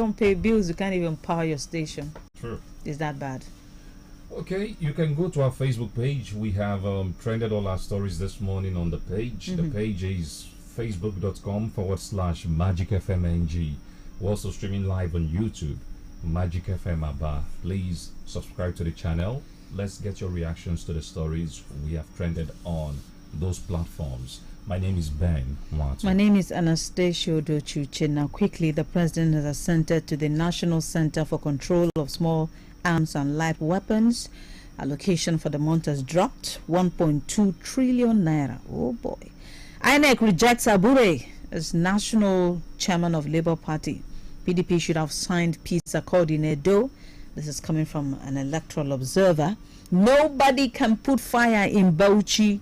don't pay bills, you can't even power your station. True. Is that bad? Okay, you can go to our Facebook page. We have trended all our stories this morning on the page. The page is facebook.com/MagicFmNG. We're also streaming live on YouTube, MagicFmAba. Please subscribe to the channel. Let's get your reactions to the stories we have trended on those platforms. My name is Ben Martin. My name is Anastasia Odochuche. Now, quickly, the president has assented to the National Center for Control of Small Arms and Light Weapons. Allocation for the month has dropped 1.2 trillion naira. Oh boy. INEC rejects Abure as national chairman of Labour Party. PDP should have signed peace accord in Edo. This is coming from an electoral observer. Nobody can put fire in Bauchi.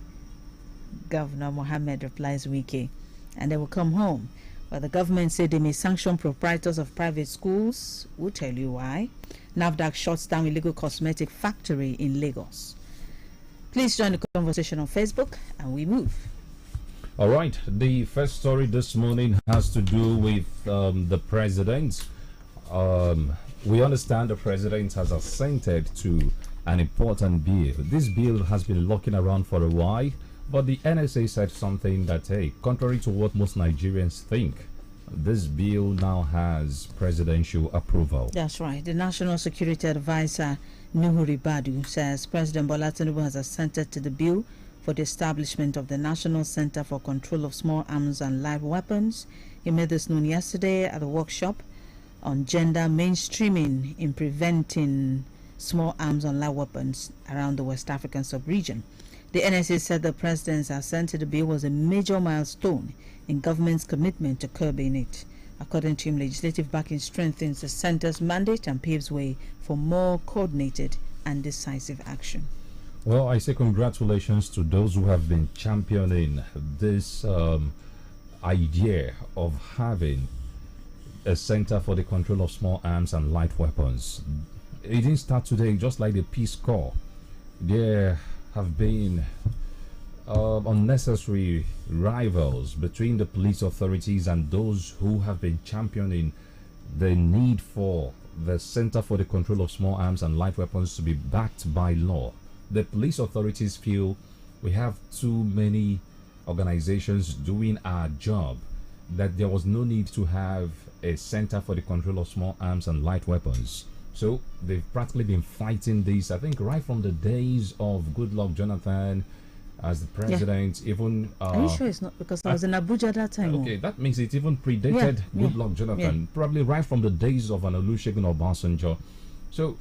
Governor Mohammed replies Wike, and they will come home. But the government said they may sanction proprietors of private schools. We'll tell you why. NAFDAC shuts down illegal cosmetic factory in Lagos. Please join the conversation on Facebook, and we move. All right. The first story this morning has to do with the president. We understand the president has assented to an important bill. This bill has been looking around for a while, but the NSA said something that, hey, contrary to what most Nigerians think, this bill now has presidential approval. That's right. The National Security Advisor, Nuhu Ribadu, says President Bola Tinubu has assented to the bill for the establishment of the National Center for Control of Small Arms and Live Weapons. He made this known yesterday at a workshop on gender mainstreaming in preventing small arms and live weapons around the West African sub-region. The NSA said the president's assent to the bill was a major milestone in government's commitment to curbing it. According to him, legislative backing strengthens the center's mandate and paves way for more coordinated and decisive action. Well, I say congratulations to those who have been championing this idea of having a center for the control of small arms and light weapons. It didn't start today, just like the Peace Corps. There have been unnecessary rivals between the police authorities and those who have been championing the need for the Center for the Control of Small Arms and Light Weapons to be backed by law. The police authorities feel we have too many organizations doing our job, that there was no need to have a Center for the Control of Small Arms and Light Weapons. So they've practically been fighting this, I think, right from the days of Goodluck Jonathan as the president. Yeah. Even are you sure it's not because I was in Abuja that time? Okay, that means it even predated Goodluck Jonathan, probably right from the days of Olusegun Obasanjo. So,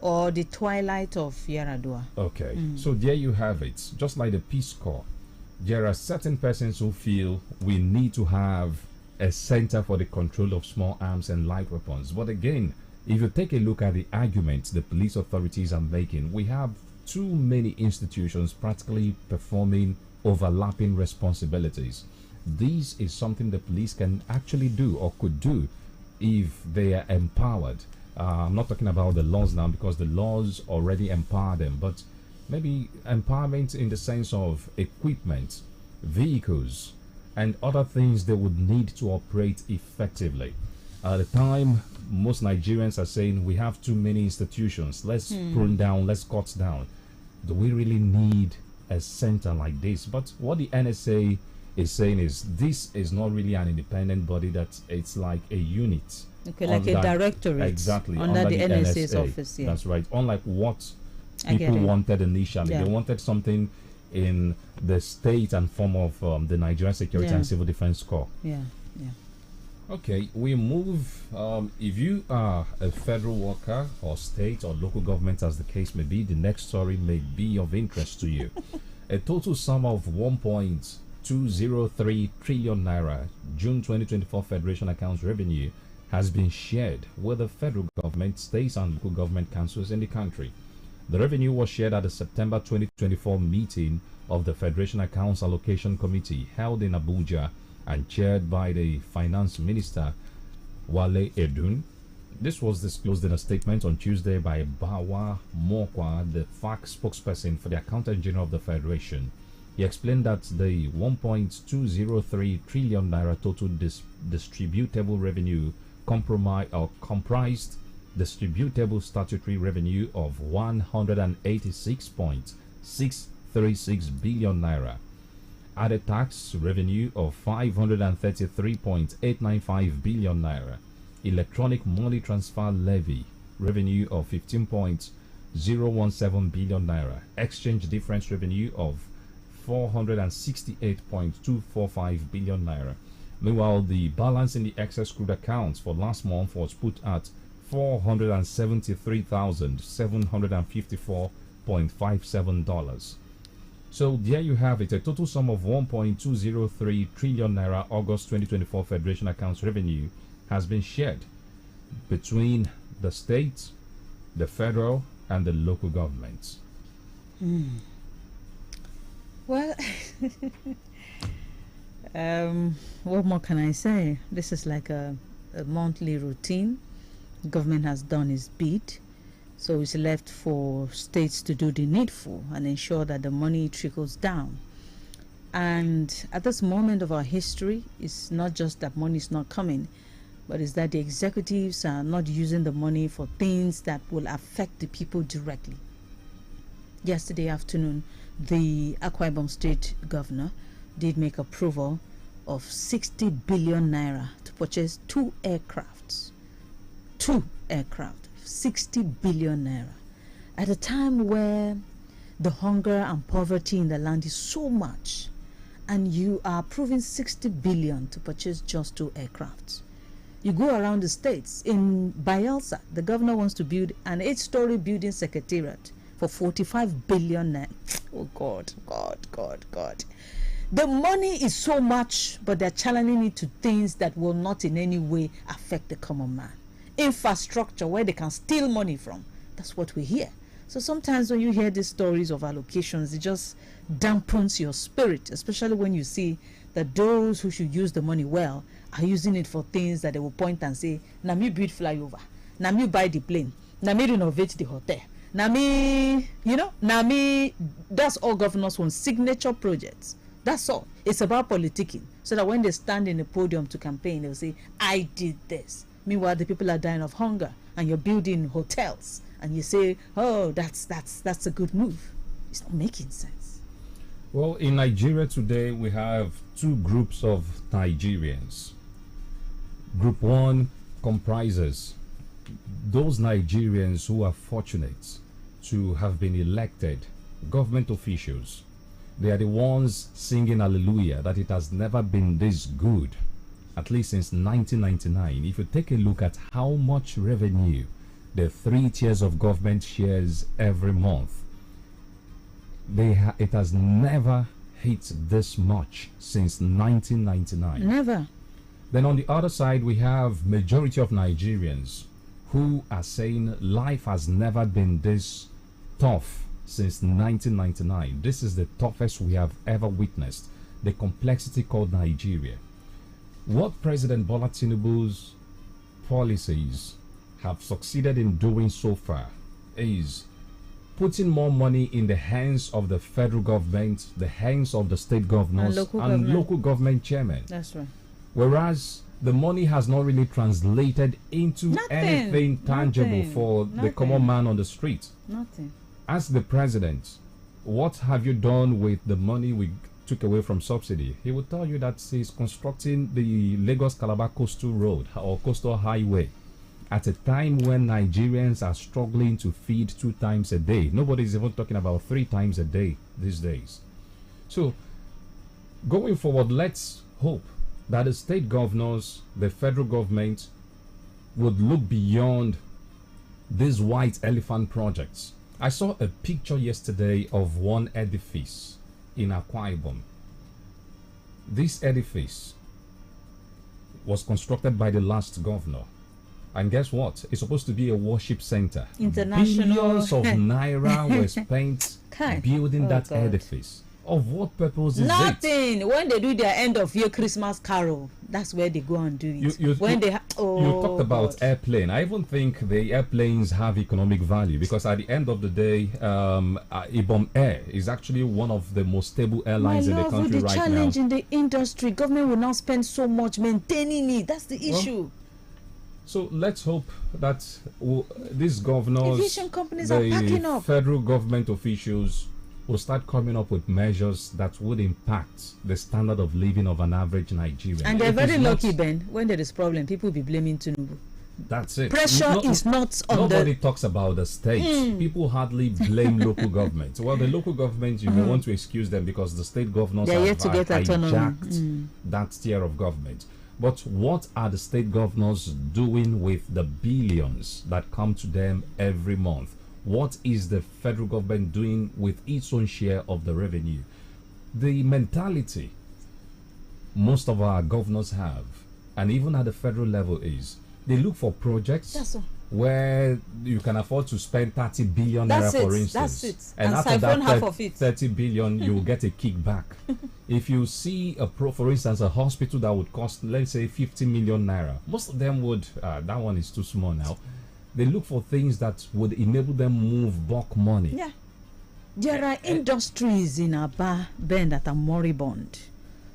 or the twilight of Yaradua. Okay, so there you have it. Just like the Peace Corps, there are certain persons who feel we need to have a center for the control of small arms and light weapons. But again, if you take a look at the arguments the police authorities are making, we have too many institutions practically performing overlapping responsibilities. This is something the police can actually do or could do if they are empowered. I'm not talking about the laws now because the laws already empower them, but maybe empowerment in the sense of equipment, vehicles, and other things they would need to operate effectively. At the time, most Nigerians are saying we have too many institutions. Let's prune down, let's cut down. Do we really need a center like this? But what the NSA is saying is this is not really an independent body, that it's like a unit. Okay, like a directorate. Exactly. Under the NSA's office. Yeah. That's right. Unlike what people wanted initially. Yeah. They wanted something in the state and form of the Nigerian Security and Civil Defense Corps. Yeah, yeah. Okay, we move. If you are a federal worker or state or local government, as the case may be, the next story may be of interest to you. A total sum of 1.203 trillion naira June 2024 Federation accounts revenue has been shared with the federal government, states and local government councils in the country. The revenue was shared at the September 2024 meeting of the Federation Accounts Allocation Committee held in Abuja and chaired by the Finance Minister, Wale Edun. This was disclosed in a statement on Tuesday by Bawa Mokwa, the FAC spokesperson for the Accountant General of the Federation. He explained that the 1.203 trillion naira total distributable revenue comprised distributable statutory revenue of 186.636 billion naira, added tax revenue of 533.895 billion naira, electronic money transfer levy revenue of 15.017 billion naira, exchange difference revenue of 468.245 billion naira. Meanwhile, the balance in the excess crude accounts for last month was put at $473,754.57. So there you have it, a total sum of 1.203 trillion naira August 2024 Federation accounts revenue has been shared between the state, the federal, and the local governments. Well, what more can I say? This is like a monthly routine. Government has done its bit, so it's left for states to do the needful and ensure that the money trickles down. And at this moment of our history, it's not just that money is not coming, but it's that the executives are not using the money for things that will affect the people directly. Yesterday afternoon, the Akwa Ibom State Governor did make approval of 60 billion naira to purchase two aircraft, 60 billion naira, at a time where the hunger and poverty in the land is so much, and you are approving 60 billion to purchase just two aircrafts. You go around the states. In Bayelsa, the governor wants to build an 8-story building secretariat for 45 billion naira. Oh God. The money is so much, but they're channeling it to things that will not in any way affect the common man. Infrastructure where they can steal money from. That's what we hear. So sometimes when you hear these stories of allocations, it just dampens your spirit, especially when you see that those who should use the money well are using it for things that they will point and say, na me build flyover, na me buy the plane, na me renovate the hotel, na me, that's all governors want, signature projects. That's all. It's about politicking. So that when they stand in the podium to campaign, they'll say, I did this. Meanwhile, the people are dying of hunger and you're building hotels and you say, oh, that's a good move. It's not making sense. Well, in Nigeria today, we have two groups of Nigerians. Group one comprises those Nigerians who are fortunate to have been elected government officials. They are the ones singing hallelujah that it has never been this good, at least since 1999. If you take a look at how much revenue the 3 tiers of government shares every month, it has never hit this much since 1999. Never. Then on the other side, we have majority of Nigerians who are saying life has never been this tough since 1999. This is the toughest we have ever witnessed. The complexity called Nigeria. What President Bola Tinubu's policies have succeeded in doing so far is putting more money in the hands of the federal government, the hands of the state governors, and local government chairmen. That's right. Whereas the money has not really translated into anything tangible for the common man on the street. Nothing. Ask the president, what have you done with the money we took away from subsidy? He will tell you that he's constructing the Lagos-Calabar Coastal Road or Coastal Highway at a time when Nigerians are struggling to feed 2 times a day. Nobody's even talking about 3 times a day these days. So, going forward, let's hope that the state governors, the federal government, would look beyond these white elephant projects. I saw a picture yesterday of one edifice in Akwa Ibom. This edifice was constructed by the last governor. And guess what? It's supposed to be a worship center. International. Billions of naira were spent building that edifice. Of what purpose is it? Nothing. When they do their end of year Christmas carol, that's where they go and do it. You talked about airplane. I even think the airplanes have economic value because at the end of the day, Ibom Air is actually one of the most stable airlines in the country right now. The challenge in the industry, government will now spend so much maintaining it. That's the issue. So let's hope that these governors, aviation companies are packing up. Federal government officials will start coming up with measures that would impact the standard of living of an average Nigerian. And they're very lucky, Ben. When there is problem, people will be blaming Tinubu. That's it. Pressure is not on nobody talks about the state. People hardly blame local government. Well, the local government, you may want to excuse them because the state governors have yet to get hijacked that tier of government. But what are the state governors doing with the billions that come to them every month? What is the federal government doing with its own share of the revenue? The mentality most of our governors have, and even at the federal level, is they look for projects where you can afford to spend 30 billion naira, for instance. That's it. And after that 30 billion, you will get a kickback. If you see for instance, a hospital that would cost, let's say, 50 million naira, most of them would, that one is too small now. They look for things that would enable them move bulk money. Yeah. There are industries in Aba, Ben, that are moribund.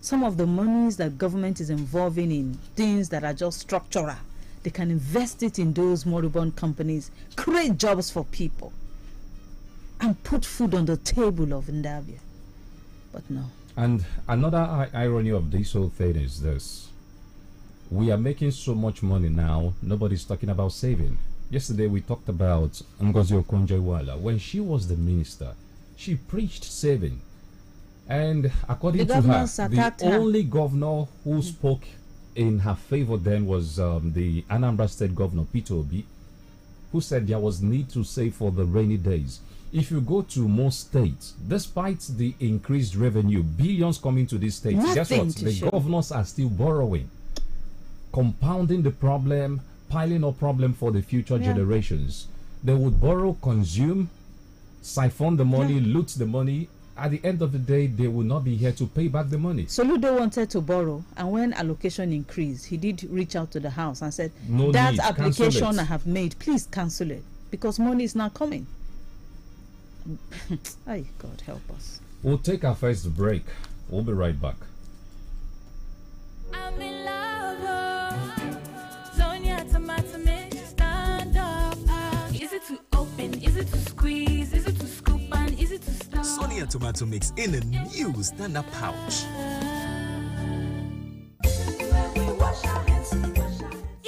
Some of the monies that government is involving in things that are just structural, they can invest it in those moribund companies, create jobs for people, and put food on the table of Ndabia. But no. And another irony of this whole thing is this. We are making so much money now, nobody's talking about saving. Yesterday we talked about Ngozi Okonjo-Iweala. When she was the minister, she preached saving. And according to her, the only governor who spoke in her favor then was the Anambra State Governor, Peter Obi, who said there was need to save for the rainy days. If you go to most states, despite the increased revenue, billions coming to these states, guess what? The governors are still borrowing, compounding the problem, piling up problem for the future generations. They would borrow, consume, siphon the money, loot the money. At the end of the day, they will not be here to pay back the money. Soludo wanted to borrow, and when allocation increased, he did reach out to the house and said, no that need. application I have made, please cancel it, because money is not coming. Ay, God help us. We'll take our first break. We'll be right back. I'm in love. Sonia tomato mix, stand up. Is it to open? Is it to squeeze? Is it to scoop? And is it to stop? Sonia tomato mix in a new stand-up pouch.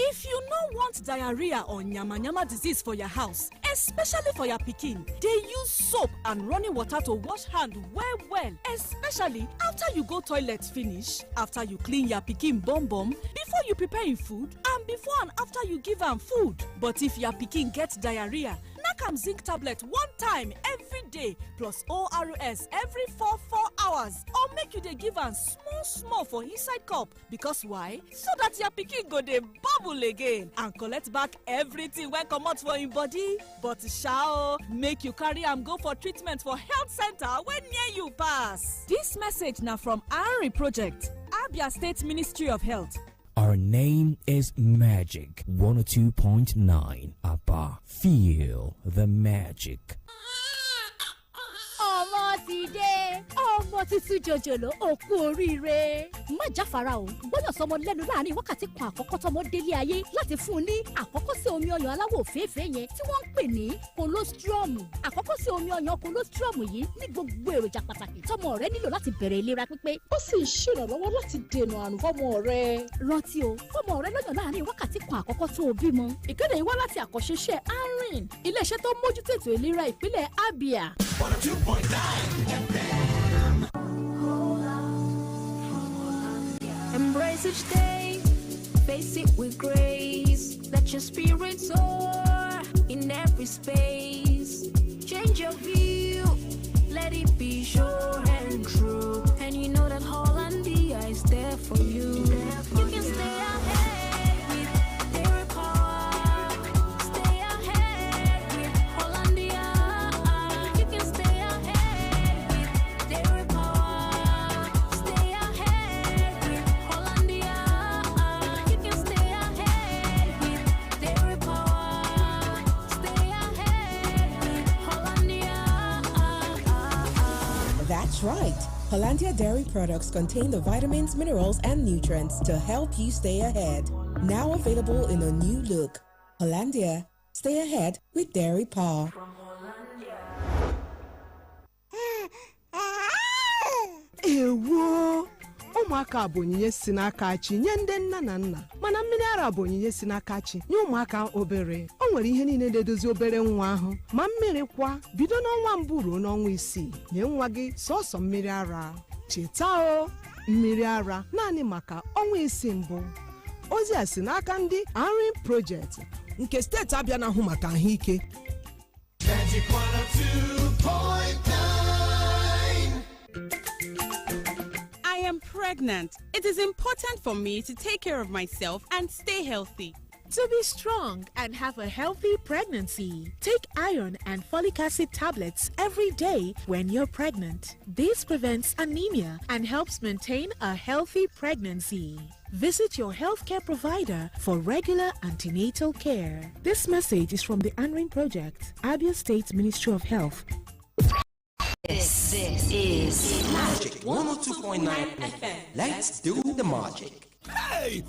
If you no want diarrhea or nyama disease for your house, especially for your pikin, they use soap and running water to wash hand well, especially after you go toilet finish, after you clean your pikin bum, before you prepare him food, and before and after you give am food. But if your pikin get diarrhea, knack am zinc tablet one time every day plus ORS every 4 hours, or make you dey give am small for inside cup. Because why? So that your pikin go dey bubble again and collect back everything when comot for him body. But sha make you carry am go for treatment for health center wey near you pass. This message na from ARI Project, Abia State Ministry of Health. Our name is Magic 102.9 Aba. Feel the magic. Ọmọ ti dé, ọmọ tuntun jòjòló òkú oríire. Má jáfara o, gbọ́dọ̀ sọmọ lẹ́nu láàrin wákàtí kan àkọ́kọ́ tọmọ délé ayé láti fún un ní àkọ́kọ́ sí omi ọyàn aláwọ̀ òféèfé yẹn tí wọ́n ń pè ní colostrum. Àkọ́kọ́ sí omi ọyàn colostrum yìí ní gbogbo èròjà pàtàkì tọmọ rẹ nílò láti bẹ̀rẹ̀ ìlera pípé. Ó sì ń ṣèrànlọ́wọ́ láti dènà àrùn fọ́mọ rẹ. Rántí o, fọ́mọ rẹ lọ́yàn láàrin wákàtí kan àkọ́kọ́ tó o bímọ. Ìkéde yìí wá láti àkọ́ṣeṣẹ́ ARIN, ilé-iṣẹ́ tó mójútó ètò ìlera ìpínlẹ̀ Abia. 102.9 FM. Embrace each day, face it with grace. Let your spirit soar in every space. Change your view, let it be sure and true. And you know that Hollandia is there for you. You can stay ahead with their power. Stay ahead with Hollandia. You can stay ahead with their power. Stay ahead with Hollandia. You can stay ahead with their power. Stay ahead with Hollandia. That's right. Hollandia dairy products contain the vitamins, minerals, and nutrients to help you stay ahead. Now available in a new look. Hollandia. Stay ahead with Dairy Power. Ewo! Ụmụaka bụ onyinye si n'aka chi nye ndị nna na nna, mana mmiri ara bụ onyinye si n'aka chi nye ụmụaka obere. O nwere ihe niile na-edozi obere nwa ahụ, ma mmiri kwa bido n'ọnwa mbụ ruo n'ọnwa 6 nye nwa gị sọsọ mmiri ara. Cheta o, mmiri ara naanị maka ọnwa 6 mbụ. Ozi a si n'aka ndị Arin Project nke steeti Abịa na-ahụ maka ahụike. I am pregnant. It is important for me to take care of myself and stay healthy. To be strong and have a healthy pregnancy, take iron and folic acid tablets every day when you're pregnant. This prevents anemia and helps maintain a healthy pregnancy. Visit your healthcare provider for regular antenatal care. This message is from the Anrin Project, Abia State Ministry of Health. This is Magic 102.9 FM. Let's do the magic. Hey!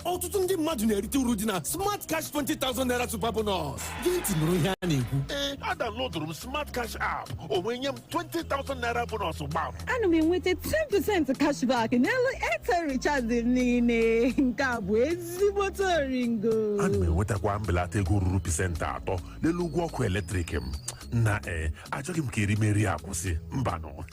Ọtụtụ ndị mmadụ na-erite uru dị na Smart Cash 20,000 naira super bonus. Gị tinụrụ ihe a na-ekwu. Downloadụrụ m Smart Cash app. O wee nye m 20,000 naira bonus gbam. Ana m enweta 10% cashback n'elu Airtel recharge m niile. Nke a bụ ezigbote oringo. Ana m enwetakwa mbelata ego ruru pasentị 3 n'elu ụgwọ ọkụ eletrik m. Achọghị m ka erimeri akwụsị. Mbanụ.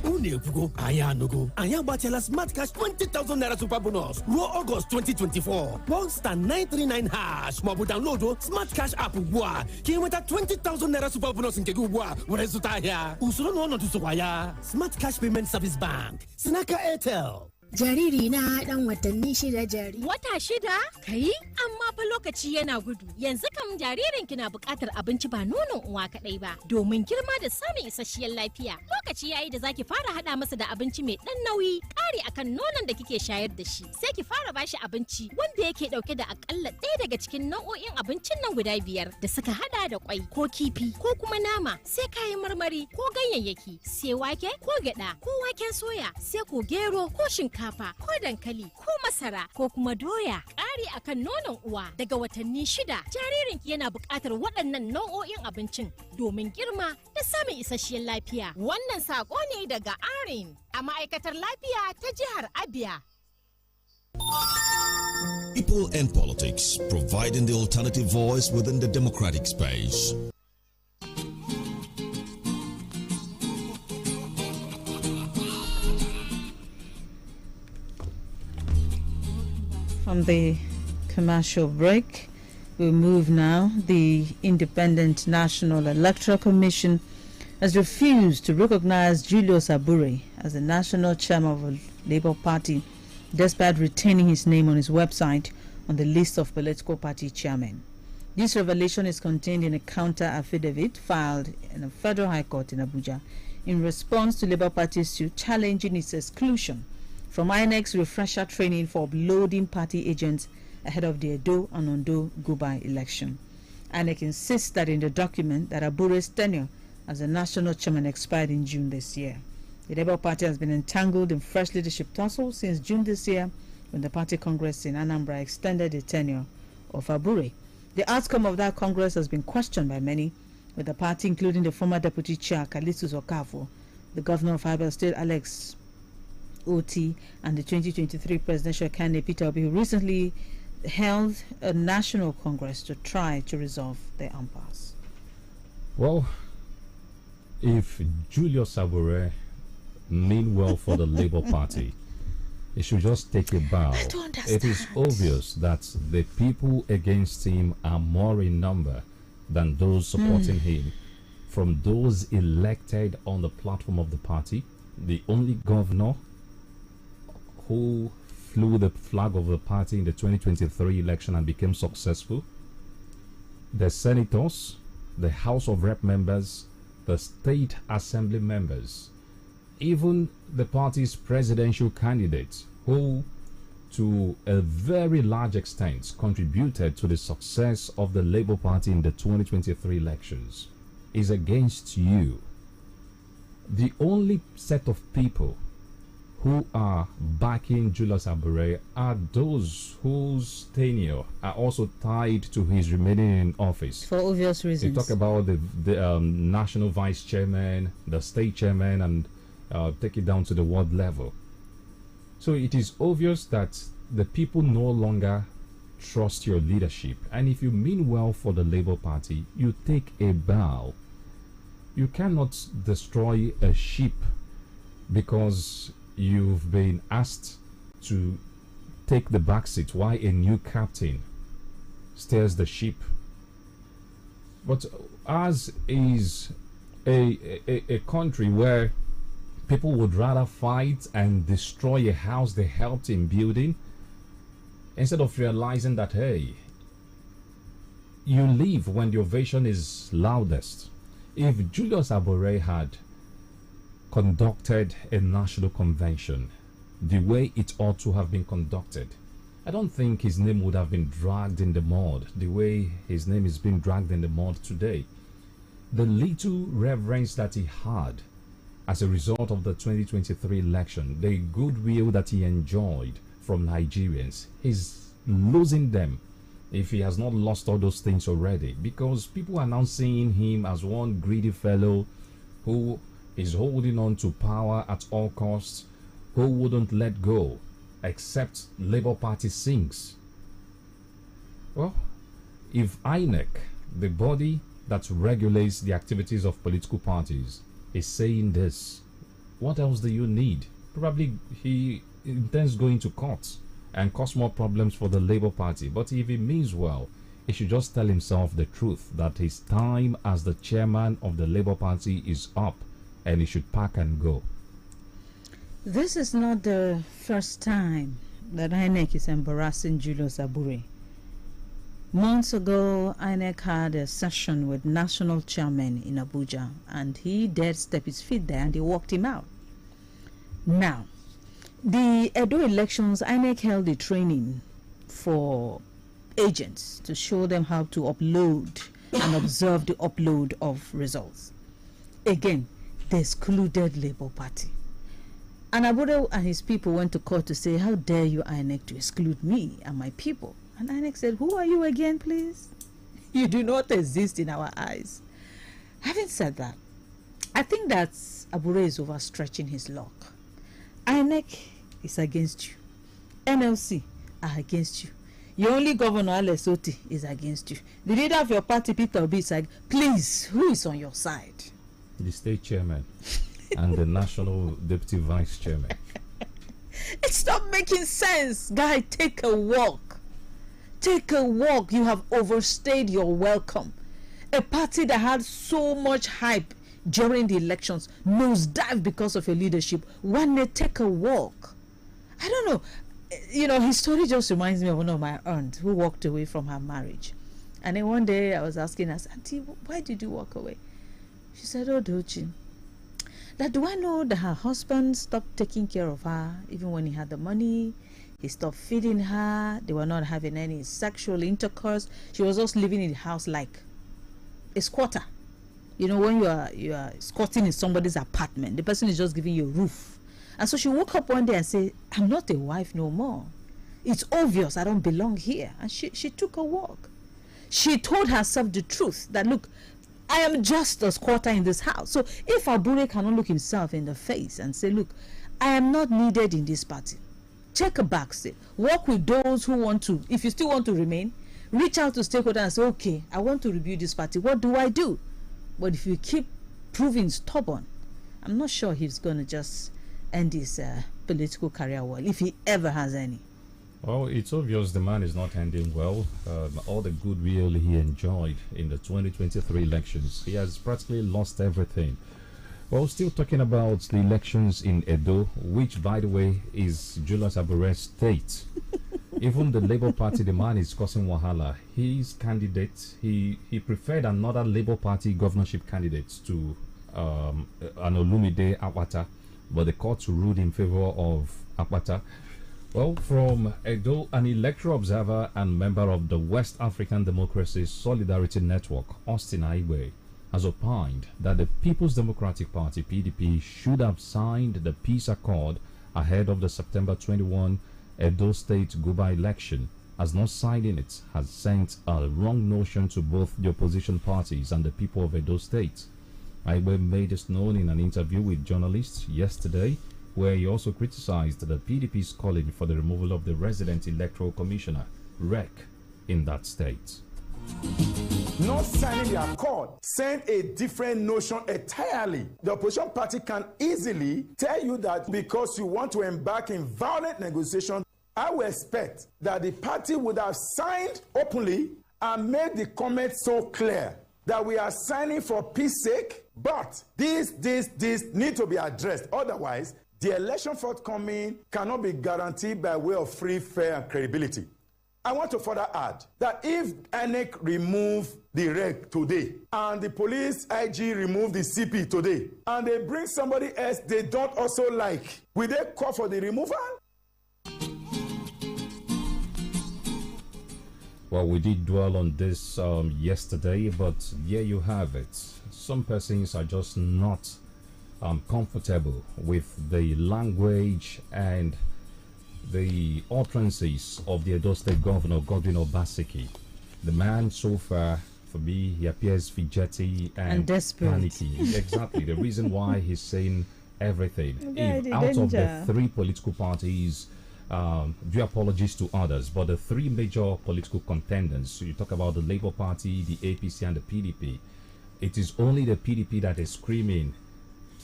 Unu ekwugo, anyị anụgo. Anyị agbatịala Smart Cash 20,000 naira super bonus ruo August 2024. Kpọọ star 939 hash maọbụ download Smart Cash app ugbu a ka ị nweta 20,000 naira super bonus nke gị ugbu a were zụta ahịa. Usoro na ọnọdụ sokwa ya. Smart Cash Payment Service Bank. Sinaka Airtel. Jariri na dan watanni 6 jari. Wata 6? Kai, amma fa lokaci yana gudu. Yanzu kam jaririn ki na buƙatar abinci ba nonon uwa kadai ba, domin girma da samun isasshiyar lafiya. Lokaci yayi da zaki fara hada masa da abinci mai dan nauyi, ƙari akan nonon da kike shayar da shi. Sai ki fara bashi abinci wanda yake dauke da akalla ɗaya daga cikin nau'o'in abincin nan guda 5 da suka hada da kwai ko kifi ko kuma nama, sai kayan marmari ko ganyayyaki, sai wake ko gyada ko waken soya, sai ko gero ko shinkafa ko dankali ko masara ko kuma doya. Ƙari akan nonon uwa daga watanni 6 jaririnki yana buƙatar waɗannan nau'o'in abincin domin girma da samun isasshiyar lafiya. Wannan saƙo ne daga Arin a ma'aikatar lafiya ta jihar Abia. People and politics, providing the alternative voice within the democratic space. From the commercial break, we move now. The Independent National Electoral Commission has refused to recognize Julius Abure as the national chairman of the Labour Party, despite retaining his name on his website on the list of political party chairmen. This revelation is contained in a counter affidavit filed in a Federal High Court in Abuja in response to Labour Party's suit challenging its exclusion from INEC's refresher training for uploading party agents ahead of the Edo and Ondo Gubai election. INEC insists that in the document that Abure's tenure as the national chairman expired in June this year. The Labour Party has been entangled in fresh leadership tussle since June this year, when the party congress in Anambra extended the tenure of Abure. The outcome of that congress has been questioned by many, with the party including the former deputy chair Kalitus Okafo, the governor of Abia State Alex Oti, and the 2023 presidential candidate Peter Obi, who recently held a national congress to try to resolve the impasse. Well, if Julius Abure mean well for the Labour Party, he should just take a bow. It is obvious that the people against him are more in number than those supporting him. From those elected on the platform of the party, the only governor who flew the flag of the party in the 2023 election and became successful, the senators, the House of Rep members, the state assembly members, even the party's presidential candidate, who to a very large extent contributed to the success of the Labour Party in the 2023 elections, is against you. The only set of people who are backing Julius Abure are those whose tenure are also tied to his remaining in office. For obvious reasons. They talk about the national vice chairman, the state chairman, and take it down to the ward level. So it is obvious that the people no longer trust your leadership. And if you mean well for the Labour Party, you take a bow. You cannot destroy a ship because you've been asked to take the back seat while a new captain steers the ship. But ours is a country where people would rather fight and destroy a house they helped in building instead of realizing that, hey, you leave when the ovation is loudest. If Julius Abure had conducted a national convention the way it ought to have been conducted, I don't think his name would have been dragged in the mud the way his name is being dragged in the mud today. The little reverence that he had as a result of the 2023 election, the goodwill that he enjoyed from Nigerians, he's losing them if he has not lost all those things already, because people are now seeing him as one greedy fellow who is holding on to power at all costs, who wouldn't let go except Labour Party sinks. Well, if INEC, the body that regulates the activities of political parties, is saying this, what else do you need? Probably he intends going to court and cause more problems for the Labour Party. But if he means well, he should just tell himself the truth, that his time as the chairman of the Labour Party is up and he should pack and go. This is not the first time that INEC is embarrassing Julius Abure. Months ago, INEC had a session with national chairman in Abuja, and he dared step his feet there and they walked him out. Now, the Edo elections, INEC held a training for agents to show them how to upload and observe the upload of results. Again, they excluded Labour Party. And Abure and his people went to court to say, how dare you, INEC, to exclude me and my people? And INEC said, who are you again, please? You do not exist in our eyes. Having said that, I think that Abure is overstretching his luck. INEC is against you. NLC are against you. Your only governor, Alex Oti, is against you. The leader of your party, Peter Obi, is like, please, who is on your side? The state chairman and the national deputy vice chairman. It's not making sense. Guy, take a walk. Take a walk. You have overstayed your welcome. A party that had so much hype during the elections nosedive because of your leadership. When they take a walk, I don't know. You know, his story just reminds me of one of my aunts who walked away from her marriage. And then one day I was asking her, Auntie, why did you walk away? She said, oh, Dochi, that do I know that her husband stopped taking care of her even when he had the money? He stopped feeding her. They were not having any sexual intercourse. She was just living in the house like a squatter. You know, when you are squatting in somebody's apartment, the person is just giving you a roof. And so she woke up one day and said, I'm not a wife no more. It's obvious I don't belong here. And she took a walk. She told herself the truth that, look, I am just a squatter in this house. So if Abure cannot look himself in the face and say, look, I am not needed in this party, take a back seat. Work with those who want to. If you still want to remain, reach out to stakeholders and say, okay, I want to rebuild this party. What do I do? But if you keep proving stubborn, I'm not sure he's going to just end his political career well, if he ever has any. Well, it's obvious the man is not ending well. All the goodwill he enjoyed in the 2023 elections, he has practically lost everything. Well, still talking about the elections in Edo, which, by the way, is Julius Abure's state. Even the Labour Party, the man is causing wahala. His candidate, he preferred another Labour Party governorship candidate to Olumide Akpata, but the court ruled in favor of Akpata. Well, from Edo, an electoral observer and member of the West African Democracy Solidarity Network, Austin Aiwe, has opined that the People's Democratic Party, PDP, should have signed the peace accord ahead of the September 21 Edo State Guba election, as not signing it has sent a wrong notion to both the opposition parties and the people of Edo State. Igbe made this known in an interview with journalists yesterday, where he also criticized the PDP's calling for the removal of the resident electoral commissioner, REC, in that state. Not signing the accord send a different notion entirely. The opposition party can easily tell you that because you want to embark in violent negotiations, I will expect that the party would have signed openly and made the comment so clear that we are signing for peace sake, but this need to be addressed. Otherwise, the election forthcoming cannot be guaranteed by way of free, fair, and credibility. I want to further add that if INEC remove the REC today and the police IG remove the CP today and they bring somebody else they don't also like, will they call for the removal? Well, we did dwell on this yesterday, but here you have it. Some persons are just not comfortable with the language and the utterances of the Edo State Governor, Godwin Obaseki. The man, so far, for me, he appears fidgety and desperate. Panicky. Exactly. The reason why he's saying everything. If out of the three political parties, due apologies to others, but the three major political contenders, so you talk about the Labour Party, the APC, and the PDP, it is only the PDP that is screaming,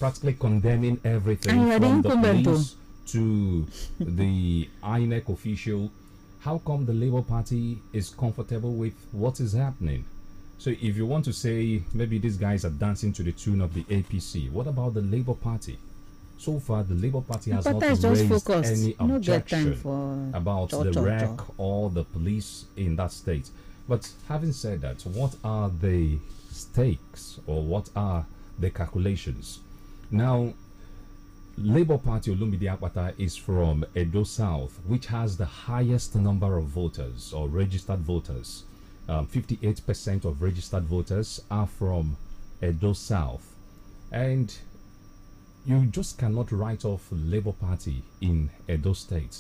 practically condemning everything from the police to the INEC official. How come the Labour Party is comfortable with what is happening? So if you want to say maybe these guys are dancing to the tune of the APC, what about the Labour Party? So far, the Labour Party has not raised any objection about the REC or the police in that state. But having said that, what are the stakes or what are the calculations? Now, Labour Party Olumide Akpata is from Edo South, which has the highest number of voters or registered voters. 58% of registered voters are from Edo South. And you just cannot write off Labour Party in Edo State.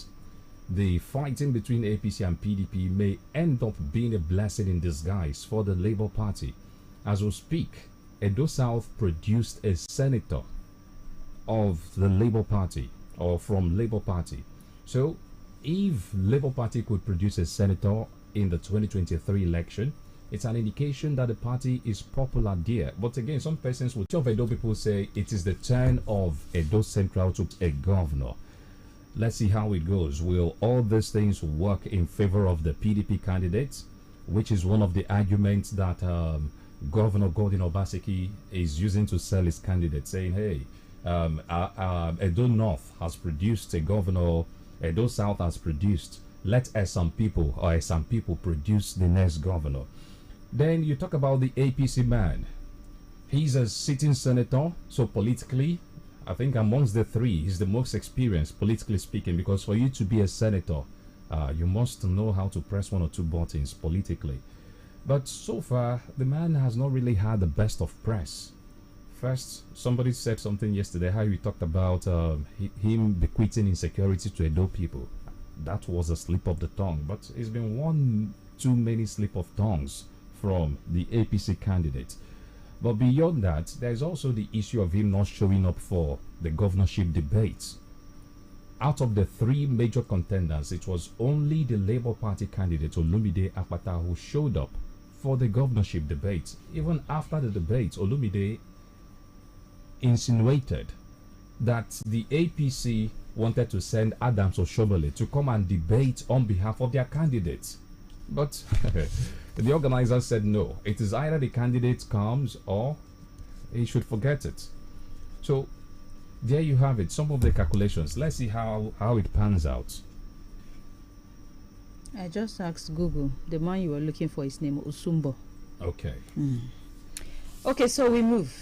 The fighting between APC and PDP may end up being a blessing in disguise for the Labour Party. As we speak, Edo South produced a senator of the Labour Party or from Labour Party. So if Labour Party could produce a senator in the 2023 election, it's an indication that the party is popular there. But again, some persons will tell Edo people say it is the turn of Edo Central to a governor. Let's see how it goes. Will all these things work in favor of the PDP candidates, which is one of the arguments that Governor Godwin Obaseki is using to sell his candidate, saying, hey, Edo North has produced a governor, Edo South has produced, let some people produce the next governor. Then you talk about the APC man. He's a sitting senator, so politically, I think amongst the three, he's the most experienced, politically speaking, because for you to be a senator, you must know how to press one or two buttons politically. But so far, the man has not really had the best of press. First, somebody said something yesterday, how he talked about him bequeathing insecurity to Edo people. That was a slip of the tongue, but it's been one too many slip of tongues from the APC candidate. But beyond that, there's also the issue of him not showing up for the governorship debates. Out of the three major contenders, it was only the Labour Party candidate Olumide Akpata who showed up for the governorship debate. Even after the debate, Olumide insinuated that the APC wanted to send Adams Oshobole to come and debate on behalf of their candidates. But the organizers said no. It is either the candidate comes or he should forget it. So there you have it, some of the calculations. Let's see how it pans out. I just asked Google. The man you were looking for is named Usumbo. Okay. Okay, so we move.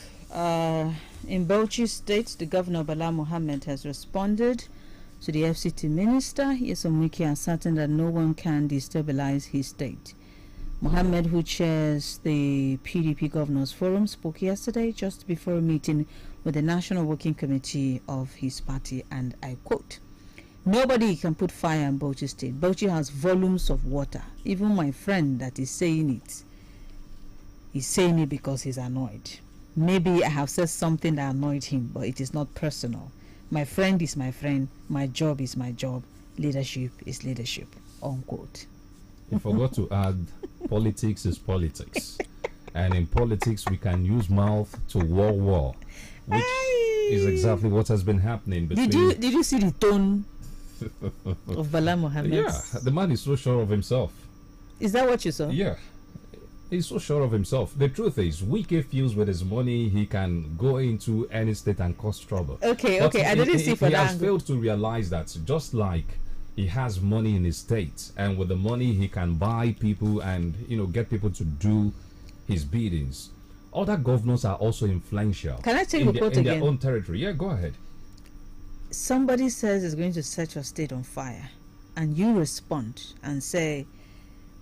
In Bauchi State, the governor Bala Mohammed has responded to the FCT minister. Yesom Wike asserting that no one can destabilize his state. Mohammed, who chairs the PDP Governors Forum, spoke yesterday just before a meeting with the National Working Committee of his party, and I quote, "Nobody can put fire in Bauchi State. Bauchi has volumes of water. Even my friend that is saying it, he's saying it because he's annoyed. Maybe I have said something that annoyed him, but it is not personal. My friend is my friend. My job is my job. Leadership is leadership." Unquote. You forgot to add, politics is politics. And in politics, we can use mouth to war, which is exactly what has been happening between... Did you see the tone of Bala Mohammed? Yeah, the man is so sure of himself. Is that what you saw? Yeah. He's so sure of himself. The truth is, Wike feels with his money he can go into any state and cause trouble. Okay, But I didn't see for he that has failed to realize that just like he has money in his state, and with the money he can buy people and get people to do his biddings. Other governors are also influential. Can I take the quote in again? their own territory. Yeah, go ahead. Somebody says it's going to set your state on fire, and you respond and say,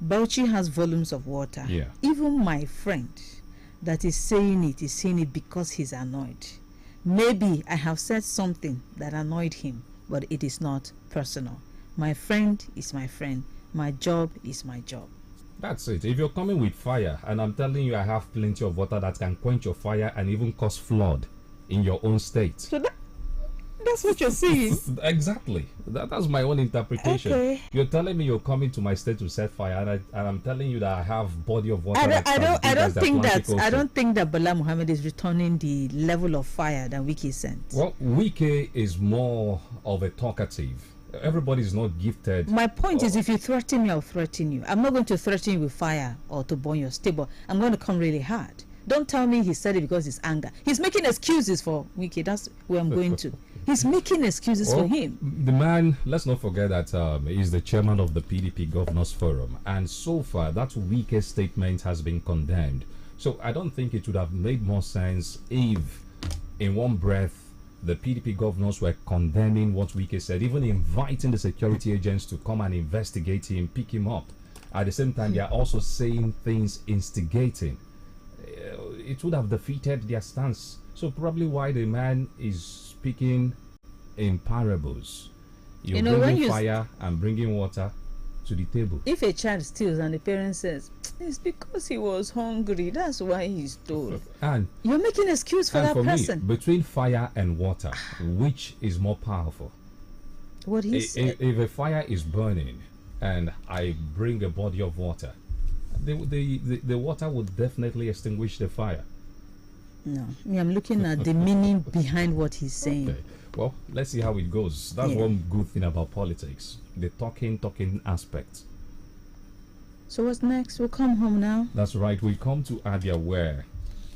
Bauchi has volumes of water. Yeah. Even my friend that is saying it because he's annoyed. Maybe I have said something that annoyed him, but it is not personal. My friend is my friend. My job is my job. That's it. If you're coming with fire, and I'm telling you I have plenty of water that can quench your fire and even cause flood in your own state. So that's what you're saying. Exactly. That's my own interpretation. Okay. You're telling me you're coming to my state to set fire, and I'm telling you that I have body of water. I don't think that Bala Muhammad is returning the level of fire that Wike sent. Well, Wike is more of a talkative. Everybody is not gifted. My point is, if you threaten me, I'll threaten you. I'm not going to threaten you with fire or to burn your stable. I'm going to come really hard. Don't tell me he said it because it's anger. He's making excuses for Wike. That's where I'm going to. He's making excuses for him. The man, let's not forget that he's the chairman of the PDP Governors Forum. And so far, that Wike statement has been condemned. So I don't think it would have made more sense if, in one breath, the PDP governors were condemning what Wike said, even inviting the security agents to come and investigate him, pick him up. At the same time, they are also saying things instigating. It would have defeated their stance. So probably why the man is speaking in parables. You're bringing fire and bringing water to the table. If a child steals and the parent says, it's because he was hungry, that's why he stole. And you're making an excuse for that person. Me, between fire and water, which is more powerful? What he said. If a fire is burning and I bring a body of water, the water would definitely extinguish the fire. No, I'm looking at the meaning behind what he's saying. Okay. Well, let's see how it goes. That's one good thing about politics, the talking aspect. So what's next? We'll come home now. That's right. We come to Abia, where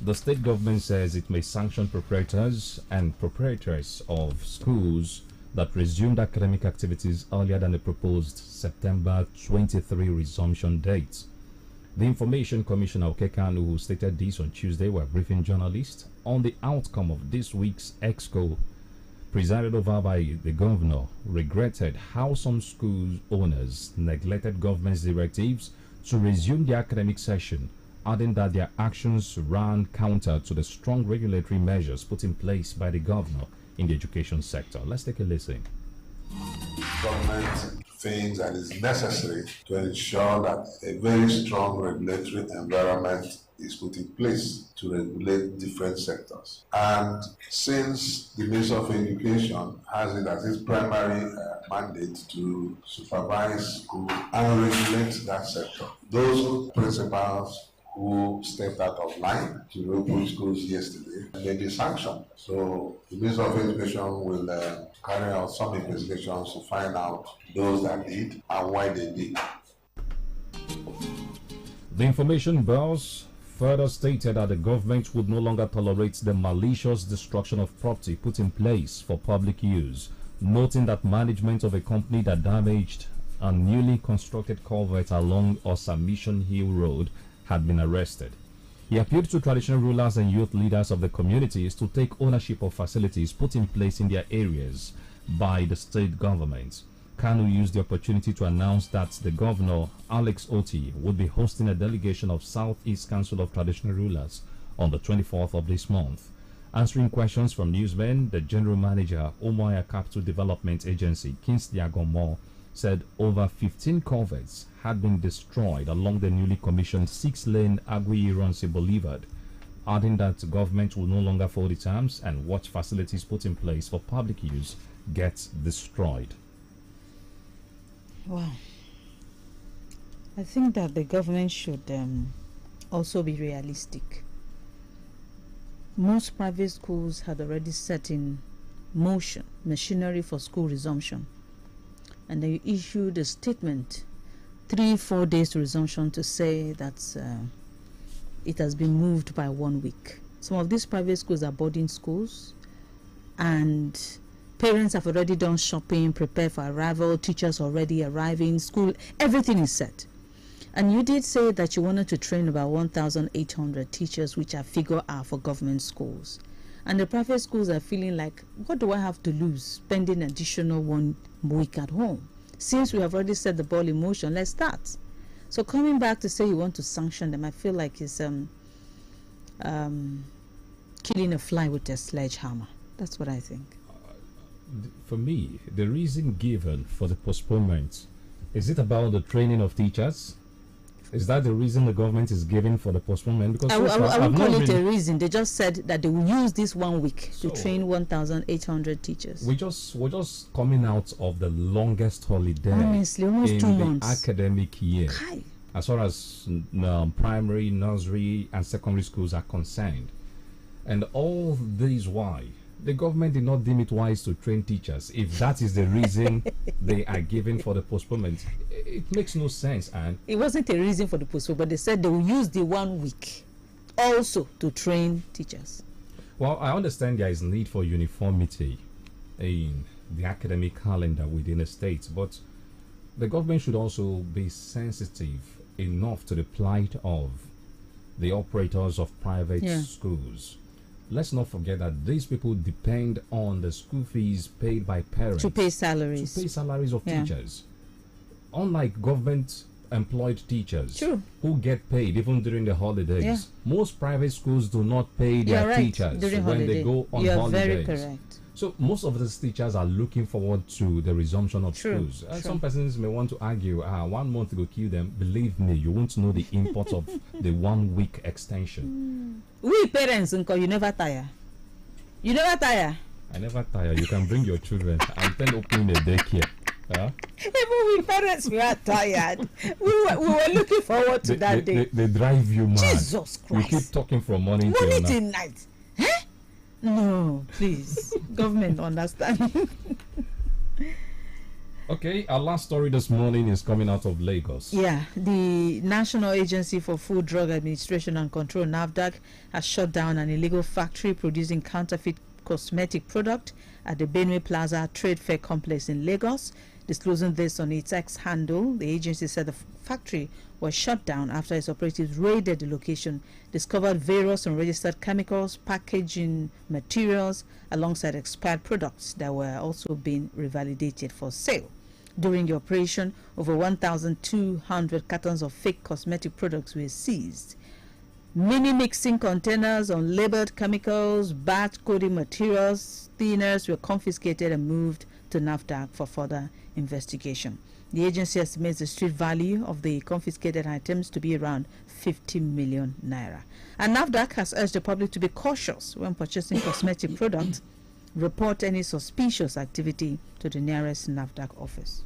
the state government says it may sanction proprietors and proprietors of schools that resumed academic activities earlier than the proposed September 23 resumption date. The Information Commissioner Okekanu, who stated this on Tuesday while briefing journalists on the outcome of this week's exco presided over by the governor, regretted how some school owners neglected government's directives to resume the academic session, adding that their actions ran counter to the strong regulatory measures put in place by the governor in the education sector. Let's take a listen. Government thinks that it's necessary to ensure that a very strong regulatory environment is put in place to regulate different sectors. And since the Minister of Education has it as its primary mandate to supervise schools and regulate that sector, those principals who stepped out of line to reopen schools yesterday may be sanctioned. So the Minister of Education will carry out some investigations to find out those that did and why they did. The information boss further stated that the government would no longer tolerate the malicious destruction of property put in place for public use, noting that management of a company that damaged a newly constructed culvert along Osamission Hill Road had been arrested. He appealed to traditional rulers and youth leaders of the communities to take ownership of facilities put in place in their areas by the state government. Kanu used the opportunity to announce that the governor, Alex Oti, would be hosting a delegation of Southeast Council of Traditional Rulers on the 24th of this month. Answering questions from newsmen, the general manager, Omoya Capital Development Agency, Kingsley Agomo, said over 15 culverts had been destroyed along the newly commissioned 6-lane Agui-Ironsi Boulevard, adding that the government will no longer fold its arms and watch facilities put in place for public use get destroyed. Wow. I think that the government should also be realistic. Most private schools had already set in motion machinery for school resumption, and they issued a statement 3-4 days to resumption to say that it has been moved by 1 week. Some of these private schools are boarding schools, and parents have already done shopping, prepare for arrival, teachers already arriving, school, everything is set. And you did say that you wanted to train about 1,800 teachers, which I figure are for government schools. And the private schools are feeling like, what do I have to lose spending additional 1 week at home? Since we have already set the ball in motion, let's start. So coming back to say you want to sanction them, I feel like it's killing a fly with a sledgehammer. That's what I think. For me, the reason given for the postponement, is it about the training of teachers? Is that the reason the government is giving for the postponement? Because I won't call it a reason. They just said that they will use this 1 week to train 1,800 teachers. We're just coming out of the longest holiday, honestly, almost in 2 the months. academic year. Hi. As far as primary, nursery, and secondary schools are concerned, and all this why the government did not deem it wise to train teachers. If that is the reason they are giving for the postponement, it makes no sense. And it wasn't a reason for the postponement, but they said they will use the 1 week also to train teachers. Well, I understand there is need for uniformity in the academic calendar within a state, but the government should also be sensitive enough to the plight of the operators of private schools. Let's not forget that these people depend on the school fees paid by parents to pay salaries. To pay salaries of teachers. Unlike government employed teachers who get paid even during the holidays, most private schools do not pay their teachers when they go on holidays. Very correct. So most of these teachers are looking forward to the resumption of schools. And some persons may want to argue, 1 month will kill them. Believe me, you won't know the import of the 1 week extension. We parents, you never tire. You never tire. I never tire. You can bring your children. I'm then opening a daycare. Even we parents, we are tired. we were looking forward to that day. They drive you mad. Jesus Christ. You keep talking from morning till night. No, please. Government understand. Okay, our last story this morning is coming out of Lagos. Yeah, the National Agency for Food, Drug Administration and Control, NAFDAC, has shut down an illegal factory producing counterfeit cosmetic product at the Benue Plaza Trade Fair Complex in Lagos. Disclosing this on its X handle, the agency said the factory was shut down after its operatives raided the location, discovered various unregistered chemicals, packaging materials, alongside expired products that were also being revalidated for sale. During the operation, over 1,200 cartons of fake cosmetic products were seized. Many mixing containers, unlabeled chemicals, batch coding materials, thinners were confiscated and moved to NAFDAC for further investigation. The agency estimates the street value of the confiscated items to be around 50 million naira. And NAFDAC has urged the public to be cautious when purchasing cosmetic products. Report any suspicious activity to the nearest NAFDAC office.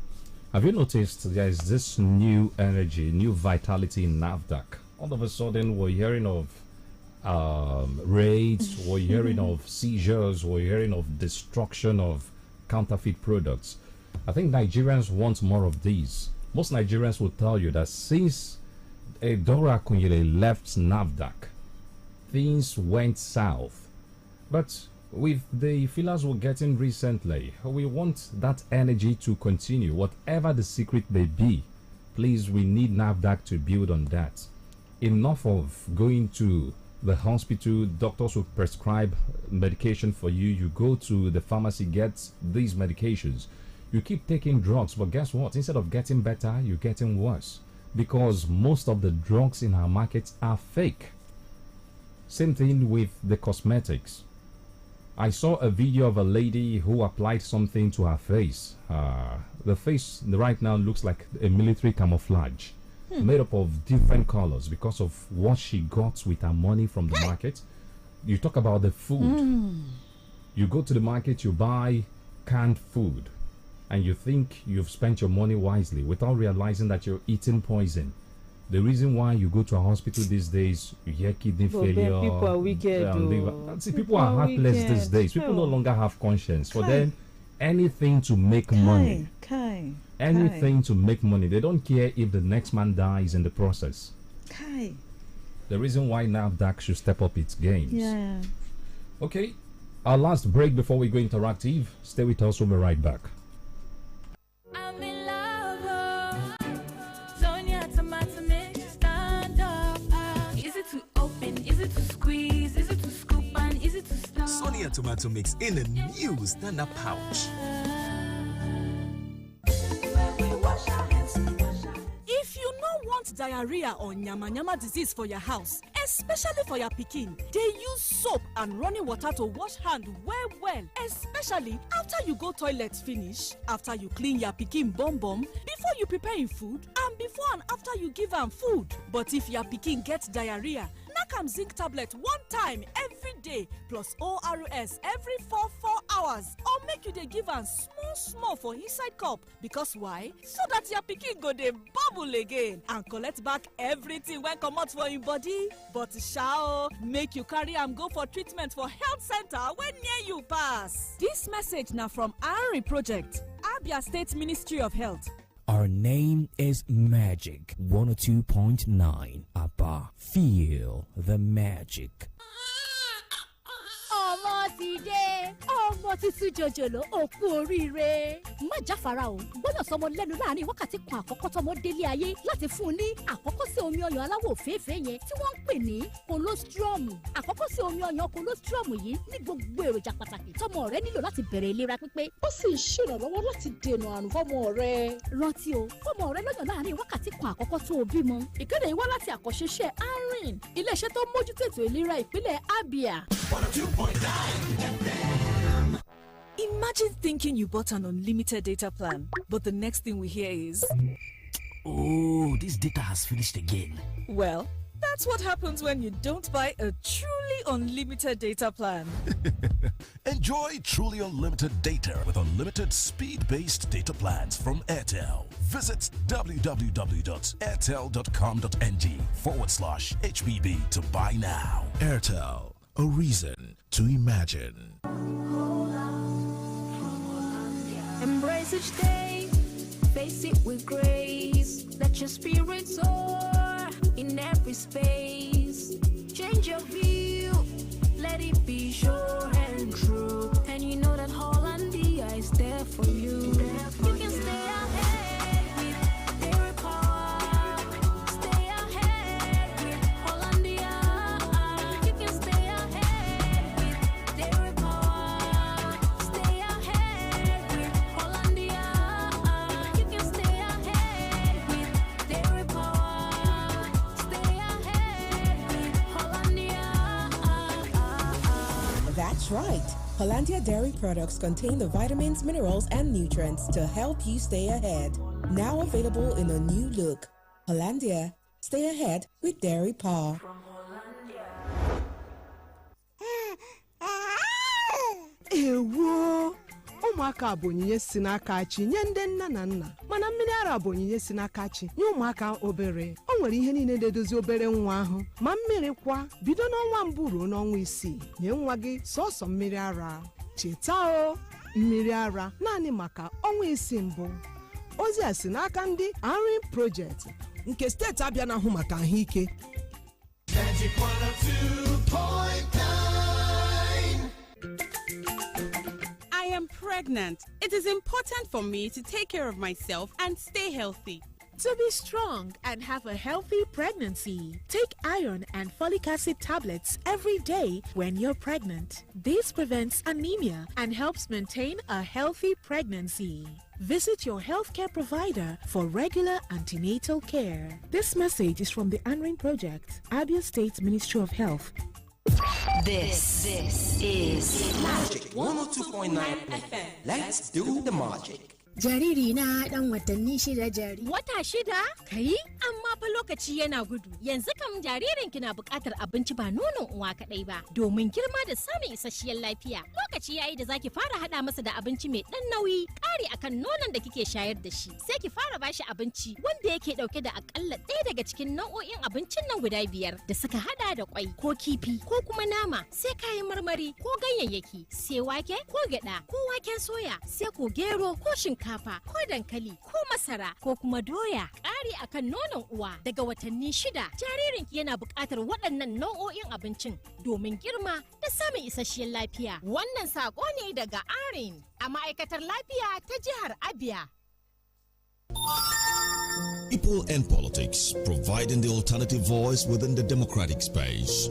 Have you noticed there is this new energy, new vitality in NAFDAC? All of a sudden, we're hearing of raids, we're hearing of seizures, we're hearing of destruction of counterfeit products. I think Nigerians want more of these. Most Nigerians will tell you that since Dora Akunyele left NAFDAC, things went south. But with the feelers we're getting recently, we want that energy to continue. Whatever the secret may be, please, we need NAFDAC to build on that. Enough of going to the hospital, doctors will prescribe medication for you. You go to the pharmacy, get these medications. You keep taking drugs, but guess what? Instead of getting better, you're getting worse. Because most of the drugs in our markets are fake. Same thing with the cosmetics. I saw a video of a lady who applied something to her face. The face right now looks like a military camouflage, made up of different colors because of what she got with her money from the market. You talk about the food. You go to the market, you buy canned food, and you think you've spent your money wisely without realizing that you're eating poison. The reason why you go to a hospital these days, you hear kidney failure. People are wicked. See, people are heartless these days. People no longer have conscience. For them, anything to make money. Anything to make money. They don't care if the next man dies in the process. The reason why NAFDAC should step up its games. Yeah. Okay, our last break before we go interactive. Stay with us, we'll be right back. Sonia tomato mix in a new standard pouch. If you no want diarrhea or nyama disease for your house, especially for your pikin, they use soap and running water to wash hand well, especially after you go toilet finish, after you clean your pikin bum, before you prepare him food, and before and after you give am food. But if your pikin get diarrhea, knack am zinc tablet one time every day plus ORS every 4 hours, or make you dey give am small for inside cup. Because why? So that your pikin go dey bubble again and collect back everything when comot for him body. But sha make you carry am go for treatment for health center wey near you pass. This message na from ARI Project, Abia State Ministry of Health. Our name is Magic 102.9 ABBA. Feel the magic. ọmọ ti dé ọmọ tuntun jòjòló òkú oríire má jáfara o gbọ́dọ̀ sọmọ lẹ́nu láàrin wákàtí kan àkọ́kọ́ tọmọ délé ayé láti fún un ní àkọ́kọ́ sí omi ọyàn aláwọ̀ òféèfé yẹn tí wọ́n ń pè ní colostrum. àkọ́kọ́ sí omi ọyàn colostrum yìí ní gbogbo èròjà pàtàkì tọmọ rẹ nílò láti bẹ̀rẹ̀ ìlera pípé. ó sì ń ṣèrànlọ́wọ́ láti dènà àrùn fọ́mọ rẹ. rántí o fọ́mọ rẹ lọ́yàn láàrin wákàtí kan àkọ́kọ́ tó o bímọ. ìkéde yìí wá láti àkọ́ṣeṣẹ́ ARIN iléeṣẹ́ tó mójútó ètò ìlera ìpínlẹ̀ Abia. 102.9 FM. Imagine thinking you bought an unlimited data plan, but the next thing we hear is, oh, this data has finished again. Well, that's what happens when you don't buy a truly unlimited data plan. Enjoy truly unlimited data with unlimited speed-based data plans from Airtel. Visit www.airtel.com.ng/HBB to buy now. Airtel, a reason to imagine. Embrace each day, face it with grace. Let your spirit soar in every space. Change your view, let it be sure and true. And you know that Hollandia is there for you. You can stay ahead with their power. Stay ahead with Hollandia. You can stay ahead with their power. Stay ahead with Hollandia. You can stay ahead with their power. Stay ahead with Hollandia. That's right. Hollandia dairy products contain the vitamins, minerals, and nutrients to help you stay ahead. Now available in a new look. Hollandia, stay ahead with dairy power. Ewo ụmụaka bụ onyinye si n'aka chi nye ndị nne na nna, mana mmiri ara bụ onyinye si n'aka chi nye ụmụaka obere. O nwere ihe niile na-edozi obere nwa ahụ, ma mmiri kwa bido n'ọnwa mbụ ruo n'ọnwa 6. nye nwa gị sọsọ mmiri ara. Cheta o, mmiri ara naanị maka ọnwa 6 mbụ. Ozi a si n'aka ndị ARIN Project nke steeti Abịa na-ahụ maka ahụike. Magic 102.9. I am pregnant. It is important for me to take care of myself and stay healthy. to be strong and have a healthy pregnancy. Take iron and folic acid tablets every day when you're pregnant. This prevents anemia and helps maintain a healthy pregnancy. Visit your healthcare provider for regular antenatal care. This message is from the Anrin Project, Abia State Ministry of Health. This is Magic 102.9 FM. Let's do the magic. Jariri na dan watanni shida jari. Wata shida? Kai? Amma fa lokaci yana gudu. Yanzu kam jaririn ki na buƙatar abinci ba nonon uwa kaɗai ba, domin girma da samun isasshiyar lafiya. Lokaci yayi da zaki fara hada masa da abinci mai dan nauyi, ƙari akan nonon da kike shayar da shi. Sai ki fara bashi abinci wanda yake dauke da akalla ɗaya daga cikin nau'o'in abincin nan guda 5 da suka hada da kwai ko kifi ko kuma nama, sai kayan marmari ko ganyayyaki, sai wake ko gyada ko waken soya, sai ko gero ko shinkafa ko dankali ko masara ko kuma doya. Ƙari akan nonon uwa daga watanni 6 jaririnki yana buƙatar waɗannan nau'o'in abincin domin girma da samun isasshiyar lafiya. Wannan saƙo ne daga Arin a ma'aikatar lafiya ta jihar Abia. People and politics, providing the alternative voice within the democratic space.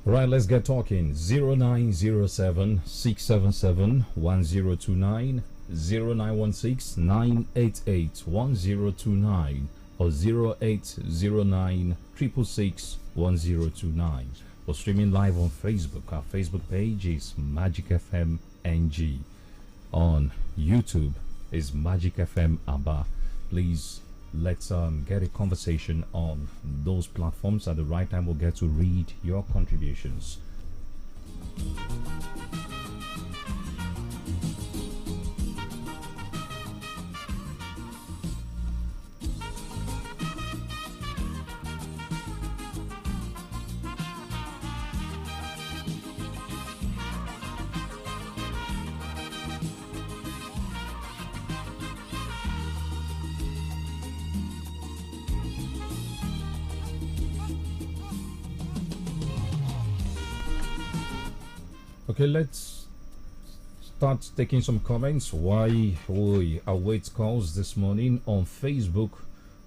Right, let's get talking. 0907 677 1029, 0916 988 1029, or 0809 666 1029. Or streaming live on Facebook. Our Facebook page is Magic FM NG. On YouTube is MagicFmAba. Please, let's get a conversation on those platforms. At the right time, we'll get to read your contributions. Okay, let's start taking some comments. Why we await calls this morning on Facebook.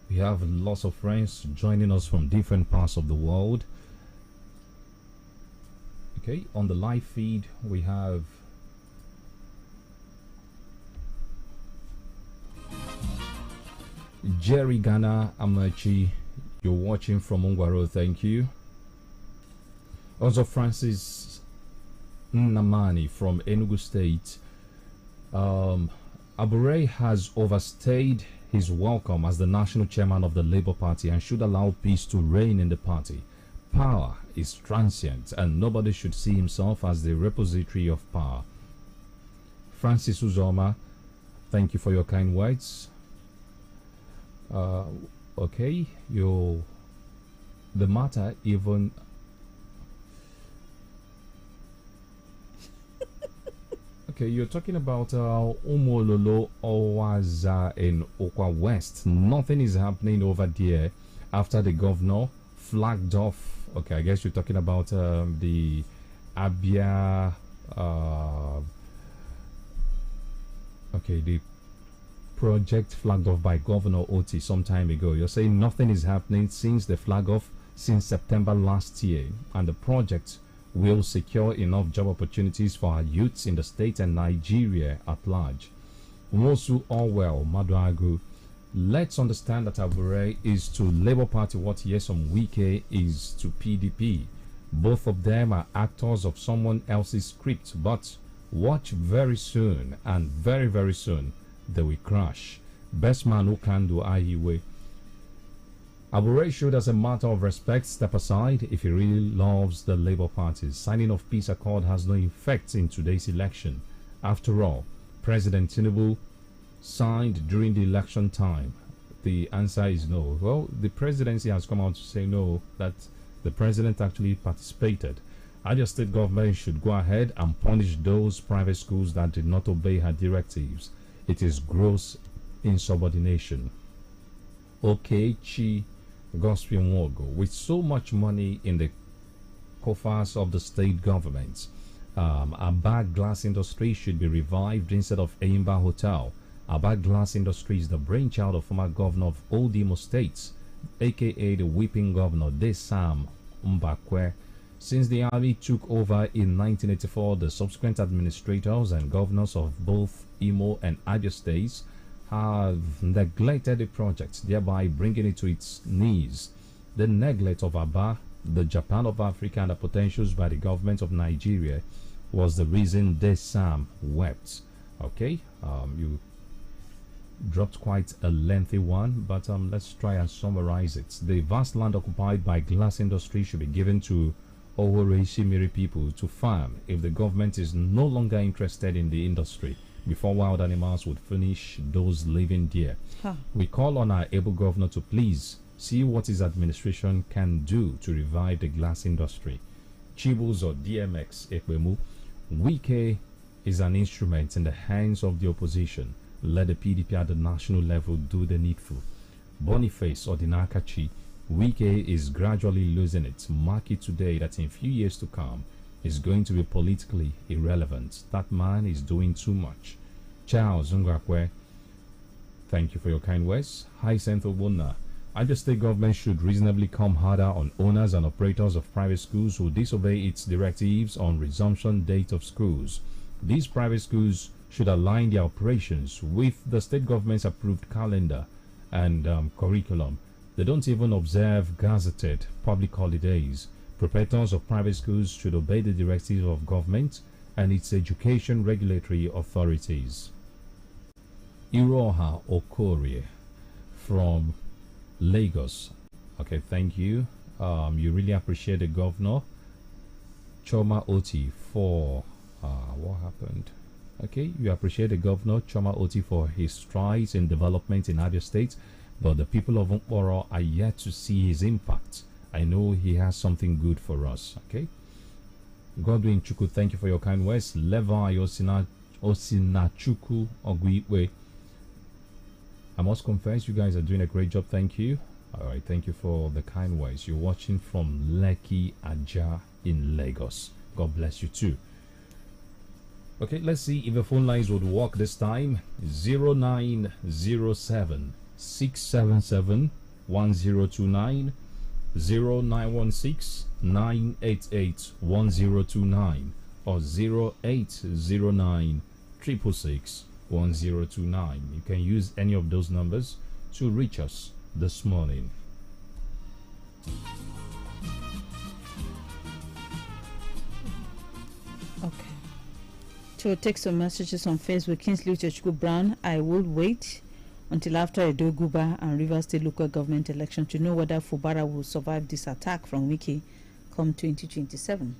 We have lots of friends joining us from different parts of the world. Okay, on the live feed we have Jerry Ghana Amachi. You're watching from Ungwaro, thank you. Also Francis Namani from Enugu State. Abure has overstayed his welcome as the national chairman of the Labour Party and should allow peace to reign in the party. Power is transient and nobody should see himself as the repository of power. Francis Uzoma, thank you for your kind words. Okay, the matter even okay, you're talking about Umololo Owaza in Okwa West. Nothing is happening over there after the governor flagged off. Okay, I guess you're talking about the Abia okay, the project flagged off by Governor Oti some time ago. You're saying nothing is happening since the flag off since September last year, and the project will secure enough job opportunities for our youths in the state and Nigeria at large. Mosu Orwell Maduagu, let's understand that Abure is to Labour Party what Yesom Wike is to PDP. Both of them are actors of someone else's script, but watch very soon, and very, very soon, they will crash. Best man who can do Ahiwe. Abure should, as a matter of respect, step aside if he really loves the Labour Party. Signing of peace accord has no effect in today's election. After all, President Tinubu signed during the election time. The answer is no. Well, the presidency has come out to say no, that the president actually participated. Abia State government should go ahead and punish those private schools that did not obey her directives. It is gross insubordination. Okechi Gospel Wogo, with so much money in the coffers of the state governments, Aba glass industry should be revived instead of Aimba Hotel. Aba glass industry is the brainchild of former governor of Old Imo State, aka the whipping governor Desam Mbakwe. Since the army took over in 1984, the subsequent administrators and governors of both Imo and Abia states have neglected the project, thereby bringing it to its knees. The neglect of Aba, the Japan of Africa, and the potentials by the government of Nigeria was the reason Desam wept. Okay, you dropped quite a lengthy one, but let's try and summarize it. The vast land occupied by glass industry should be given to Owore Shimiri people to farm if the government is no longer interested in the industry before wild animals would finish those living there. We call on our able governor to please see what his administration can do to revive the glass industry. Chibus or DMX Ekbemu, Wike is an instrument in the hands of the opposition. Let the PDP at the national level do the needful. Boniface or Dinakachi, Wike is gradually losing it. Mark it today that in few years to come is going to be politically irrelevant. That man is doing too much. Charles Ngakwe, thank you for your kind words. Hyacinth Obuna, Abia State government should reasonably come harder on owners and operators of private schools who disobey its directives on resumption date of schools. These private schools should align their operations with the state government's approved calendar and curriculum. They don't even observe gazetted public holidays. Proprietors of private schools should obey the directives of government and its education regulatory authorities. Iroha Okorie from Lagos. Okay, thank you. You really appreciate the governor. Choma Oti for what happened? Okay, you appreciate the governor Choma Oti for his strides in development in Abia State, but the people of Nkporo are yet to see his impact. I know he has something good for us. Okay, Godwin Chuku, thank you for your kind words. Levi Osinachuku Ogwiwe, I must confess you guys are doing a great job. Thank you. All right, thank you for the kind words. You're watching from Lekki Aja in Lagos. God bless you too. Okay, let's see if the phone lines would work this time. 0907 677 1029, 0916 988 1029, or 0809 666 1029. You can use any of those numbers to reach us this morning. Okay. To take some messages on Facebook, Kingsley Uchechukwu Brown, I will wait until after Edo Guba and Rivers State local government election to know whether Fubara will survive this attack from Wiki come 2027.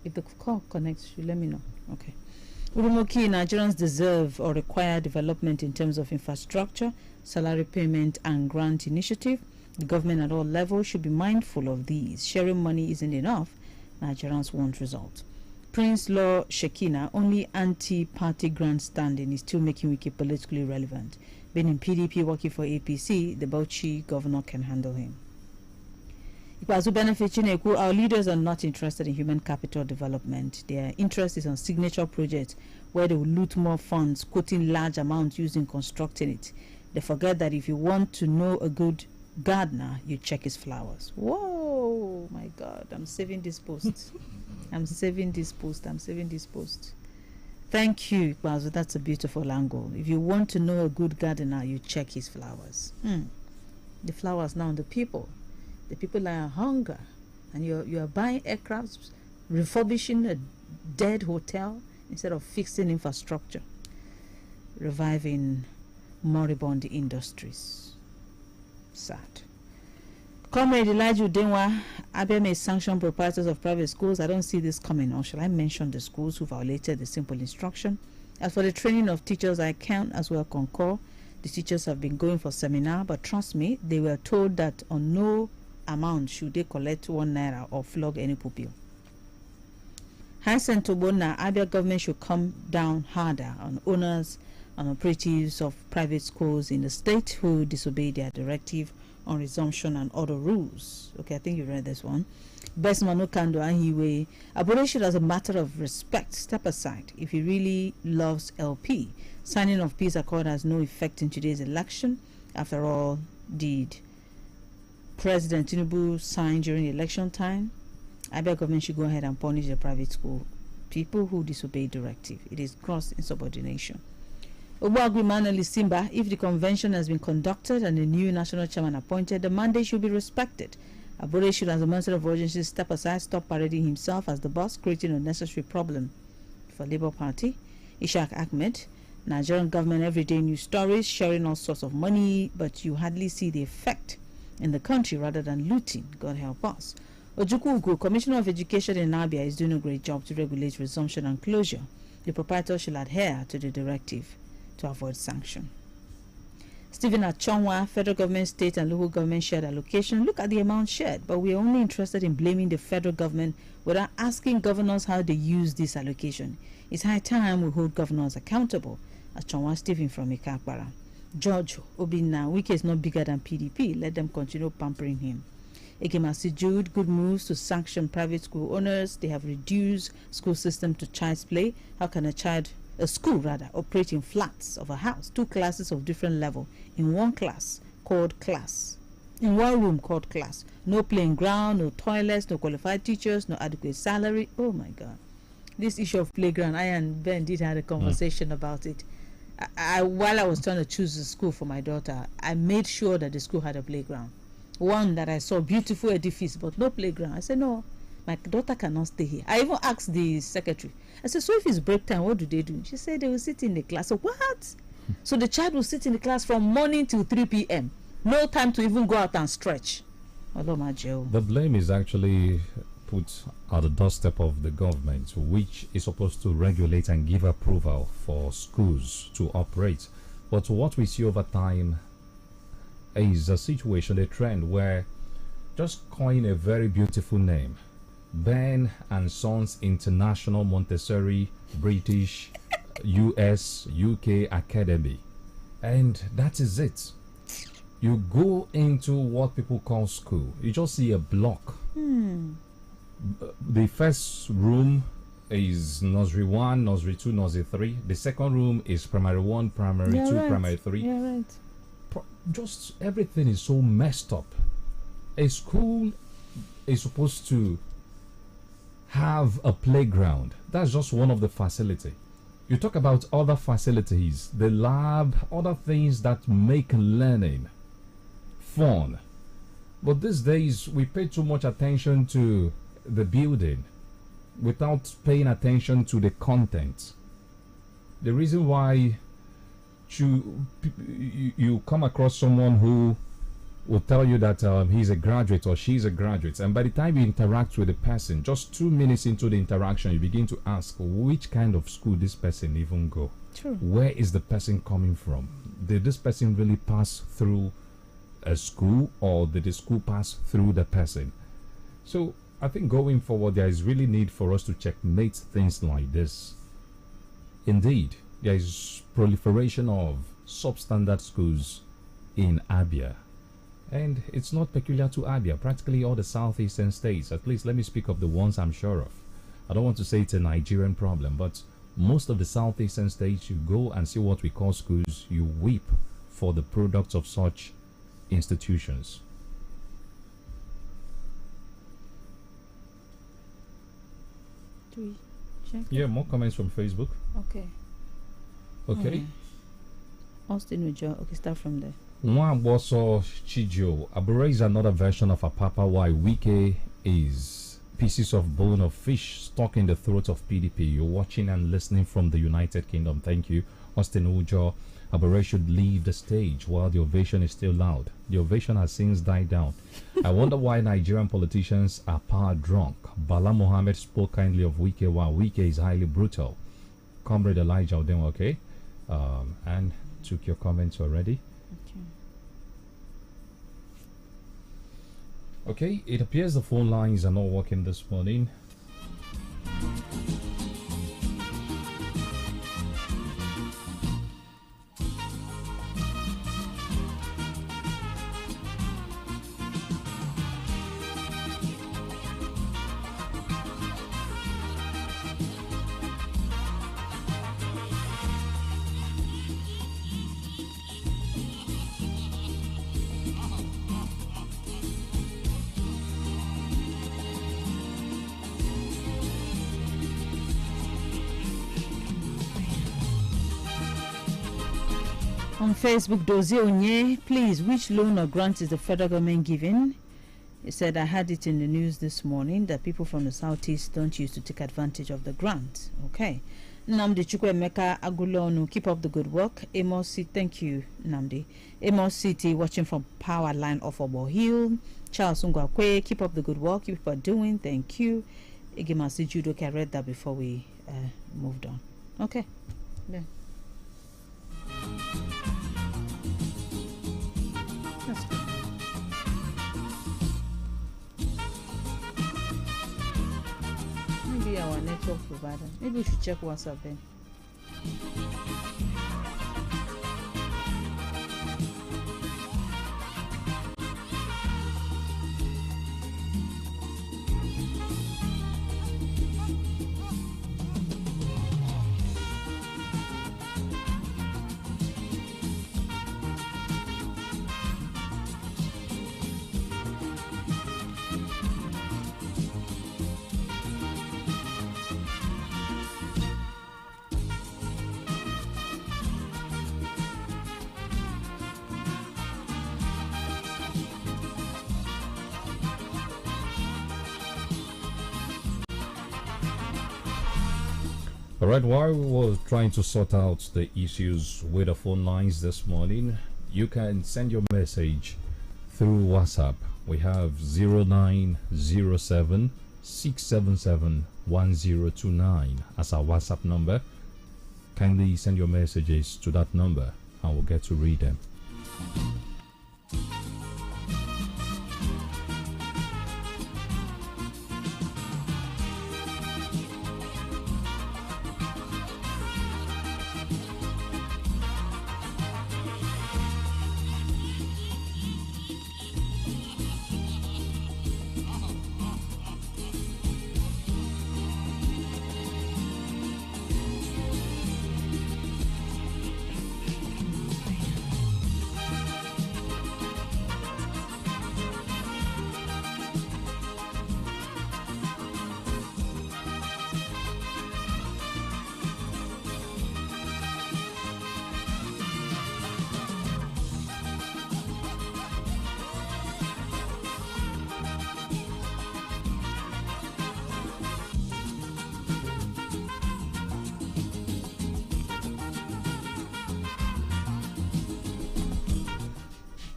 If the call connects, you let me know. Okay. Urumoki, Nigerians deserve or require development in terms of infrastructure, salary payment, and grant initiative. The government at all levels should be mindful of these. Sharing money isn't enough. Nigerians want results. Prince Law Shekina, only anti-party grandstanding is still making Wiki politically relevant. Being in PDP working for APC, the Bauchi governor can handle him. Ikwazu Benefit Chineku, our leaders are not interested in human capital development. Their interest is on signature projects where they will loot more funds, quoting large amounts using constructing it. They forget that if you want to know a good gardener, you check his flowers. Whoa, my God, I'm saving this post. I'm saving this post. Thank you, Ikwazu. That's a beautiful angle. If you want to know a good gardener, you check his flowers. The flowers now, the people are hunger, and you are buying aircrafts, refurbishing a dead hotel instead of fixing infrastructure, reviving moribund industries. Sad. Comrade Elijah Udenwa, Abia may sanction proprietors of private schools. I don't see this coming, or shall I mention the schools who violated the simple instruction? As for the training of teachers, I can as well concur. The teachers have been going for seminar, but trust me, they were told that on no amount should they collect 1 naira or flog any pupil. Hansen Tobona, Abia government should come down harder on owners and operatives of private schools in the state who disobey their directive on resumption and other rules. Okay, I think you read this one. Best Manu Kando Ahiwe. Abure should, as a matter of respect, step aside if he really loves LP. Signing of peace accord has no effect in today's election. After all, did President Tinubu sign during election time? Abia government should go ahead and punish the private school people who disobey directive. It is gross insubordination. Obuagui Manuel Simba, if the convention has been conducted and a new national chairman appointed, the mandate should be respected. Abure should, as a minister of urgency, step aside, stop parading himself as the boss, creating unnecessary problem for Labour Party. Ishaq Ahmed, Nigerian government everyday news stories, sharing all sorts of money, but you hardly see the effect in the country rather than looting. God help us. Ojukwu Ugu, Commissioner of Education in Abia, is doing a great job to regulate resumption and closure. The proprietor should adhere to the directive to avoid sanction. Stephen Achonwa, federal government, state and local government shared allocation. Look at the amount shared, but we are only interested in blaming the federal government without asking governors how they use this allocation. It's high time we hold governors accountable. Achonwa Stephen from Ikakbara. George Obinna, Wike is not bigger than PDP. Let them continue pampering him. Ekemasi Jude, good moves to sanction private school owners. They have reduced school system to child's play. How can a school operate in flats of a house, 2 classes of different level in one class called class, in one room called class? No playing ground, no toilets, no qualified teachers, no adequate salary. Oh my God, this issue of playground, I and Ben did have a conversation about it. While I was trying to choose a school for my daughter, I made sure that the school had a playground. One that I saw, beautiful edifice, but no playground. I said, no, my daughter cannot stay here. I even asked the secretary. I said, so if it's break time, what do they do? She said they will sit in the class. So what? So the child will sit in the class from morning till 3 p.m. No time to even go out and stretch. The blame is actually put at the doorstep of the government, which is supposed to regulate and give approval for schools to operate. But what we see over time is a situation, a trend where just coin a very beautiful name, Ben and Sons International Montessori British US UK Academy, and that is it. You go into what people call school, you just see a block. The first room is nursery 1, nursery 2, nursery 3. The second room is primary 1, primary 2, primary 3. Yeah, right. Just everything is so messed up. A school is supposed to have a playground. That's just one of the facility. You talk about other facilities, the lab, other things that make learning fun. But these days we pay too much attention to the building without paying attention to the content. The reason why you come across someone who will tell you that he's a graduate or she's a graduate, and by the time you interact with the person, just 2 minutes into the interaction, you begin to ask which kind of school this person even go. True. Where is the person coming from? Did this person really pass through a school, or did the school pass through the person? So I think going forward there is really need for us to checkmate things like this. Indeed, there is proliferation of substandard schools in Abia, and it's not peculiar to Abia. Practically all the southeastern states, at least let me speak of the ones I'm sure of. I don't want to say it's a Nigerian problem, but most of the southeastern states, you go and see what we call schools, you weep for the products of such institutions. Do we check? Yeah, more comments from Facebook. Okay. Okay. Austin Ujo. Okay, start from there. Nwamboso Chijo. Abure is another version of Apapa, why Wike is pieces of bone of fish stuck in the throat of PDP. You're watching and listening from the United Kingdom. Thank you. Austin Ujo. Abure should leave the stage while the ovation is still loud. The ovation has since died down. I wonder why Nigerian politicians are power drunk. Bala Mohammed spoke kindly of Wike, while Wike is highly brutal. Comrade Elijah Odem, okay? And took your comments already. Okay, it appears the phone lines are not working this morning. On Facebook, Dozie Onye, please, which loan or grant is the federal government giving? He said, I had it in the news this morning that people from the southeast don't use to take advantage of the grant. Okay. Namdi Chukwemeka Agulonu, keep up the good work. Amos C, thank you, Namdi. Amos City, watching from Power Line off Obo Hill. Charles Ungwakwe, keep up the good work. You people are doing, thank you. Igimasi Judo, I read that before we moved on. Okay. Yeah. That's good. Maybe our network provider. Maybe we should check WhatsApp then. All right, while we were trying to sort out the issues with the phone lines this morning, you can send your message through WhatsApp. We have 0907 677 1029 as our WhatsApp number. Kindly send your messages to that number and we'll get to read them.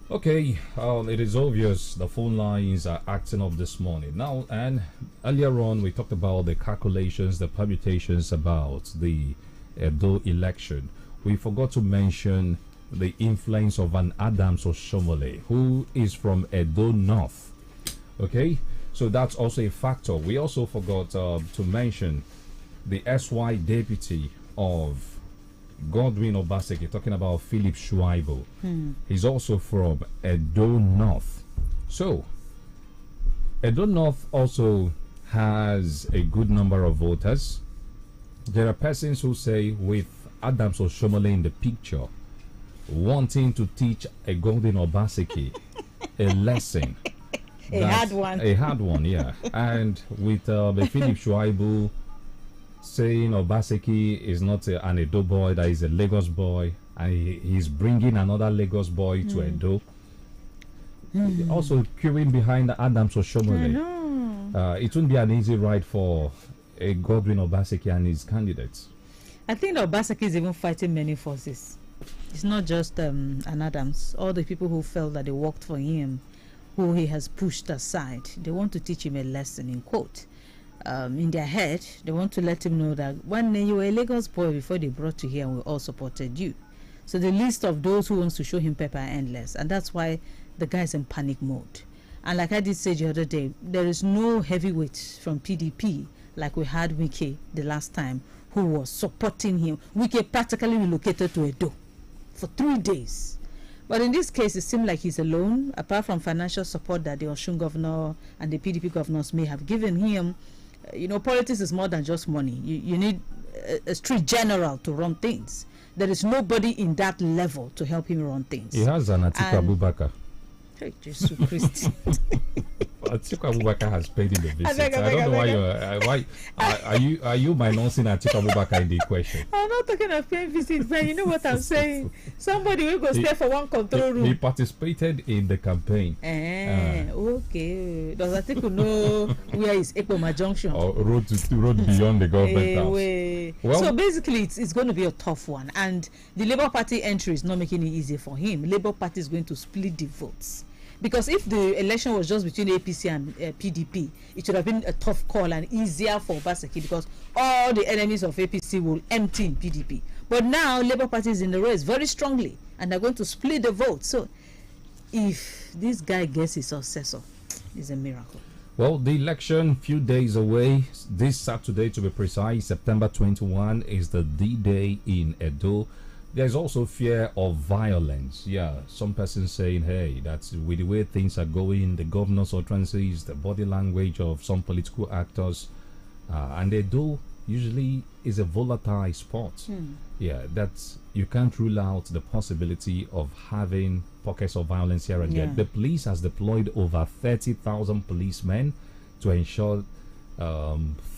Okay, it is obvious the phone lines are acting up this morning now, and earlier on we talked about the calculations, the permutations about the Edo election. We forgot to mention the influence of an Adams Oshomole, who is from Edo North. Okay, so that's also a factor. We also forgot to mention the SY deputy of Godwin Obaseki, talking about Philip Shuaibu. He's also from Edo North. So, Edo North also has a good number of voters. There are persons who say, with Adams Oshomole in the picture, wanting to teach a Godwin Obaseki a lesson. A hard one. A hard one, yeah. And with the Philip Shuaibu saying Obaseki is not an Edo boy, that is a Lagos boy, and he's bringing another Lagos boy to Edo. Also queuing behind Adams Oshomole. It won't be an easy ride for a Godwin Obaseki and his candidates. I think that Obaseki is even fighting many forces. It's not just an Adams. All the people who felt that they worked for him, who he has pushed aside, they want to teach him a lesson, in quote. In their head, they want to let him know that one day you were a Lagos boy before they brought you here and we all supported you. So the list of those who wants to show him pepper are endless, and that's why the guy's in panic mode. And like I did say the other day, there is no heavyweight from PDP like we had Wike the last time who was supporting him. Wike practically relocated to Edo for 3 days. But in this case, it seemed like he's alone, apart from financial support that the Osun governor and the PDP governors may have given him. You know, politics is more than just money. You need a street general to run things. There is nobody in that level to help him run things. He has an Atiku Abubakar. Hey, Jesus Christ. Atiku Abubakar has paid in the visit. I don't know why you're are you minusing Atiku Abubakar in the equation? I'm not talking of paying visit, but you know what I'm saying. Somebody will go stay for one control room. He participated in the campaign. Okay. Does Atiku know where is Ekpoma Junction? Or road beyond the government house. Well, so basically, it's going to be a tough one, and the Labour Party entry is not making it easy for him. Labour Party is going to split the votes. Because if the election was just between APC and PDP, it should have been a tough call and easier for Obaseki because all the enemies of APC will empty in PDP. But now Labour Party is in the race very strongly and they're going to split the vote. So if this guy gets his successor, it's a miracle. Well, the election few days away. This Saturday, to be precise, September 21, is the D-Day in Edo. There's also fear of violence. Yeah, some persons saying, hey, that's with the way things are going, the governor's utterances, the body language of some political actors, and Edo usually is a volatile spot. Yeah, that's, you can't rule out the possibility of having pockets of violence here and there. The police has deployed over 30,000 policemen to ensure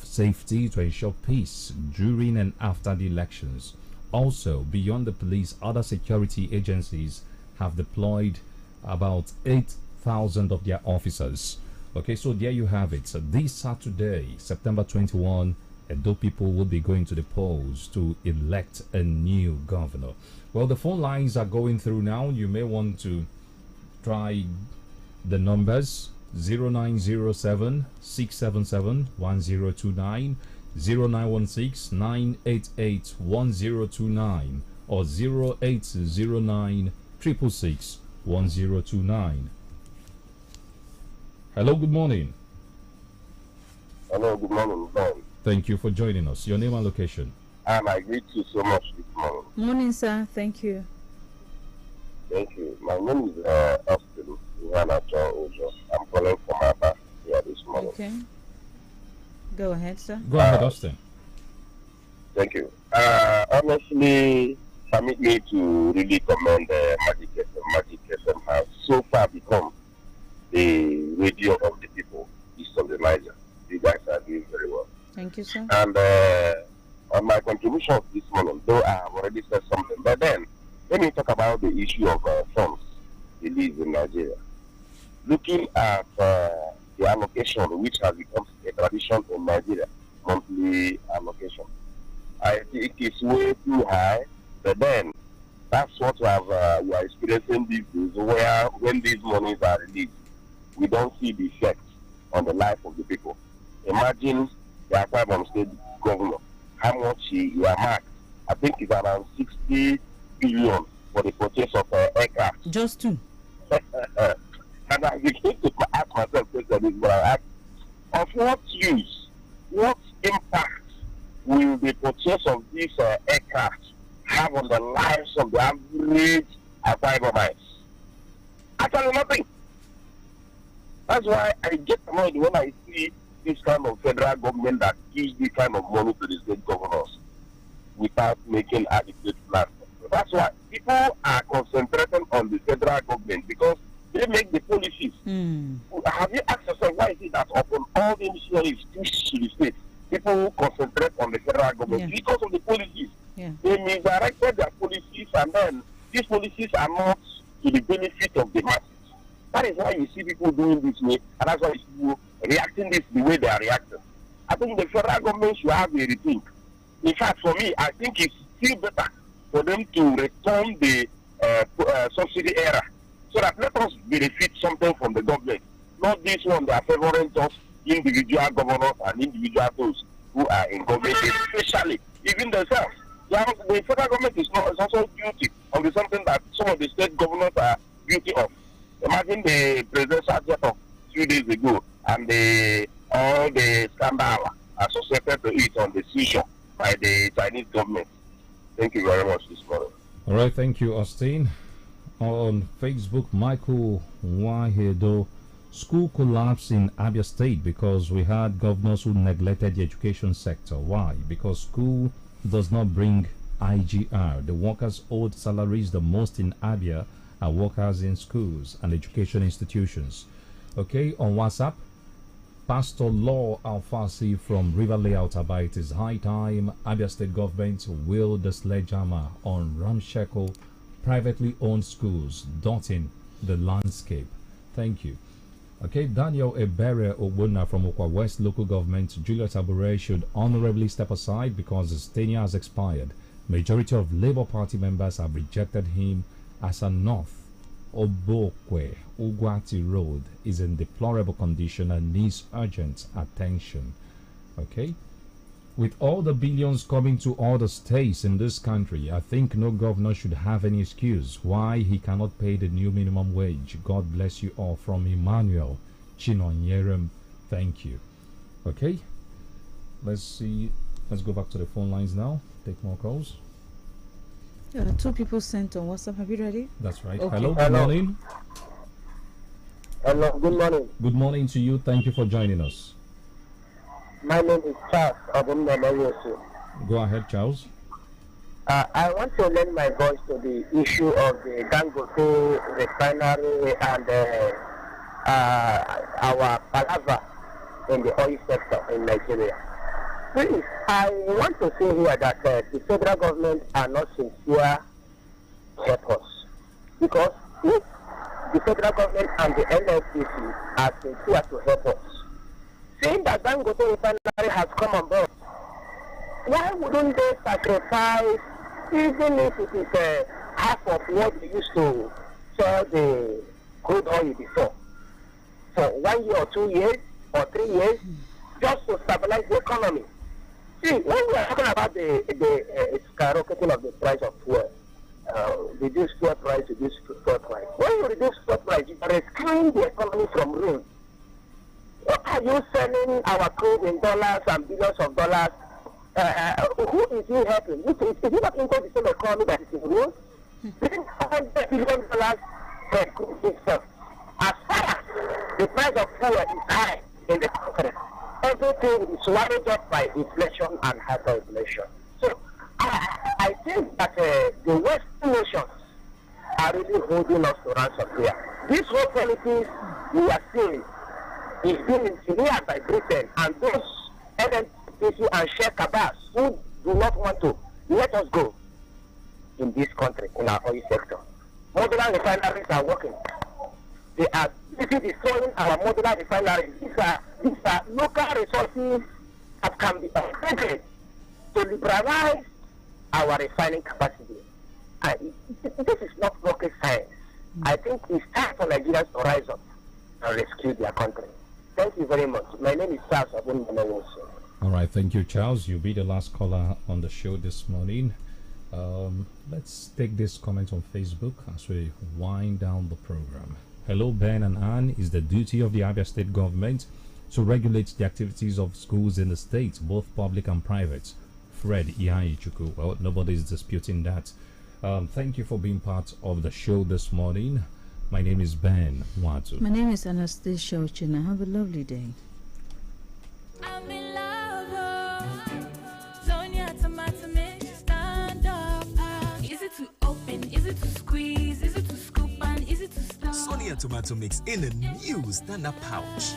safety, to ensure peace during and after the elections. Also, beyond the police, other security agencies have deployed about 8,000 of their officers. Okay, so there you have it. So this Saturday, September 21, Edo people will be going to the polls to elect a new governor. Well, the phone lines are going through now. You may want to try the numbers 0907 677 1029, 0916 988 1029, or 0809 666 1029. Hello, good morning. Hello, good morning, Ben. Thank you for joining us. Your name and location. I greet you so much this morning. Morning, sir. Thank you. Thank you. My name is Austin Ojo. I'm calling from Aba here this morning. Okay. Go ahead, sir. Go ahead, Austin. Thank you. Honestly, permit me to really commend Magic FM. Magic FM has so far become the radio of the people, east of the Niger. You guys are doing very well. Thank you, sir. And on my contribution this morning, though I have already said something, but then let me talk about the issue of funds released in Nigeria. Looking at the allocation, which has become a tradition in Nigeria, monthly allocation, I think it's way too high. But then that's what we are experiencing these days, where when these monies are released, we don't see the effect on the life of the people. Imagine the Akwa Ibom State governor, how much he earmarked. I think it's around 60 billion for the purchase of aircraft. Just two. And I begin to ask myself questions, but I ask, of what use, what impact will the purchase of these aircraft have on the lives of the average Akwa Ibomites? Actually, nothing. That's why I get annoyed when I see this kind of federal government that gives this kind of money to the state governors without making adequate plans. That's why people are concentrating on the federal government because they make the policies. Have you asked yourself why is it that upon all the missionaries pushed to the state, people concentrate on the federal government because of the policies? They misdirected their policies, and then these policies are not to the benefit of the masses. That is why you see people doing this way, and that's why you see people reacting this the way they are reacting. I think the federal government should have a rethink. In fact, for me, I think it's still better for them to return the subsidy era, so that let us benefit something from the government. Not this one they are favoring just individual governors and individual those who are in government, especially even themselves. The federal government is also guilty of the something that some of the state governors are guilty of. Imagine the presidential jet of 2 days ago and all the scandal associated to it on the seizure by the Chinese government. Thank you very much this morning. All right, thank you, Austin. On Facebook, Michael Wahedo, school collapse in Abia State because we had governors who neglected the education sector. Why? Because school does not bring IGR. The workers owed salaries the most in Abia are workers in schools and education institutions. Okay, on WhatsApp, Pastor Law Alfasi from River Layout Aba, it is high time Abia State government wield the sledgehammer on ramshackle privately owned schools dotting the landscape. Thank you. Okay, Daniel Ebere Ogbonna from Okwa West Local Government, Julius Abure should honorably step aside because his tenure has expired. Majority of Labour Party members have rejected him as a North Obokwe Ugwati Road is in deplorable condition and needs urgent attention. Okay, with all the billions coming to all the states in this country, I think no governor should have any excuse why he cannot pay the new minimum wage. God bless you all, from Emmanuel Chinonyerem. Thank you. Okay, let's see. Let's go back to the phone lines now. Take more calls. Two people sent on WhatsApp. Have you ready? That's right. Okay. Hello, good morning. Hello, good morning. Good morning to you. Thank you for joining us. My name is Charles Obumnamayosu. Go ahead, Charles. I want to lend my voice to the issue of the Dangote refinery and our palaver in the oil sector in Nigeria. Please, I want to say here that the federal government are not sincere to help us. Because if the federal government and the NLCC are sincere to help us, saying that Dangote refinery has come on board, why wouldn't they sacrifice, even if it is half of what they used to sell the crude oil before, for 1 year or 2 years or 3 years, just to stabilize the economy? See, when we are talking about the skyrocketing of the price of fuel, reduce fuel price, reduce fuel price. When you reduce fuel price, you are rescuing the economy from ruin. What are you selling our crude in dollars and billions of dollars? Who is he helping? Is he not into the same economy that is in ruin? $100 billion for crude itself. As far as the price of fuel is high in the country, everything is swallowed up by inflation and hyperinflation. So I think that the Western nations are really holding us to ransom here. This whole politics we are seeing is being engineered by Britain and those NNPC and Sheikh Abbas who do not want to let us go in this country, in our oil sector. Modular refineries are working. They are busy destroying our modular refineries. These are local resources that can be upgraded to liberalize our refining capacity. This is not rocket science. I think it's time for Nigerians to rise up and rescue their country. Thank you very much. My name is Charles Abunmanawoso. All right, thank you, Charles. You'll be the last caller on the show this morning. Let's take this comment on Facebook as we wind down the program. Hello, Ben and Anne. It's the duty of the Abia State government to regulate the activities of schools in the state, both public and private. Fred Ihaichuku. Well, nobody is disputing that. Thank you for being part of the show this morning. My name is Ben Watu. My name is Anastasia Ochina. Have a lovely day. I'm in love. Sonia tomato mix, stand up. Is it to open? Is it to squeeze? Is it to scoop? And is it to stop? Sonia tomato mix in a new stand-up pouch.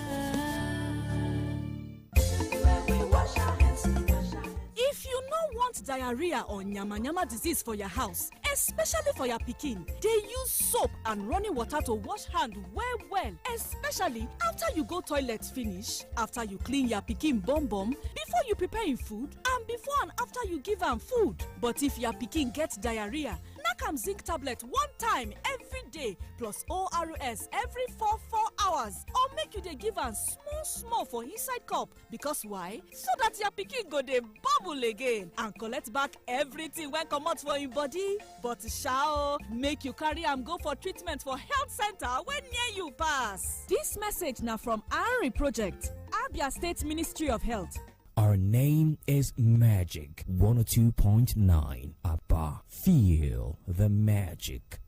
If you no want diarrhea or nyama disease for your house, especially for your pikin, they use soap and running water to wash hand well, especially after you go toilet finish, after you clean your pikin bum, before you prepare him food, and before and after you give am food. But if your pikin get diarrhea, knack am zinc tablet 1 time every day plus ORS every 4 hours, or make you dey give am small for inside cup. Because why? So that your pikin go dey bubble again and collect back everything when comot for him body. But sha make you carry am go for treatment for health center wey near you pass. This message na from ARI Project, Abia State Ministry of Health. Our name is Magic 102.9 Abba. Feel the magic.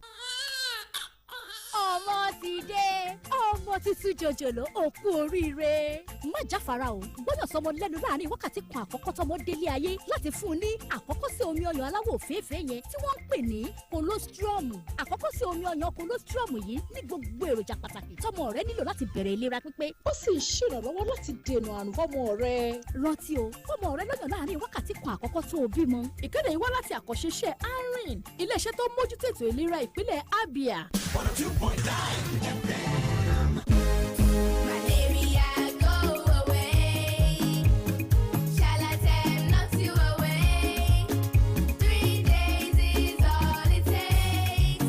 ọmọ ti dé ọmọ titun jòjòló òkú oríire. má jáfara o gbọ́dọ̀ sọmọ lẹ́nu láàrin wákàtí kan àkọ́kọ́ tọmọ délé ayé láti fún un ní àkọ́kọ́ sí omi ọyàn aláwọ̀ òféèfé yẹn tí wọ́n ń pè ní kolostrum. àkọ́kọ́ sí omi ọyàn kolostrum yìí ní gbogbo èròjà pàtàkì tọmọ rẹ nílò láti bẹ̀rẹ̀ ìlera pípé. ó sì ń ṣèrànlọ́wọ́ láti dènà àrùn fọ́mọ rẹ. rántí o fọ́mọ rẹ lọ́yàn láàrin wákàtí kan àkọ́kọ́ tó o bímọ. ìkéde yìí wá láti àkọ́ṣeṣẹ́ arin iléeṣẹ́ tó mójútó ètò ìlera ìpínlẹ̀ Abia. 102.9 Malaria go away. Charlatan not you away. 3 days is all it takes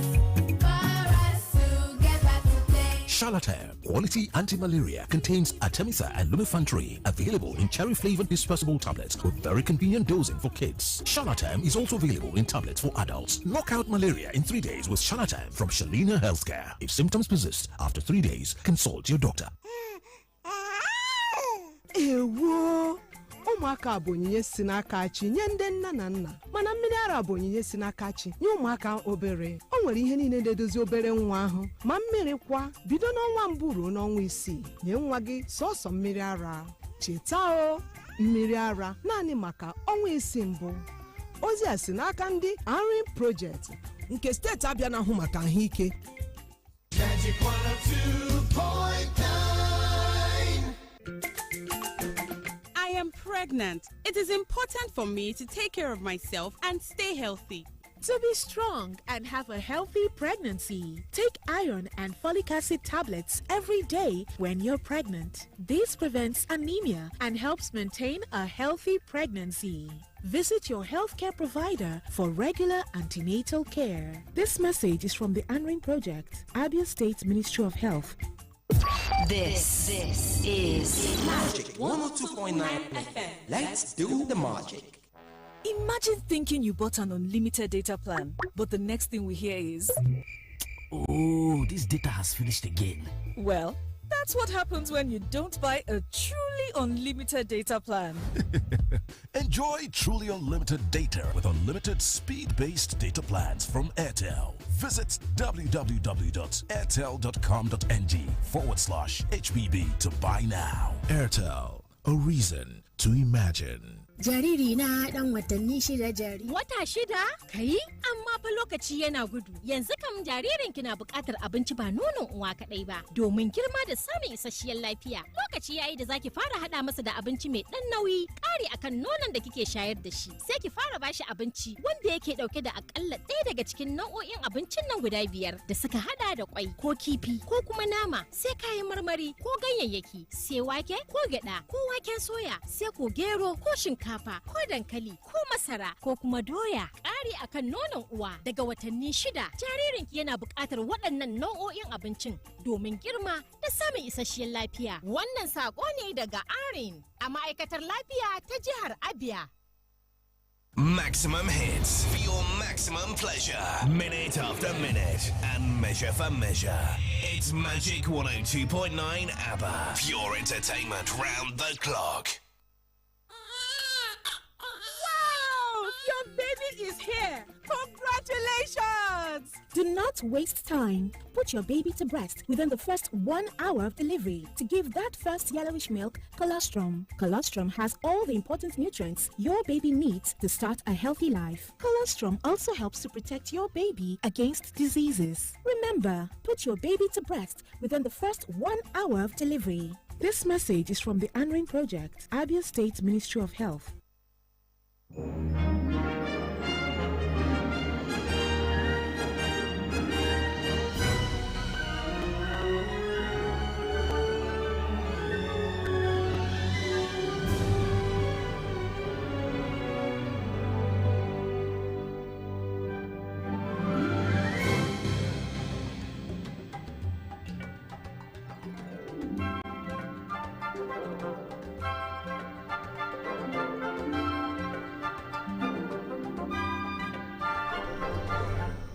for us to get back to play. Charlatan Quality Anti-Malaria contains Artemisa and lumefantrine, available in cherry-flavored dispersible tablets with very convenient dosing for kids. Charlatan is also available in tablets for adults. Knock out malaria in 3 days with Charlatan from Shalina Healthcare. If symptoms persist after 3 days, consult your doctor. Ewo ụmụaka bụ onyinye si n'aka chi nye ndị nna na nna, mana mmiri ara bụ onyinye si n'aka chi nye ụmụaka obere. O nwere ihe niile na-edozi obere nwa ahụ, ma mmiri kwa bido n'ọnwa mbụ ruo n'ọnwa isii. Nye nwa gị sọsọ mmiri ara. Cheta o, mmiri ara naanị maka ọnwa isii mbụ. Ozi a si n'aka ndị Army Project nke steeti Abịa na-ahụ maka ahụike. Magic 102.9. I am pregnant. It is important for me to take care of myself and stay healthy. To be strong and have a healthy pregnancy, take iron and folic acid tablets every day when you're pregnant. This prevents anemia and helps maintain a healthy pregnancy. Visit your healthcare provider for regular antenatal care. This message is from the Anring Project, Abia State Ministry of Health. This is Magic 102.9 FM. Let's do the magic. Imagine thinking you bought an unlimited data plan, but the next thing we hear is, oh, this data has finished again. well, that's what happens when you don't buy a truly unlimited data plan. Enjoy truly unlimited data with unlimited speed-based data plans from Airtel. Visit www.airtel.com.ng/HBB to buy now. Airtel, a reason to imagine. Jariri na dan watanni shida jari. Wata shida? Kai? Amma fa lokaci yana gudu. Yanzu kam jaririn ki na buƙatar abinci ba nonon uwa kaɗai ba. Domin girma da samun isasshiyar lafiya. Lokaci yayi da zaki fara haɗa masa da abinci mai ɗan nauyi, ƙari akan nonon da kike shayar da shi. Sai ki fara bashi abinci wanda yake ɗauke da akalla ɗaya daga cikin nau'o'in abincin nan guda 5 da suka haɗa da kwai ko kifi ko kuma nama, sai kayan marmari ko ganyayyaki, sai wake ko gyaɗa ko waken soya, sai ko gero ko shinkafa ko dankali ko masara ko kuma doya. Ƙari akan nonon uwa daga watanni 6 jaririnki yana buƙatar waɗannan nau'o'in abincin domin girma da samun isasshiyar lafiya. Wannan saƙo ne daga Arin a ma'aikatar lafiya ta jihar Abia. Maximum hits for your maximum pleasure. Minute after minute and measure for measure. It's Magic 102.9 ABBA. Pure entertainment round the clock. Wow! Your baby is here! Congratulations! Do not waste time. Put your baby to breast within the first 1 hour of delivery to give that first yellowish milk colostrum. Colostrum has all the important nutrients your baby needs to start a healthy life. Colostrum also helps to protect your baby against diseases. Remember, put your baby to breast within the first 1 hour of delivery. This message is from the Anring Project, Abia State Ministry of Health.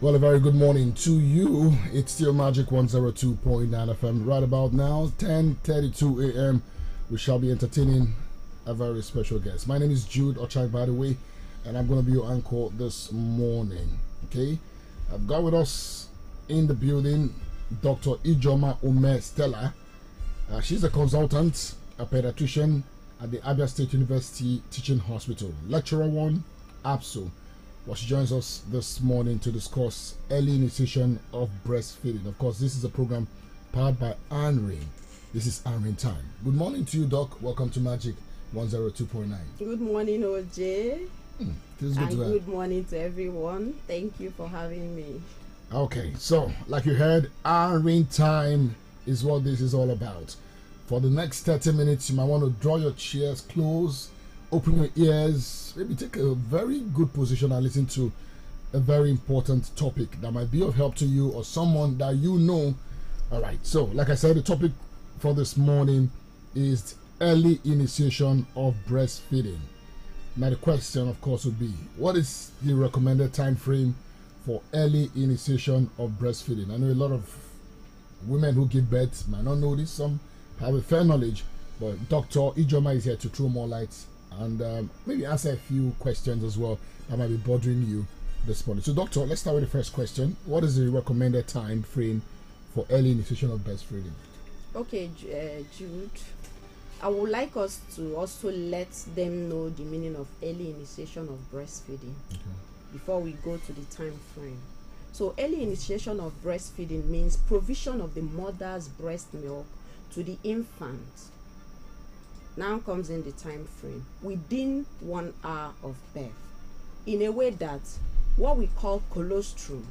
Well, a very good morning to you. It's still Magic 102.9 FM. Right about now, 10:32 a.m. We shall be entertaining a very special guest. My name is Jude Ochai, by the way, and I'm going to be your anchor this morning. Okay, I've got with us in the building Dr. Ijoma Ume Stella. She's a consultant, a pediatrician at the Abia State University Teaching Hospital. Lecturer 1, APSO. Well, she joins us this morning to discuss early initiation of breastfeeding. Of course, this is a program powered by ANRIN. This is ANRIN Time. Good morning to you, Doc. Welcome to Magic 102.9. Good morning, OJ. Feels good and to have. good morning to everyone. Thank you for having me. Okay, so like you heard, ANRIN Time is what this is all about. For the next 30 minutes, you might want to draw your chairs close, open your ears, maybe take a very good position and listen to a very important topic that might be of help to you or someone that you know. All right, so like I said, the topic for this morning is early initiation of breastfeeding. Now the question, of course, would be, what is the recommended time frame for early initiation of breastfeeding? I know a lot of women who give birth might not know this. Some have a fair knowledge, but Dr. Ijoma is here to throw more light and maybe answer a few questions as well that might be bothering you this morning. So, Doctor, let's start with the first question. What is the recommended time frame for early initiation of breastfeeding? Okay, Jude. I would like us to also let them know the meaning of early initiation of breastfeeding before we go to the time frame. So early initiation of breastfeeding means provision of the mother's breast milk to the infant. Now comes in the time frame within 1 hour of birth, in a way that what we call colostrum,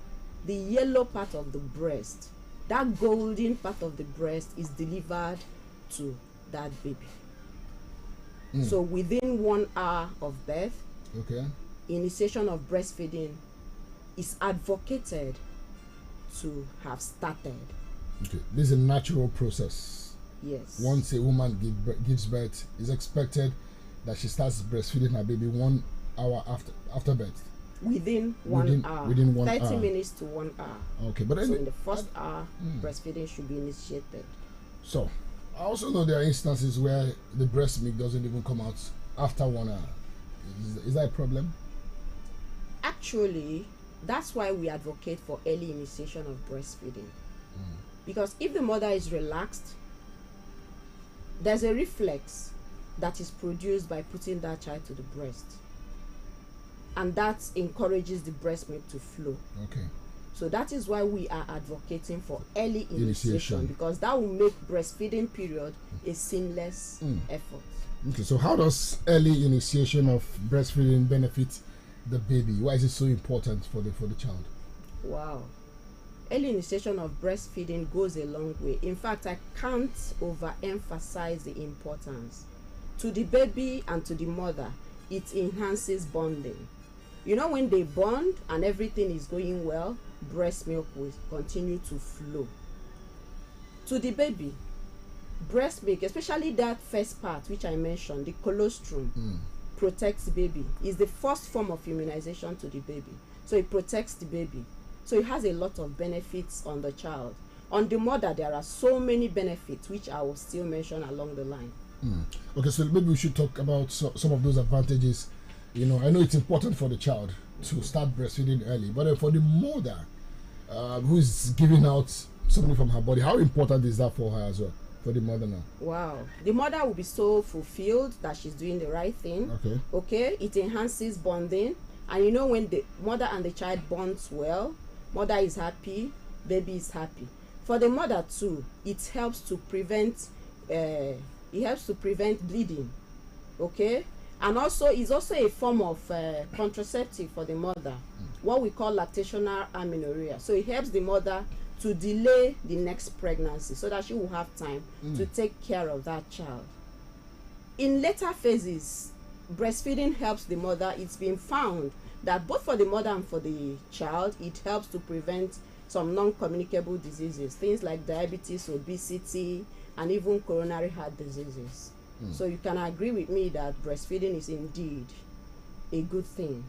the yellow part of the breast, that golden part of the breast is delivered to that baby. So within 1 hour of birth, initiation of breastfeeding is advocated to have started. Okay, this is a natural process. Yes. Once a woman gives birth, it's expected that she starts breastfeeding her baby 1 hour after birth. Within 1 hour. Within 1 hour. 30 minutes to 1 hour. Okay, but so in the first hour, breastfeeding should be initiated. So, I also know there are instances where the breast milk doesn't even come out after 1 hour. Is that a problem? Actually, that's why we advocate for early initiation of breastfeeding. Because if the mother is relaxed, there's a reflex that is produced by putting that child to the breast. And that encourages the breast milk to flow. Okay. So that is why we are advocating for early initiation, because that will make breastfeeding period a seamless effort. Okay, so how does early initiation of breastfeeding benefit the baby? Why is it so important for the child? Wow. Early initiation of breastfeeding goes a long way. In fact, I can't overemphasize the importance. To the baby and to the mother, it enhances bonding. You know, when they bond and everything is going well, breast milk will continue to flow. To the baby, breast milk, especially that first part which I mentioned, the colostrum, protects the baby. Is the first form of immunization to the baby. So it protects the baby. So it has a lot of benefits on the child. On the mother, there are so many benefits which I will still mention along the line. Okay, so maybe we should talk about some of those advantages. You know, I know it's important for the child to start breastfeeding early, but for the mother who is giving out something from her body, how important is that for her as well, for the mother now? Wow. The mother will be so fulfilled that she's doing the right thing. Okay, it enhances bonding. And you know, when the mother and the child bonds well, mother is happy, baby is happy. For the mother too, it helps to prevent bleeding. Okay, and also is also a form of contraceptive for the mother, what we call lactational amenorrhea. So it helps the mother to delay the next pregnancy so that she will have time to take care of that child. In later phases, breastfeeding helps the mother. It's been found that both for the mother and for the child, it helps to prevent some non-communicable diseases, things like diabetes, obesity, and even coronary heart diseases. So you can agree with me that breastfeeding is indeed a good thing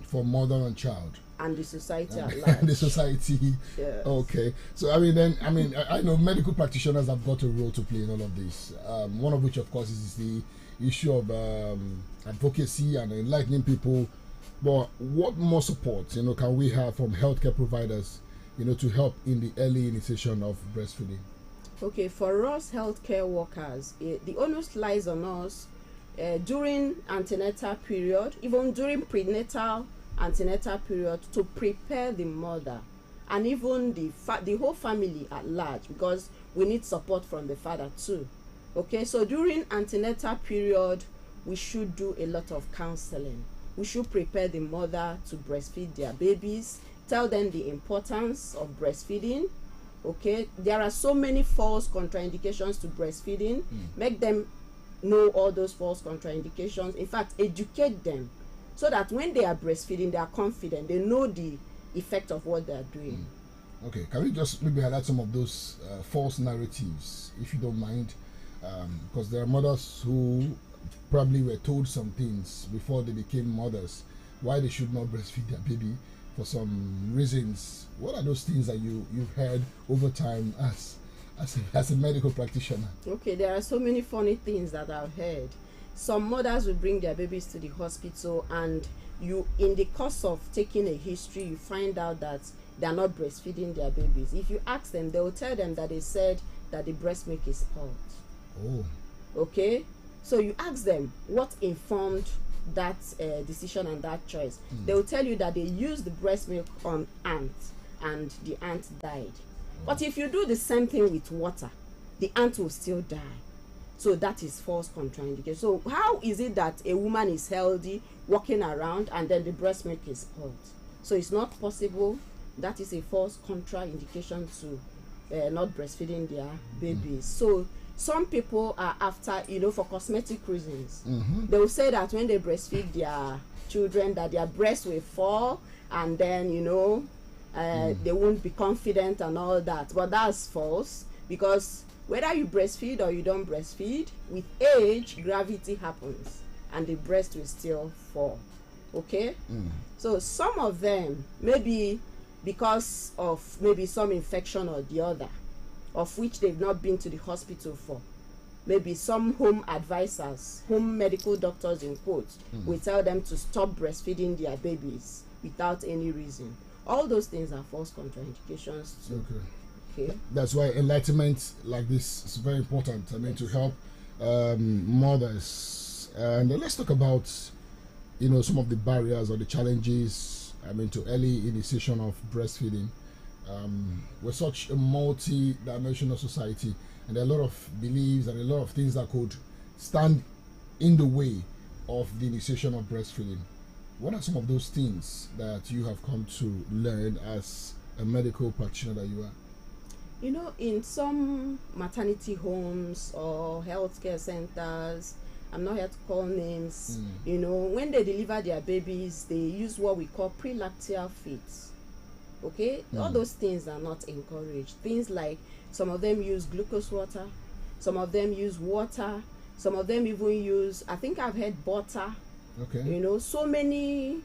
for mother and child and the society at large. The society. Yes. Okay, so I know medical practitioners have got a role to play in all of this. One of which, of course, is the issue of advocacy and enlightening people. But what more support, can we have from healthcare providers to help in the early initiation of breastfeeding? Okay, for us healthcare workers, the onus lies on us during antenatal period, even during prenatal antenatal period, to prepare the mother and even the whole family at large, because we need support from the father too. Okay, so during antenatal period, we should do a lot of counseling. We should prepare the mother to breastfeed their babies, tell them the importance of breastfeeding. Okay, there are so many false contraindications to breastfeeding. Make them know all those false contraindications. In fact, educate them so that when they are breastfeeding, they are confident, they know the effect of what they are doing. Okay, can we just maybe highlight some of those false narratives, if you don't mind? Because there are mothers who probably were told some things before they became mothers, why they should not breastfeed their baby for some reasons. What are those things that you've heard over time as a medical practitioner? Okay, there are so many funny things that I've heard. Some mothers will bring their babies to the hospital, and in the course of taking a history, you find out that they are not breastfeeding their babies. If you ask them, they will tell them that they said that the breast milk is spoiled. Oh. Okay, so you ask them what informed that decision and that choice. They will tell you that they used the breast milk on ants and the ant died. But if you do the same thing with water, the ant will still die. So that is false contraindication. So how is it that a woman is healthy walking around and then the breast milk is spoiled? So it's not possible. That is a false contraindication to not breastfeeding their babies. So some people are after, for cosmetic reasons. They will say that when they breastfeed their children, that their breasts will fall, and then they won't be confident and all that. But that's false, because whether you breastfeed or you don't breastfeed, with age, gravity happens and the breast will still fall. Okay? So some of them, maybe because of maybe some infection or the other, of which they've not been to the hospital for. Maybe some home advisors, home medical doctors in quotes, will tell them to stop breastfeeding their babies without any reason. All those things are false contraindications too. Okay. That's why enlightenment like this is very important. To help mothers. And let's talk about, some of the barriers or the challenges, to early initiation of breastfeeding. We're such a multi-dimensional society, and there are a lot of beliefs and a lot of things that could stand in the way of the initiation of breastfeeding. What are some of those things that you have come to learn as a medical practitioner that you are? In some maternity homes or healthcare centers, I'm not here to call names, when they deliver their babies, they use what we call prelacteal feeds. Okay, all those things are not encouraged. Things like some of them use glucose water, some of them use water, some of them even use, I think I've heard butter. Okay. So many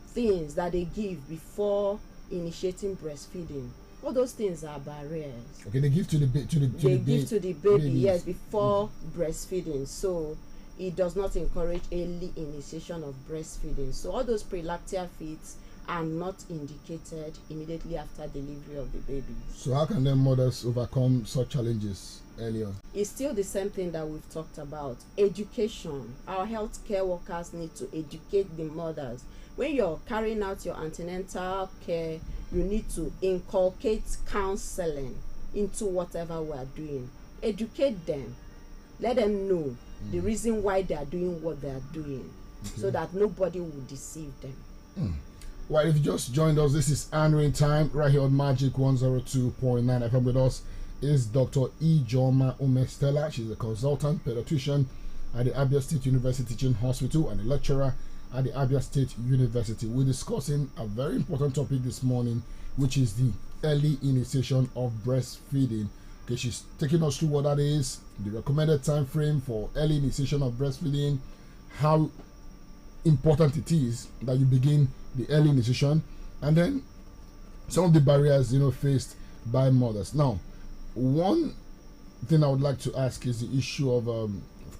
things that they give before initiating breastfeeding. All those things are barriers. Okay, they give to the baby. Give to the baby, yes, before breastfeeding. So it does not encourage early initiation of breastfeeding. So all those prelacteal feeds are not indicated immediately after delivery of the baby. So how can then mothers overcome such challenges earlier? It's still the same thing that we've talked about. Education. Our healthcare workers need to educate the mothers. When you're carrying out your antenatal care, you need to inculcate counseling into whatever we are doing. Educate them. Let them know the reason why they are doing what they are doing, so that nobody will deceive them. Well, if you just joined us, this is Answering Time right here on Magic 102.9 FM. With us is Dr. Ijoma Umestella. She's a consultant pediatrician at the Abia State University Teaching Hospital and a lecturer at the Abia State University. We're discussing a very important topic this morning, which is the early initiation of breastfeeding. Okay, she's taking us through what that is, the recommended time frame for early initiation of breastfeeding, how important it is that you begin the early initiation, and then some of the barriers faced by mothers. Now, one thing I would like to ask is the issue of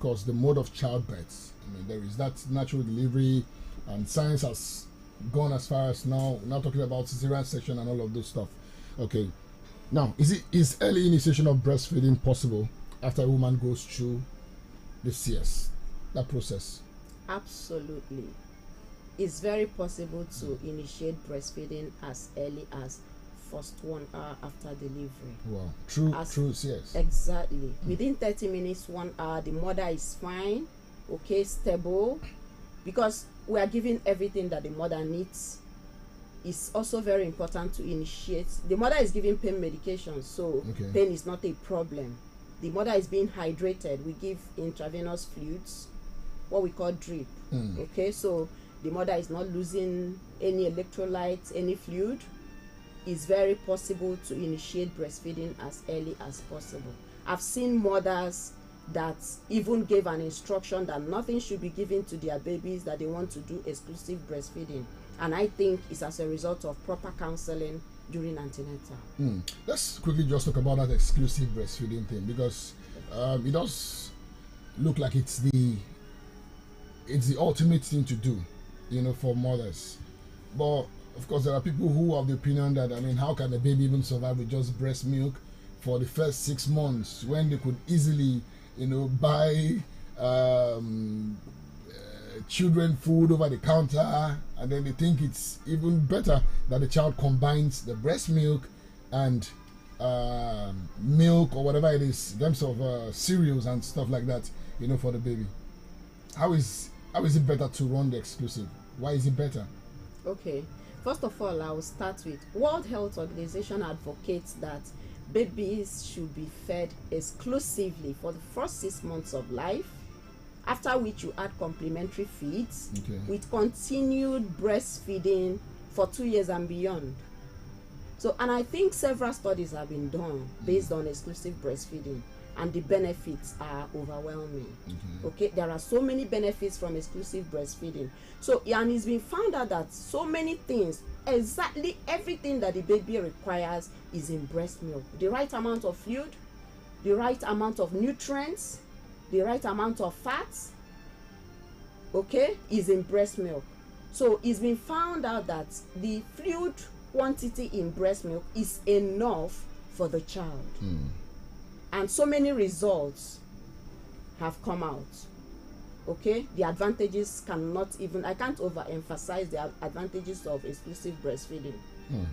course, the mode of childbirth. There is that natural delivery, and science has gone as far as now talking about cesarean section and all of those stuff. Okay. Now, is early initiation of breastfeeding possible after a woman goes through the CS, that process? Absolutely. It's very possible to initiate breastfeeding as early as first 1 hour after delivery. Wow. True CS. Exactly. Within 30 minutes, 1 hour, the mother is fine, okay, stable, because we are giving everything that the mother needs. It's also very important to initiate. The mother is giving pain medication, so pain is not a problem. The mother is being hydrated. We give intravenous fluids, what we call drip. Okay, so the mother is not losing any electrolytes, any fluid. It's very possible to initiate breastfeeding as early as possible. I've seen mothers that even gave an instruction that nothing should be given to their babies, that they want to do exclusive breastfeeding. And I think it's as a result of proper counseling during antenatal. Let's quickly just talk about that exclusive breastfeeding thing, because it does look like it's the ultimate thing to do, for mothers. But of course, there are people who have the opinion that, how can a baby even survive with just breast milk for the first 6 months when they could easily, buy children food over the counter, and then they think it's even better that the child combines the breast milk and milk or whatever it is, in terms of cereals and stuff like that, for the baby. How is it better to run the exclusive? Why is it better? Okay, first of all, I will start with World Health Organization advocates that babies should be fed exclusively for the first 6 months of life, after which you add complementary feeds with continued breastfeeding for 2 years and beyond. So, and I think several studies have been done based on exclusive breastfeeding, and the benefits are overwhelming. Okay, there are so many benefits from exclusive breastfeeding. So, and it's been found out that so many things, exactly everything that the baby requires is in breast milk. The right amount of fluid, the right amount of nutrients, the right amount of fats, okay, is in breast milk. So it's been found out that the fluid quantity in breast milk is enough for the child. And so many results have come out. Okay, the advantages I can't overemphasize the advantages of exclusive breastfeeding.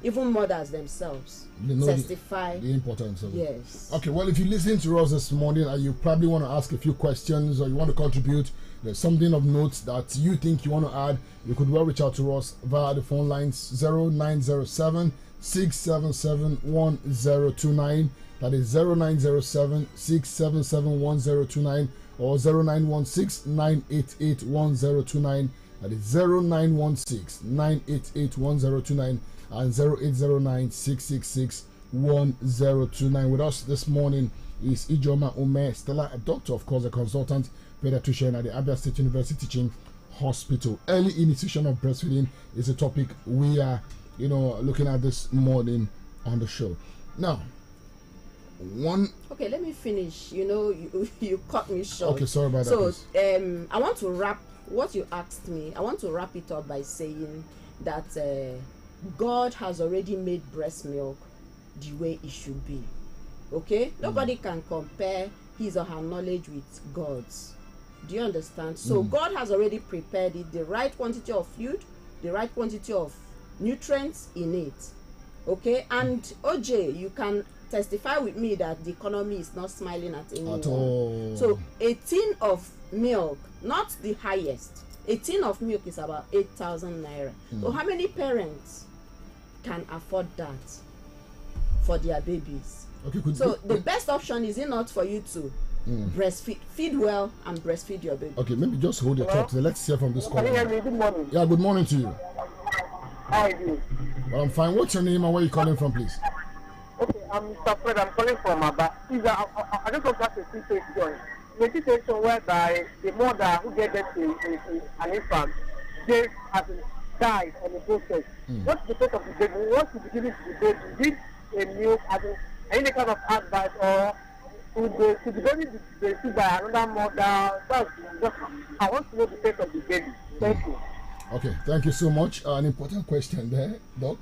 Even mothers themselves testify the importance of it. Yes. Okay, well, if you listen to us this morning and you probably want to ask a few questions or you want to contribute, there's something of note that you think you want to add, you could well reach out to us via the phone lines 0907 677 1029. That is 0907 677 1029 or 0916 988 1029. That is 0916 988 1029 and 0809 666 1029. With us this morning is Ijoma Ume Stella, a doctor, of course, a consultant pediatrician at the Abia State University Teaching Hospital. Early initiation of breastfeeding is a topic we are, looking at this morning on the show. Now, okay, let me finish. You cut me short. Okay, sorry about that. So, I want to wrap what you asked me. I want to wrap it up by saying that God has already made breast milk the way it should be. Okay, nobody can compare his or her knowledge with God's. Do you understand? So God has already prepared it, the right quantity of fluid, the right quantity of nutrients in it. Okay, and OJ, you can testify with me that the economy is not smiling at anyone. At all. So a tin of milk, not the highest, a tin of milk is about 8,000 naira. So how many parents can afford that for their babies? Okay, the best option is it not for you to breastfeed, feed well and breastfeed your baby. Okay, maybe just hold your thought. Let's hear from this caller. Can you hear me? Good morning. Yeah, good morning to you. How are you? Well, I'm fine. What's your name and where are you calling from, please? Okay, I'm Mr. Fred. I'm calling from Aba. Please, I just want to ask a few questions. In a situation whereby the mother who gave birth to an infant, they has died on the process. What's the fate of the baby? What should be given to the baby? Is it a milk, any kind of advice, or should the baby be received by another mother? I want to know the fate of the baby. Thank you. Okay, thank you so much. An important question there, Doc.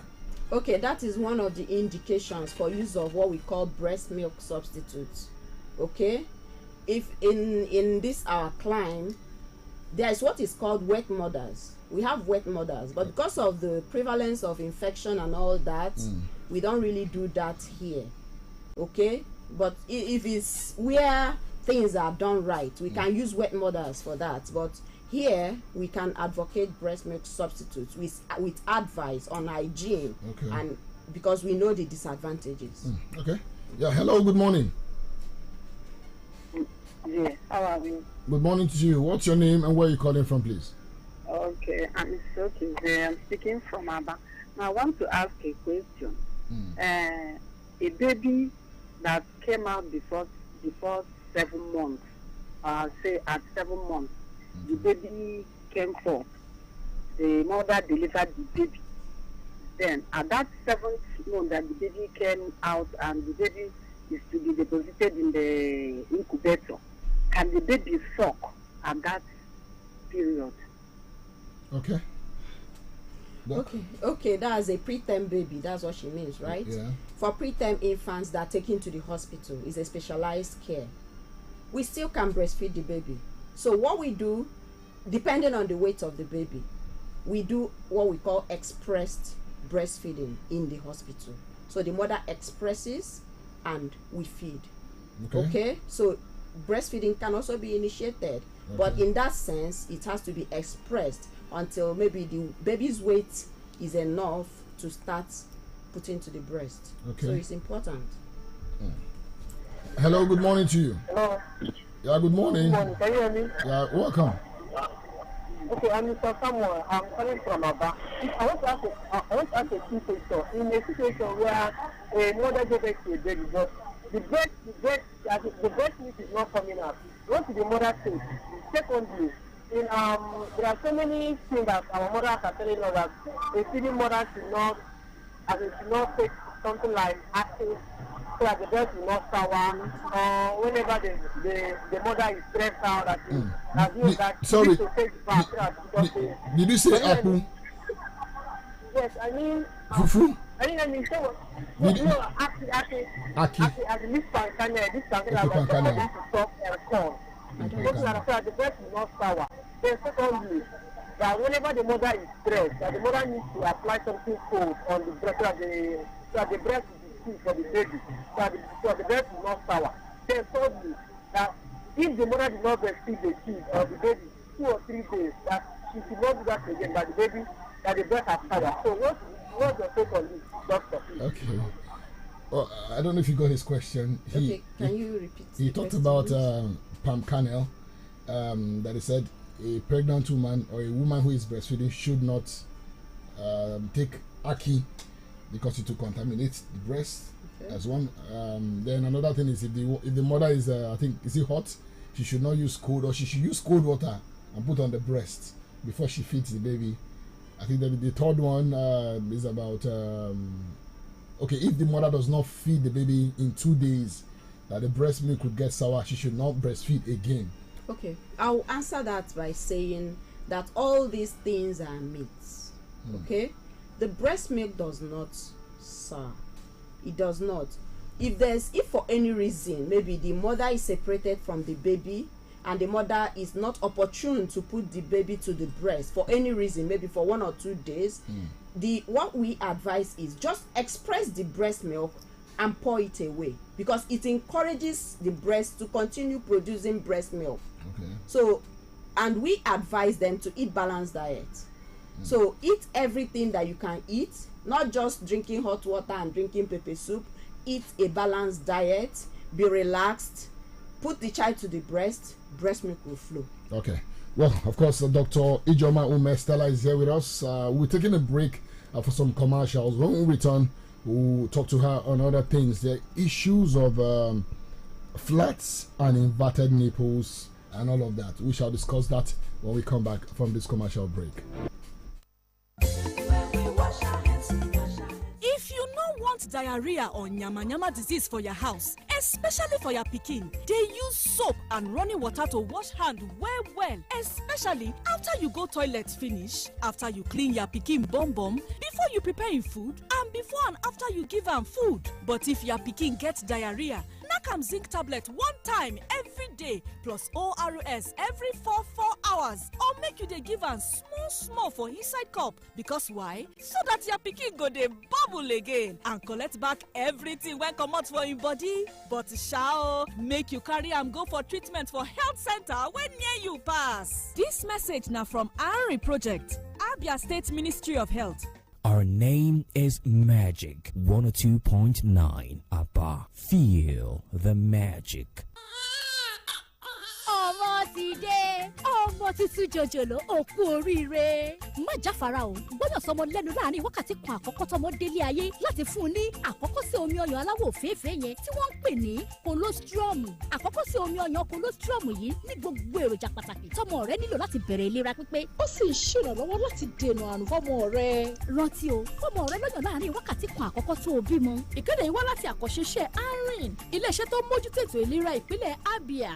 Okay, that is one of the indications for use of what we call breast milk substitutes. Okay, if in this our climb, there is what is called wet mothers. We have wet mothers, but because of the prevalence of infection and all that, we don't really do that here. Okay, but if it's where things are done right, we can use wet mothers for that. But here we can advocate breast milk substitutes with advice on hygiene, and because we know the disadvantages. Okay. Yeah. Hello. Good morning. Yeah. How are you? Good morning to you. What's your name and where are you calling from, please? Okay. I'm speaking from Aba. Now I want to ask a question. A baby that came out before 7 months, say at 7 months, the baby came forth. The mother delivered the baby. Then at that 7th month that the baby came out and the baby is to be deposited in the incubator, can the baby suck at that period? Okay. Okay, that's a preterm baby. That's what she means, right? Yeah. For preterm infants that are taken to the hospital is a specialized care. We still can breastfeed the baby. So what we do, depending on the weight of the baby, we do what we call expressed breastfeeding in the hospital. So the mother expresses and we feed. Okay? So breastfeeding can also be initiated, but in that sense, it has to be expressed until maybe the baby's weight is enough to start putting to the breast. So it's important. Hello, good morning to you. Hello. Yeah, good morning. Good morning. Can you hear me? Yeah, welcome. Okay, I'm Mr. Samuel. I'm calling from Aba. I want to ask a key question. In a situation where a mother gave birth to a baby, but the breast milk is not coming out, what do the mother think? Secondly, there are so many things that our mothers are telling us that a feeding mother should not take something like acid so that the breast will not sour. Whenever the mother is stressed out, sorry. Did you say apple? Yes, I mean. Fufu? I mean, say what? Aki. As this pancana to stop and corn. The breast will not sour. Then secondly, that whenever the mother is stressed, that the mother needs to apply something cold on the breast so that the breast will be sweet for the baby, so the breast will not sour. Then thirdly, that if the mother did not breastfeed the kid or the baby 2 or 3 days, that she should not do that again, that the breast has sour. So what's your take on this, doctor? Okay. Well, I don't know if you got his question. Can you repeat? He talked about palm kernel. That he said a pregnant woman or a woman who is breastfeeding should not take ackee because it will contaminate the breast as one. Then another thing is if the mother is I think is it hot, she should not use cold, or she should use cold water and put on the breast before she feeds the baby. I think that the third one is about if the mother does not feed the baby in 2 days, that the breast milk could get sour, she should not breastfeed again. Okay, I'll answer that by saying that all these things are myths. Okay, the breast milk does not sour. It does not. If for any reason maybe the mother is separated from the baby and the mother is not opportune to put the baby to the breast for any reason, maybe for 1 or 2 days, what we advise is just express the breast milk and pour it away, because it encourages the breast to continue producing breast milk. So, and we advise them to eat balanced diet. So eat everything that you can eat, not just drinking hot water and drinking pepper soup. Eat a balanced diet, be relaxed, put the child to the breast milk will flow. Okay. Well, of course, Dr. Ijoma Ume Stella is here with us. We're taking a break for some commercials. When we return, we'll talk to her on other things. The issues of flats and inverted nipples and all of that. We shall discuss that when we come back from this commercial break. If you no want diarrhea or nyama disease for your house, especially for your pikin, they use soap and running water to wash hand well, especially after you go toilet finish, after you clean your pikin bum before you prepare food, and before and after you give am food. But if your pikin get diarrhea, knack am zinc tablet one time every day plus ORS every 4 hours, or make you dey give am small for inside cup. Because why? So that your pikin go dey bubble again and collect back everything wey comot for im body. But sha make you carry am go for treatment for health center wey near you pass. Dis message na from Henry Project, Abia State Ministry of Health. Our name is Magic 102.9 Abba. Feel the magic. ọmọ ti dé ọmọ tuntun jòjòló òkú oríire má jáfara o gbọ́dọ̀ sọmọ lẹ́nu láàrin wákàtí kan àkọ́kọ́ tọmọ délé ayé láti fún un ní àkọ́kọ́ sí omi ọyàn aláwọ̀ òféèfé yẹn tí wọ́n ń pè ní colostrum. àkọ́kọ́ sí omi ọyàn colostrum yìí ní gbogbo èròjà pàtàkì tọmọ rẹ nílò láti bẹ̀rẹ̀ ìlera pípé. ó sì ń ṣèrànlọ́wọ́ láti dènà àrùn fọ́mọ rẹ. rántí o fọmọ rẹ lọ́yàn láàrin wákàtí kan àkọ́kọ́ tó o bímọ. ìkéde yìí wá láti àkọ́ṣeṣẹ́ Arin iléeṣẹ́ tó mójútó ètò ìlera ìpínlẹ̀ Abia.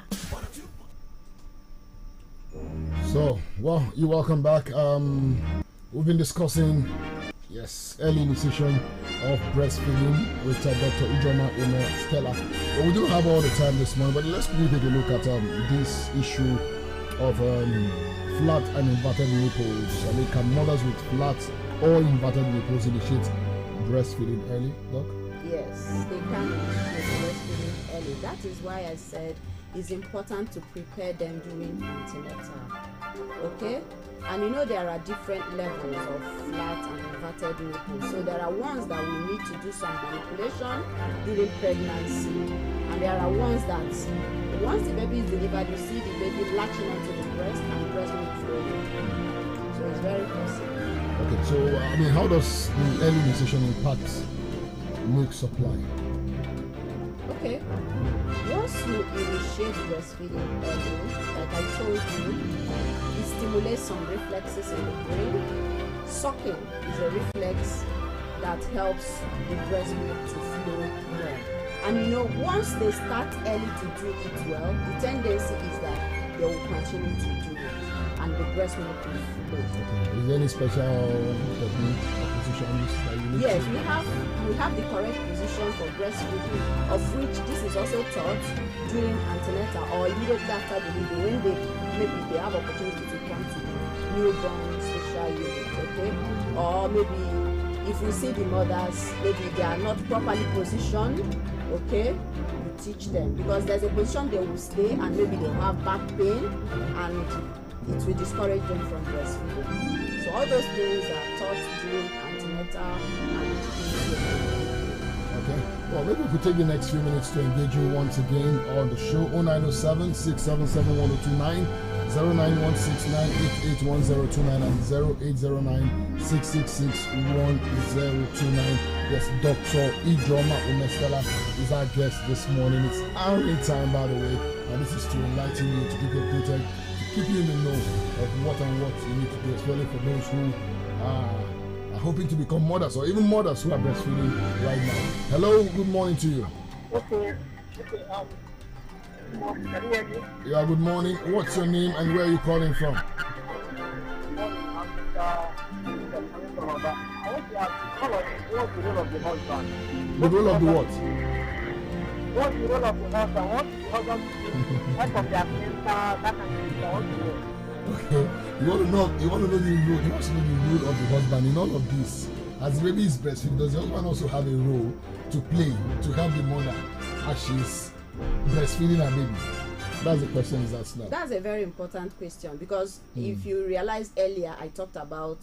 So, well, you're welcome back. We've been discussing, yes, early initiation of breastfeeding with Dr. Ijoma Stella. But we don't have all the time this morning, but let's quickly take a look at this issue of flat and inverted nipples. I mean, can mothers with flat or inverted nipples initiate breastfeeding early, Doc? Yes, they can initiate breastfeeding early. That is why I said it's important to prepare them during antenatal. Okay? And you know there are different levels of flat and inverted nipples. So there are ones that we need to do some manipulation during pregnancy. And there are ones that once the baby is delivered, you see the baby latching onto the breast and breast milk flowing. So it's very possible. Okay, so I mean, how does the early initiation impact milk supply? Okay. Once you initiate breastfeeding early, like I told you, it stimulates some reflexes in the brain. Sucking is a reflex that helps the breast milk to flow well. And you know, once they start early to do it well, the tendency is that they will continue to do it, and the breast milk will flow. Okay. Is there any special technique or positions that you need? Yes, we have the correct position for breastfeeding, of which this is also taught during antenatal or immediately after delivery when they have opportunity to come to the newborn special unit, okay? Or maybe if we see the mothers, maybe they are not properly positioned, okay? You teach them, because there's a position they will stay and maybe they'll have back pain and it will discourage them from breastfeeding. So all those things are taught during antenatal and okay. Well, maybe we could take the next few minutes to engage you once again on the show. 0907 677 1029, 091698811029, and 0809 666 1029. Yes, Dr. Ijoma Stella is our guest this morning. It's our time, by the way, and this is to enlighten you, to keep you updated, to keep you in the know of what and what you need to do, especially for those who are hoping to become mothers, or even mothers who are breastfeeding right now. Hello, good morning to you. Okay. Yeah, good morning. What's your name and where are you calling from? I want to ask, what's the role of the husband? The role of the what? What's the role of the husband? What's the husband to do? What of their center, that kind of thing? I want to know. Okay, you want to know the role. You want to know the role of the husband in all of this. As the baby is breastfeeding, does the husband also have a role to play to help the mother as she's breastfeeding her baby? That's the question is asked now. That's a very important question, because if you realize earlier I talked about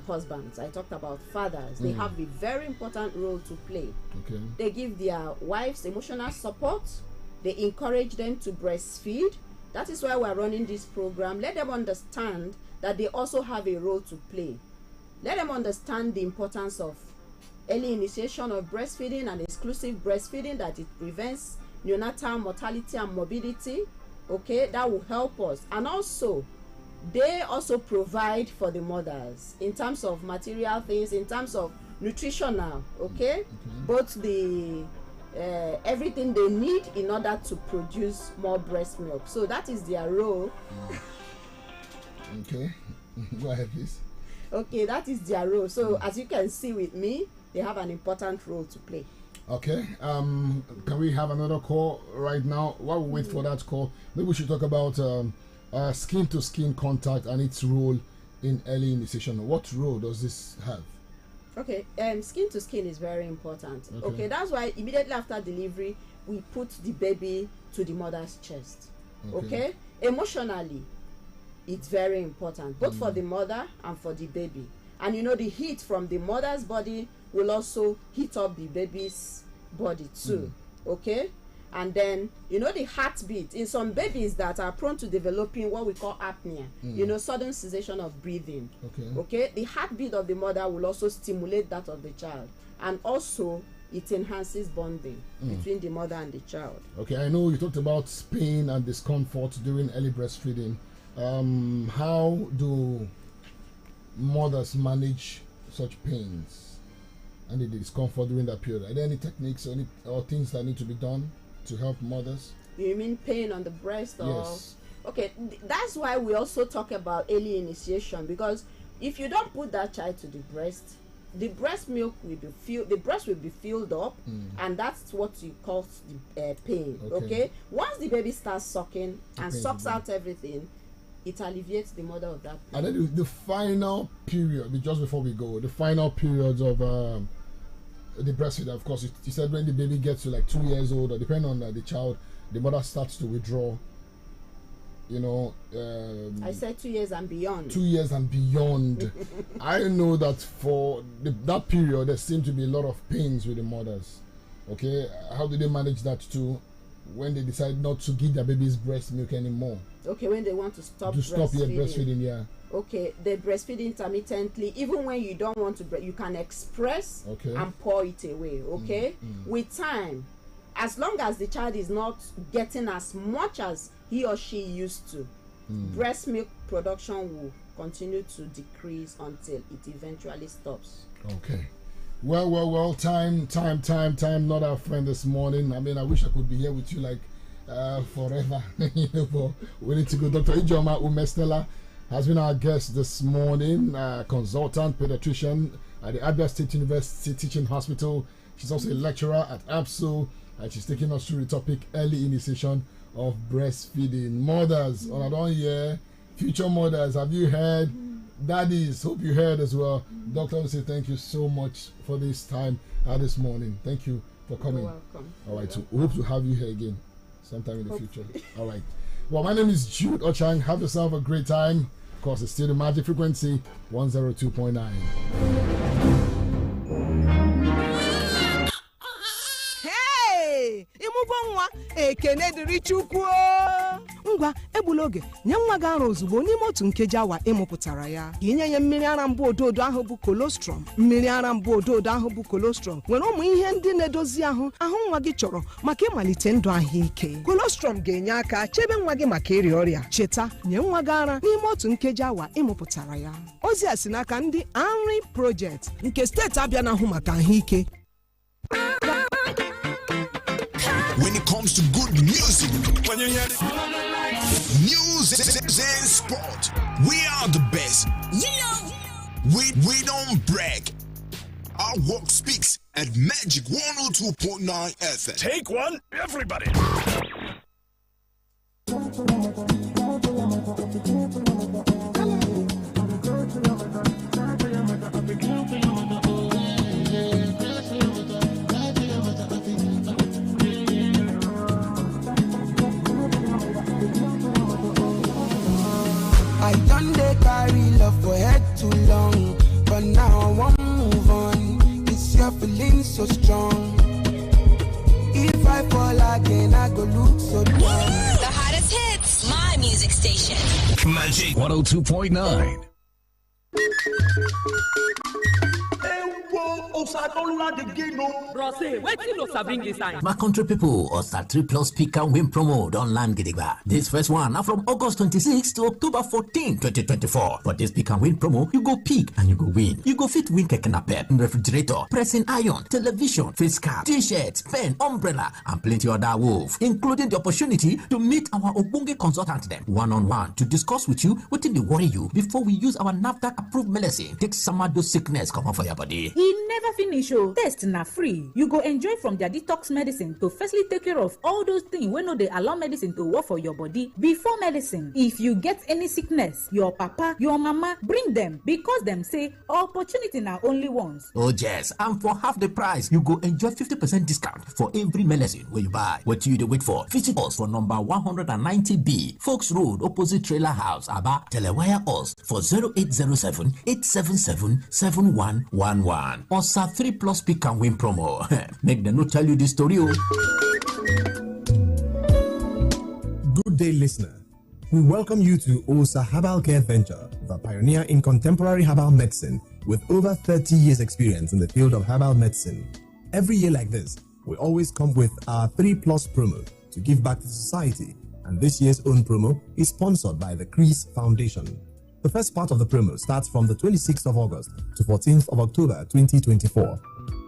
husbands, I talked about fathers. They have a very important role to play. Okay. They give their wives emotional support. They encourage them to breastfeed. That is why we're running this program. Let them understand that they also have a role to play. Let them understand the importance of early initiation of breastfeeding and exclusive breastfeeding, that it prevents neonatal mortality and morbidity. Okay, that will help us. And also, they also provide for the mothers in terms of material things, in terms of nutritional, okay? Both the everything they need in order to produce more breast milk. So that is their role. Okay, go ahead please. Okay, that is their role. So as you can see with me, they have an important role to play. Okay. Can we have another call right now? While we wait for that call, maybe we should talk about skin-to-skin contact and its role in early initiation. What role does this have? Okay, skin to skin is very important. Okay, that's why immediately after delivery, we put the baby to the mother's chest. Okay, emotionally, it's very important, both for the mother and for the baby. And you know, the heat from the mother's body will also heat up the baby's body too. Okay, and then you know, the heartbeat in some babies that are prone to developing what we call apnea, you know, sudden cessation of breathing. Okay, the heartbeat of the mother will also stimulate that of the child, and also it enhances bonding between the mother and the child. Okay, I know you talked about pain and discomfort during early breastfeeding. How do mothers manage such pains and the discomfort during that period? Are there any techniques or things that need to be done to help mothers? You mean pain on the breast? Or? Yes. Okay, that's why we also talk about early initiation, because if you don't put that child to the breast, the breast milk will be filled up, and that's what you call the pain. Okay, once the baby starts sucking and sucks out everything, it alleviates the mother of that pain. And then the final period, just before we go, the final periods of the breastfeeding, of course, you said when the baby gets to like 2 years old, or depending on the child, the mother starts to withdraw. You know, I said 2 years and beyond. 2 years and beyond. I know that for that period, there seem to be a lot of pains with the mothers. Okay, how do they manage that too, when they decide not to give their babies breast milk anymore? Okay, when they want to stop breastfeeding, yeah. Okay, they breastfeed intermittently. Even when you don't want to you can express and pour it away. Okay, with time, as long as the child is not getting as much as he or she used to, breast milk production will continue to decrease until it eventually stops. Okay. Well, time, not our friend this morning. I mean, I wish I could be here with you like forever. But we need to go. Dr. Ijoma Umestela has been our guest this morning, consultant pediatrician at the Abia State University Teaching Hospital. She's also a lecturer at ABSO, and she's taking us through the topic early initiation of breastfeeding. Mothers, on our year, future mothers, have you heard? Daddies, hope you heard as well. Doctor, I want to say thank you so much for this time this morning. Thank you for coming. You're welcome. All right, so we hope to have you here again sometime in the future. All right. Well, my name is Jude Ochang. Have yourself a great time. Of course, it's still the Magic Frequency 102.9. ịmụgo nwa ekene dịrị Chukwu. Ngwa egbula oge, nye nwa gị ara ozugbo n'ime otu nkeji awa ịmụpụtara ya. Inye ya mmiri ara mbụ ododo ahụ bụ colostrum. Mmiri ara mbụ ododo ahụ bụ colostrum nwere ụmụ ihe ndị na-edozi ahụ nwa gị chọrọ maka ịmalite ndụ ahụike. Colostrum ga-enye aka chebe nwa gị maka ịrịa ọrịa. Cheta, nye nwa gị ara n'ime otu nkeji awa ịmụpụtara ya. Ozi a si n'aka ndị Henry Project nke steeti Abia na-ahụ maka ahụike. When it comes to good music, when you hear news and sport, we are the best. You know, we don't brag. Our work speaks at Magic 102.9 FM. Take one, everybody. I done they carry love for head too long, but now I want move on. This your feeling so strong. If I fall again, I go look so dumb. The hottest hits, my music station. Magic 102.9. My country people, Osa 3 Plus Pick and Win promo don't land gidigba. This first one now from August 26 to October 14, 2024. For this Pick and Win promo, you go pick and you go win. You go fit win keke refrigerator, pressing iron, television, face cap, t-shirts, pen, umbrella, and plenty other wolf, including the opportunity to meet our Obunge consultant them one-on-one to discuss with you what they worry you before we use our NAFDAC approved medicine. Take some of those sickness come on for your body. He never never finish o. Test na free. You go enjoy from their detox medicine to firstly take care of all those things wey no dey allow medicine to work for your body. Before medicine, if you get any sickness, your papa, your mama, bring them because them say opportunity na only once. Oh yes, and for half the price, you go enjoy 50% discount for every medicine when you buy. What you dey wait for? Visit us for number 190B, Folks Road, opposite Trailer House, Aba. Telewire us for 0807 877 7111 or star 3 Plus Pick and Win promo. Make them not tell you this story. Good day, listener. We welcome you to OSA Herbal Care Venture, the pioneer in contemporary herbal medicine with over 30 years experience in the field of herbal medicine. Every year like this, we always come with our 3 Plus promo to give back to society, and this year's own promo is sponsored by the Crease Foundation. The first part of the promo starts from the 26th of August to 14th of October 2024.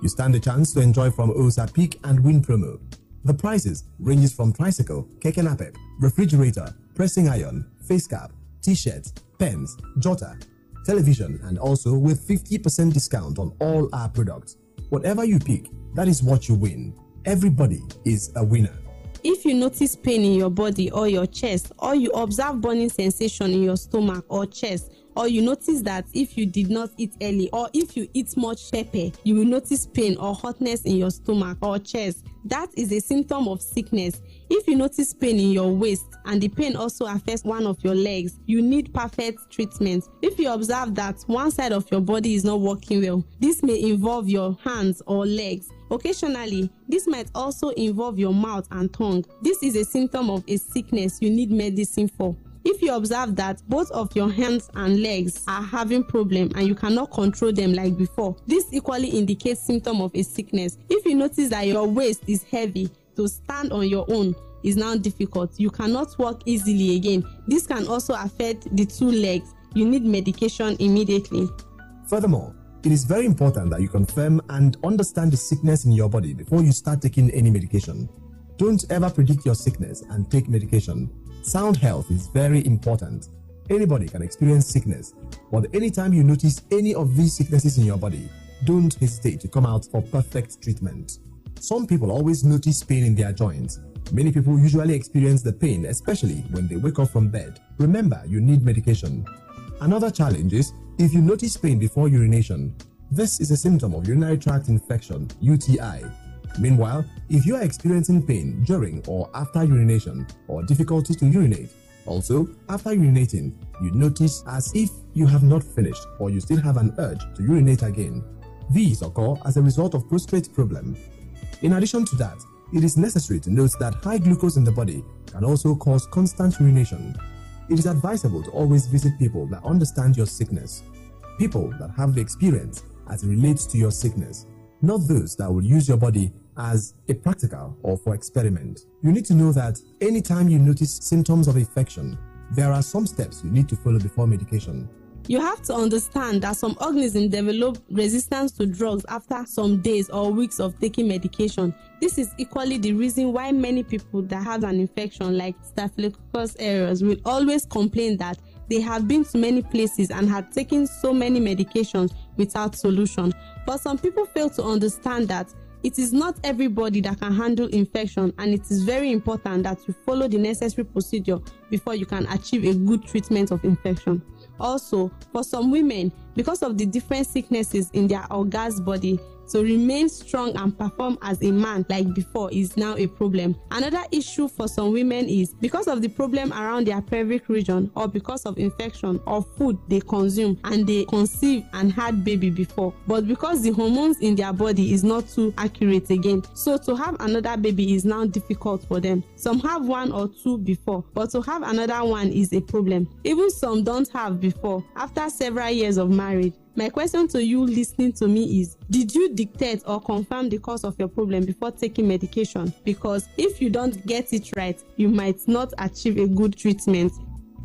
You stand a chance to enjoy from OSA Pick and Win promo. The prices ranges from tricycle, keke napep, refrigerator, pressing iron, face cap, t-shirts, pens, jotter, television, and also with 50% discount on all our products. Whatever you pick, that is what you win. Everybody is a winner. If you notice pain in your body or your chest, or you observe burning sensation in your stomach or chest, or you notice that if you did not eat early or if you eat much pepper, you will notice pain or hotness in your stomach or chest, that is a symptom of sickness. If you notice pain in your waist and the pain also affects one of your legs, you need perfect treatment. If you observe that one side of your body is not working well, this may involve your hands or legs. Occasionally, this might also involve your mouth and tongue. This is a symptom of a sickness you need medicine for. If you observe that both of your hands and legs are having problem and you cannot control them like before, this equally indicates symptom of a sickness. If you notice that your waist is heavy, to stand on your own is now difficult, you cannot walk easily again, this can also affect the 2 legs. You need medication immediately. Furthermore, it is very important that you confirm and understand the sickness in your body before you start taking any medication. Don't ever predict your sickness and take medication. Sound health is very important. Anybody can experience sickness, but anytime you notice any of these sicknesses in your body, don't hesitate to come out for perfect treatment. Some people always notice pain in their joints. Many people usually experience the pain, especially when they wake up from bed. Remember, you need medication. Another challenge is if you notice pain before urination. This is a symptom of urinary tract infection, UTI. Meanwhile, if you are experiencing pain during or after urination or difficulty to urinate, also after urinating, you notice as if you have not finished or you still have an urge to urinate again. These occur as a result of prostate problem. In addition to that, it is necessary to note that high glucose in the body can also cause constant urination. It is advisable to always visit people that understand your sickness, people that have the experience as it relates to your sickness, not those that will use your body as a practical or for experiment. You need to know that anytime you notice symptoms of infection, there are some steps you need to follow before medication. You have to understand that some organisms develop resistance to drugs after some days or weeks of taking medication. This is equally the reason why many people that have an infection like Staphylococcus aureus will always complain that they have been to many places and had taken so many medications without solution. But some people fail to understand that it is not everybody that can handle infection, and it is very important that you follow the necessary procedure before you can achieve a good treatment of infection. Also, for some women, because of the different sicknesses in their orgasm body, to remain strong and perform as a man like before is now a problem. Another issue for some women is because of the problem around their pelvic region, or because of infection or food they consume and they conceive and had baby before, but because the hormones in their body is not too accurate again, so to have another baby is now difficult for them. Some have 1 or 2 before, but to have another one is a problem. Even some don't have before after several years of marriage. My question to you listening to me is, did you dictate or confirm the cause of your problem before taking medication? Because if you don't get it right, you might not achieve a good treatment.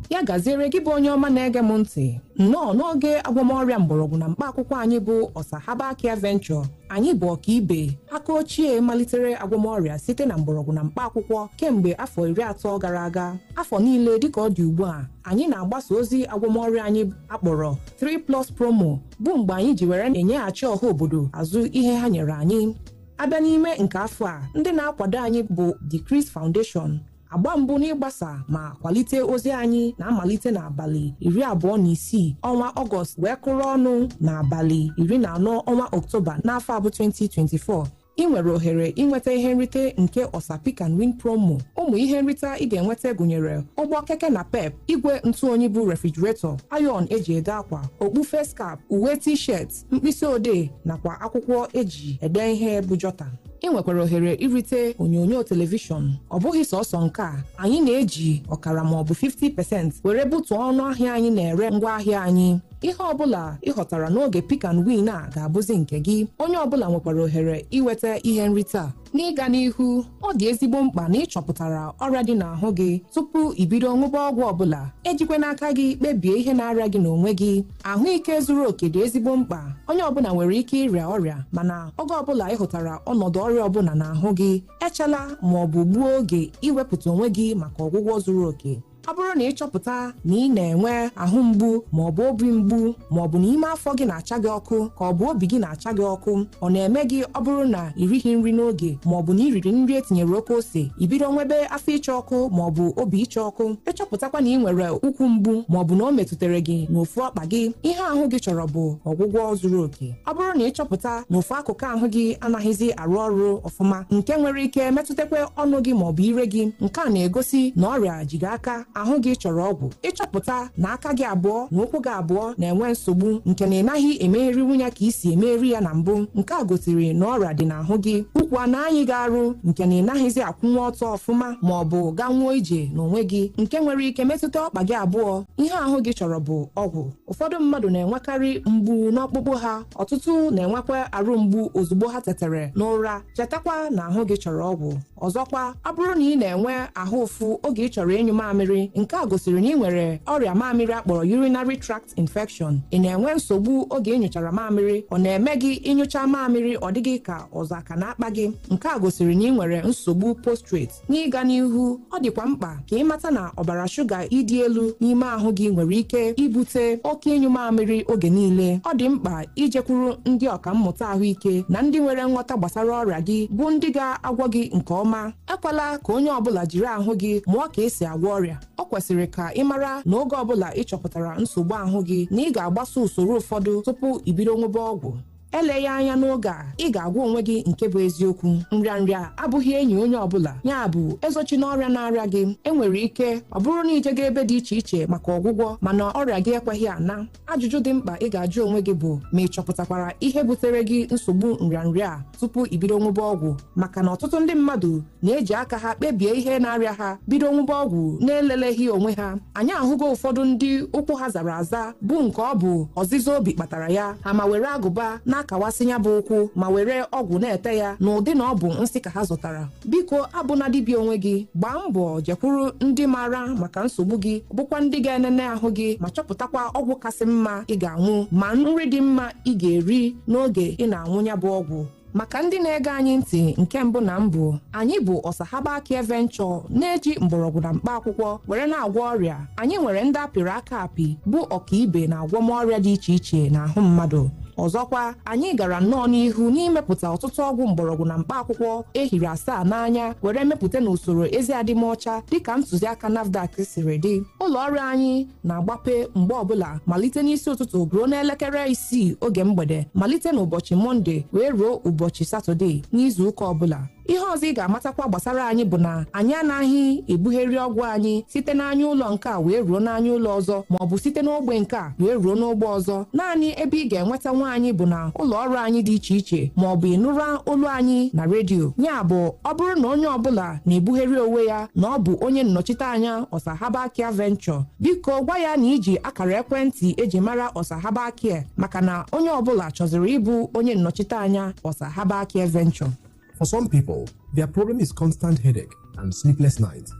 ya gaziere gị bụ onye ọma na-ege m ntị nnọọ n'oge agwọmọrịa mgbọrọgwụ na mkpa akwụkwọ anyị bụ Ọsa Herbal Care Venture. Anyị bụ ọkaibe aka ochie malitere agwọmọrịa site na mgbọrọgwụ na mkpa akwụkwọ kemgbe afọ 30 gara aga. Afọ niile dịka ọ dị ugbu a, anyị na-agbasa ozi agwọmọrịa anyị akpọrọ 3+ promo, bụ mgbe anyị ji were enyeghachi ọha obodo azụ ihe ha nyere anyị. Abịa n'ime nke afọ a, ndị na-akwado anyị bụ The Chris Foundation. Agba mbụ n'ịgbasa ma kwalite ozi anyị na-amalite n'abalị 26 ọnwa Ọgọst wee kụrụ ọnụ n'abalị 14 ọnwa Ọktoba n'afọ abụ 2024. Ị nwere ohere inweta ihe nrite nke Ọsa Pick and Win promo. Ụmụ ihe nrite ị ga-enweta gụnyere ụgbọ keke na pep, igwe ntụoyi bụ refrigerator, iron eji ede akwa, okpu face cap, uwe t-shirt, mkpịsị odee nakwa akwụkwọ eji ede ihe bụ jọta. Ị nwekwara ohere irite onyonyo telivishọn. Ọ bụghị sọsọ nke a, anyị na-eji ọkara maọbụ 50% were butuo ọnụ ahịa anyị na-ere ngwa ahịa anyị. Ihe ọbụla ị ghọtara n'oge Pick and Win a ga-abụzi nke gị. Onye ọbụla nwekwara ohere iweta ihe nrite a. N'ịga n'ihu, ọ dị ezigbo mkpa na ịchọpụtara ọrịa dị n'ahụ gị tupu ibido ṅụba ọgwụ ọbụla. Ejikwe n'aka gị kpebie ihe na-arịa gị n'onwe gị. Ahụike zuru oke dị ezigbo mkpa. Onye ọbụla nwere ike ịrịa ọrịa, mana oge ọbụla ị hụtara ọnọdụ ọrịa ọbụla n'ahụ gị, echala ma ọ bụ gbuo oge iwepụta onwe gị maka ọgwụgwọ zuru oke. Ọ bụrụ na ị chọpụta na ị na-enwe ahụ mgbu maọbụ obi mgbu maọbụ na ime afọ gị na-acha gị ọkụ ka ọ bụ obi gị na-acha gị ọkụ, ọ na-eme gị ọ bụrụ na irighị nri n'oge maọbụ na iriri nri etinyere oke ose, ibido nwebe afọ ịcha ọkụ maọbụ obi ịcha ọkụ, ịchọpụtakwa na ị nwere ụkwụ mgbu maọbụ na o metụtara gị n'ofu ọkpa gị, ihe ahụ gị chọrọ bụ ọgwụgwọ zuru oke. Ọ bụrụ na ị chọpụta na ofu akụkụ ahụ gị anaghịzi arụ ọrụ ọfụma, nke nwere ike metụtakwa ọnụ gị maọbụ ire gị, nke a na-egosi na ọrịa ji gị aka, ahụ gị chọrọ ọgwụ. Ịchọpụta na aka gị abụọ na ụkwụ gị abụọ na-enwe nsogbu, nke na ị naghị emegheri nwunye ka isi emegheri ya na mbụ, nke a gosiri na ọrịa dị n'ahụ gị. Ụkwụ a na-anyị gị arụ, nke na ị naghịzi akwụnwa ọtọ ọfụma ma ọ bụ gaa nwuo ije n'onwe gị, nke nwere ike metụta ọkpa gị abụọ. Ihe ahụ gị chọrọ bụ ọgwụ. Ụfọdụ mmadụ na-enwekarị mgbu n'ọkpụkpụ ha, ọtụtụ na-enwekwa arụ mgbu ozugbo ha tetere n'ụra. Chetakwa na ahụ gị chọrọ ọgwụ. Ọzọkwa, ọ bụrụ na ị na-enwe ahụ ụfụ oge ị chọrọ ịnyụ mamịrị, nke a gosiri na ị nwere ọrịa mamịrị akpọrọ urinary tract infection. Ị na-enwe nsogbu oge ịnyụchara mamịrị, ọ na-eme gị ịnyụcha mamịrị ọ dịghị ka ọzọ aka na-akpa gị, nke a gosiri na ị nwere nsogbu prostrate. N'ịga n'ihu, ọ dịkwa mkpa ka ị mata na ọbara shuga ịdị elu n'ime ahụ gị nwere ike ibute oke ịnyụ mamịrị oge niile. Ọ dị mkpa ijekwuru ndị ọkammụta ahụike na ndị nwere nghọta gbasara ọrịa gị, bụ ndị ga-agwọ gị nke ọma. Ekwela ka onye ọbụla jiri ahụ gị mụọ ka esi agwọ ọrịa. Ọ kwesịrị ka ị mara na oge ọbụla ị chọpụtara nsogbu ahụ gị na ị ga-agbaso usoro ụfọdụ tupu ibido ṅụba ọgwụ. Eleghị anya n'oge a, ị ga-agwa onwe gị nke bụ eziokwu. Nrịanrịa abụghị enyi onye ọbụla, ya bụ ezochi n'ọrịa na-arịa gị. Enwere ike ọ bụrụ na ijega ebe dị iche iche maka ọgwụgwọ, mana ọrịa gị ekweghị ana. Ajụjụ dị mkpa ị ga-ajụ onwe gị bụ ma ị chọpụtakwara ihe butere gị nsogbu nrịanrịa a tupu ibido ṅụba ọgwụ, maka na ọtụtụ ndị mmadụ na-eji aka ha kpebie ihe na-arịa ha bido ṅụba ọgwụ na-eleleghị onwe ha. Anyị ahụgo ụfọdụ ndị ụkwụ ha zara aza bụ nke ọ bụ ọzịza obi kpatara ya, ha ma were agụba na-akawasị ya bụ ụkwụ ma were ọgwụ na-ete ya n'ụdị na ọ bụ nsị ka ha zụtara. Biko abụna dibịa onwe gị, gbaa mbọ jekwuru ndị maara maka nsogbu gị, bụkwa ndị ga-enene ahụ gị ma chọpụtakwa ọgwụ kasị mma ị ga-aṅụ ma nri dị mma ị ga-eri n'oge ị na-aṅụ ya bụ ọgwụ. Maka ndị na-ege anyị ntị, nke mbụ na mbụ, anyị bụ Ọsa Herbal Care Venture na-eji mgbọrọgwụ na mkpa akwụkwọ were na-agwọ ọrịa. Anyị nwere ndị apịrị aka apị bụ ọkaibe na agwọmọrịa dị iche iche n'ahụ mmadụ. Ọzọkwa, anyị gara nnọọ n'ihu n'imepụta ọtụtụ ọgwụ mgbọrọgwụ na mkpa akwụkwọ ehiri 7 n'anya were mepụta n'usoro ezi adịmọcha dịka ntụziaka NAFDAC siri dị. Ụlọ ọrụ anyị na-agbape mgbe ọbụla malite n'isi ụtụtụ ruo n'elekere 6 oge mgbede, malite n'ụbọchị Mọnde wee ruo ụbọchị Satọde n'izu ụka ọbụla. Ihe ọzọ ị ga-amatakwa gbasara anyị bụ na anyị anaghị ebugheri ọgwụ anyị site n'anya ụlọ nke a wee ruo n'anya ụlọ ọzọ ma ọ bụ site n'ogbe nke a wee ruo n'ogbe ọzọ. Naanị ebe ị ga-enweta nwa anyị bụ na ụlọ ọrụ anyị dị iche iche ma ọ bụ ịnụra olu anyị na redio. Ya bụ, ọ bụrụ na onye ọbụla na-ebugheri onwe ya na ọ bụ onye nnọchite anya Ọsa Herbal Care Venture, biko gwa ya na iji akara ekwentị eji mara Ọsa Herbal Care, maka na onye ọbụla chọziri ịbụ onye nnọchite anya Ọsa Herbal Care Venture. For some people, their problem is constant headache and sleepless nights.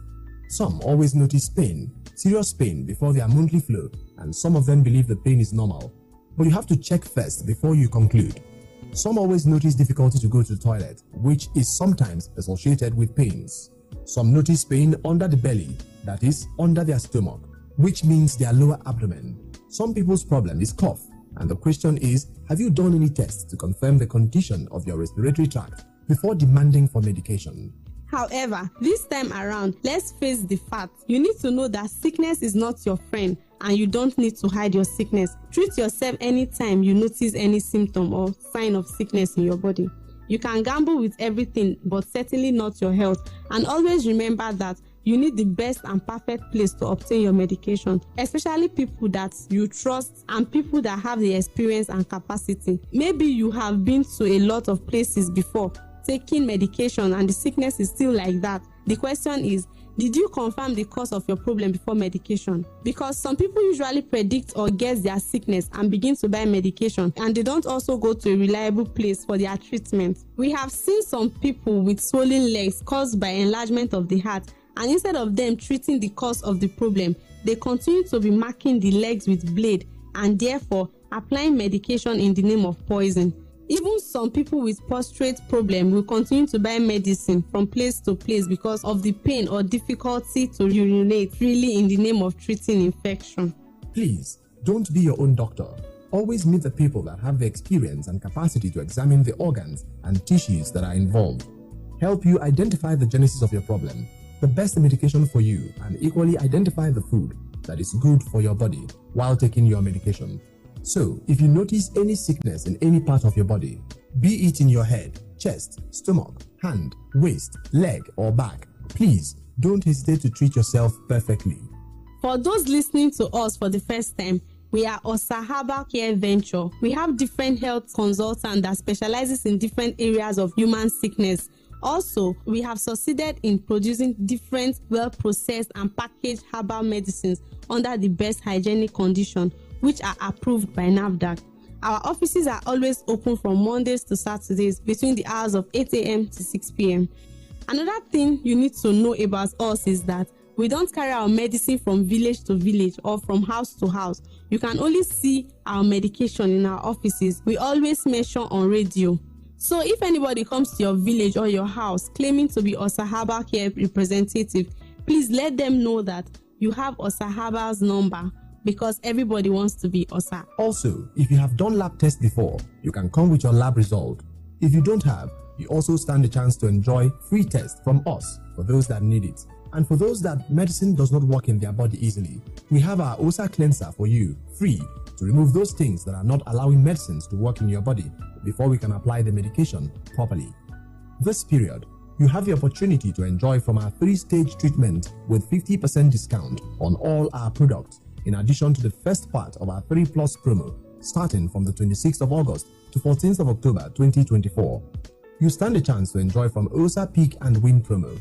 Some always notice pain, serious pain before their monthly flow, and some of them believe the pain is normal. But you have to check first before you conclude. Some always notice difficulty to go to the toilet, which is sometimes associated with pains. Some notice pain under the belly, that is, under their stomach, which means their lower abdomen. Some people's problem is cough, and the question is, have you done any tests to confirm the condition of your respiratory tract before demanding for medication? However, this time around, let's face the fact. You need to know that sickness is not your friend, and you don't need to hide your sickness. Treat yourself anytime you notice any symptom or sign of sickness in your body. You can gamble with everything, but certainly not your health. And always remember that you need the best and perfect place to obtain your medication, especially people that you trust and people that have the experience and capacity. Maybe you have been to a lot of places before, taking medication, and the sickness is still like that. The question is, did you confirm the cause of your problem before medication? Because some people usually predict or guess their sickness and begin to buy medication, and they don't also go to a reliable place for their treatment. We have seen some people with swollen legs caused by enlargement of the heart, and instead of them treating the cause of the problem, they continue to be marking the legs with blade and therefore applying medication in the name of poison. Even some people with prostate problem will continue to buy medicine from place to place because of the pain or difficulty to urinate freely in the name of treating infection. Please, don't be your own doctor. Always meet the people that have the experience and capacity to examine the organs and tissues that are involved. Help you identify the genesis of your problem, the best medication for you, and equally identify the food that is good for your body while taking your medication. So, if you notice any sickness in any part of your body, be it in your head, chest, stomach, hand, waist, leg, or back, please don't hesitate to treat yourself perfectly. For those listening to us for the first time, we are MagicFmAba Care Venture. We have different health consultants that specializes in different areas of human sickness. Also, we have succeeded in producing different well-processed and packaged herbal medicines under the best hygienic condition, which are approved by NAFDAC. Our offices are always open from Mondays to Saturdays between the hours of 8 a.m. to 6 p.m. Another thing you need to know about us is that we don't carry our medicine from village to village or from house to house. You can only see our medication in our offices. We always mention on radio. So if anybody comes to your village or your house claiming to be MagicFmAba Care representative, please let them know that you have MagicFmAba's number, because everybody wants to be OSA. Also, if you have done lab tests before, you can come with your lab result. If you don't have, you also stand a chance to enjoy free tests from us for those that need it. And for those that medicine does not work in their body easily, we have our OSA cleanser for you, free, to remove those things that are not allowing medicines to work in your body before we can apply the medication properly. This period, you have the opportunity to enjoy from our 3-stage treatment with 50% discount on all our products, in addition to the first part of our 3+ promo, starting from the 26th of August to 14th of October 2024. You stand a chance to enjoy from OSA Peak and Win promo.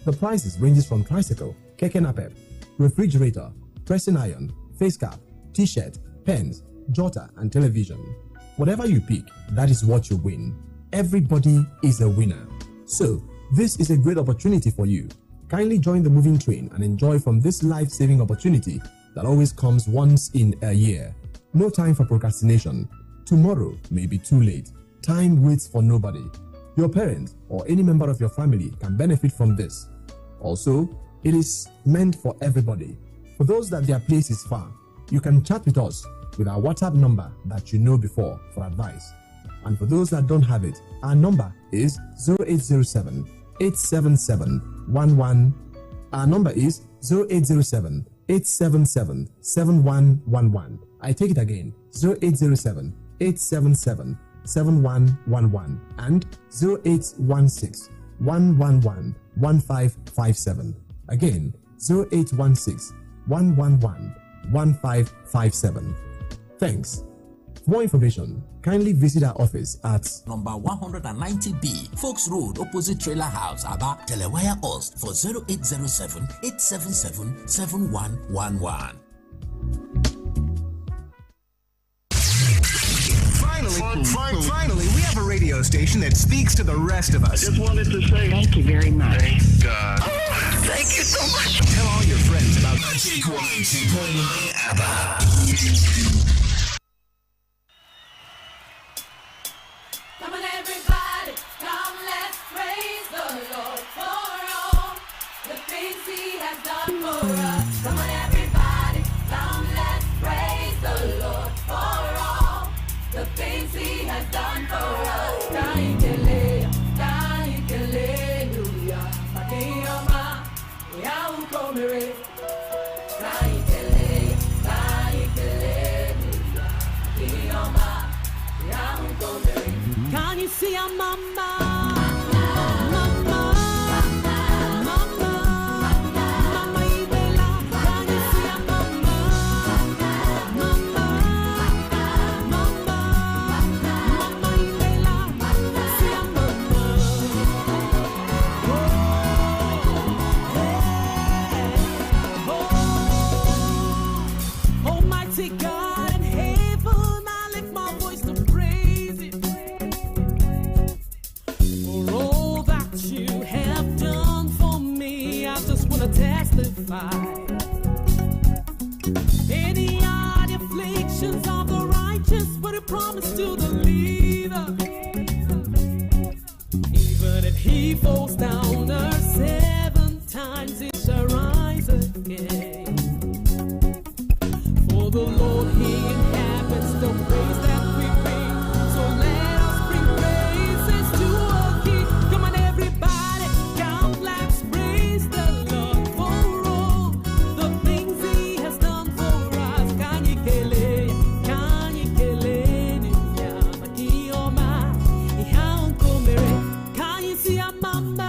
The prices ranges from tricycle, keke napep, refrigerator, pressing iron, face cap, t-shirt, pens, jotter, and television. Whatever you pick, that is what you win. Everybody is a winner. So, this is a great opportunity for you. Kindly join the moving train and enjoy from this life-saving opportunity that always comes once in a year. No time for procrastination. Tomorrow may be too late. Time waits for nobody. Your parents or any member of your family can benefit from this. Also, it is meant for everybody. For those that their place is far, you can chat with us with our WhatsApp number that you know before for advice. And for those that don't have it, our number is 0807 877 11. Our number is 0807 877 7111. I take it again, 0807 877 7111 and 0816 111 1557. Again, 0816 111 1557. Thanks. For more information, kindly visit our office at number 190B, Folks Road, opposite Trailer House, Aba. Telewire us for 0807 877 7111. Finally, we have a radio station that speaks to the rest of us. I just wanted to say thank you very much. Thank God. Thank you so much. Tell all your friends about Magic 102.9 ABBA. Come on, everybody, come, let's praise the Lord for all the things He has done for us. Come on, everybody, come, let's praise the Lord for all the things He has done for us. Hallelujah, Makiyama, Yaukomere. Can you see a mama? God in heaven, I lift my voice to praise it for all that you have done for me. I just want to testify. Any are the afflictions of the righteous, but He promised to the leader. Even if he falls down 7 times, he shall rise again. The Lord, He inhabits the praise that we bring. So let us bring praises to our King. Come on, everybody, come, let's praise the Lord for all the things He has done for us. Can you kill it? Can you kill it? Can you see a mama?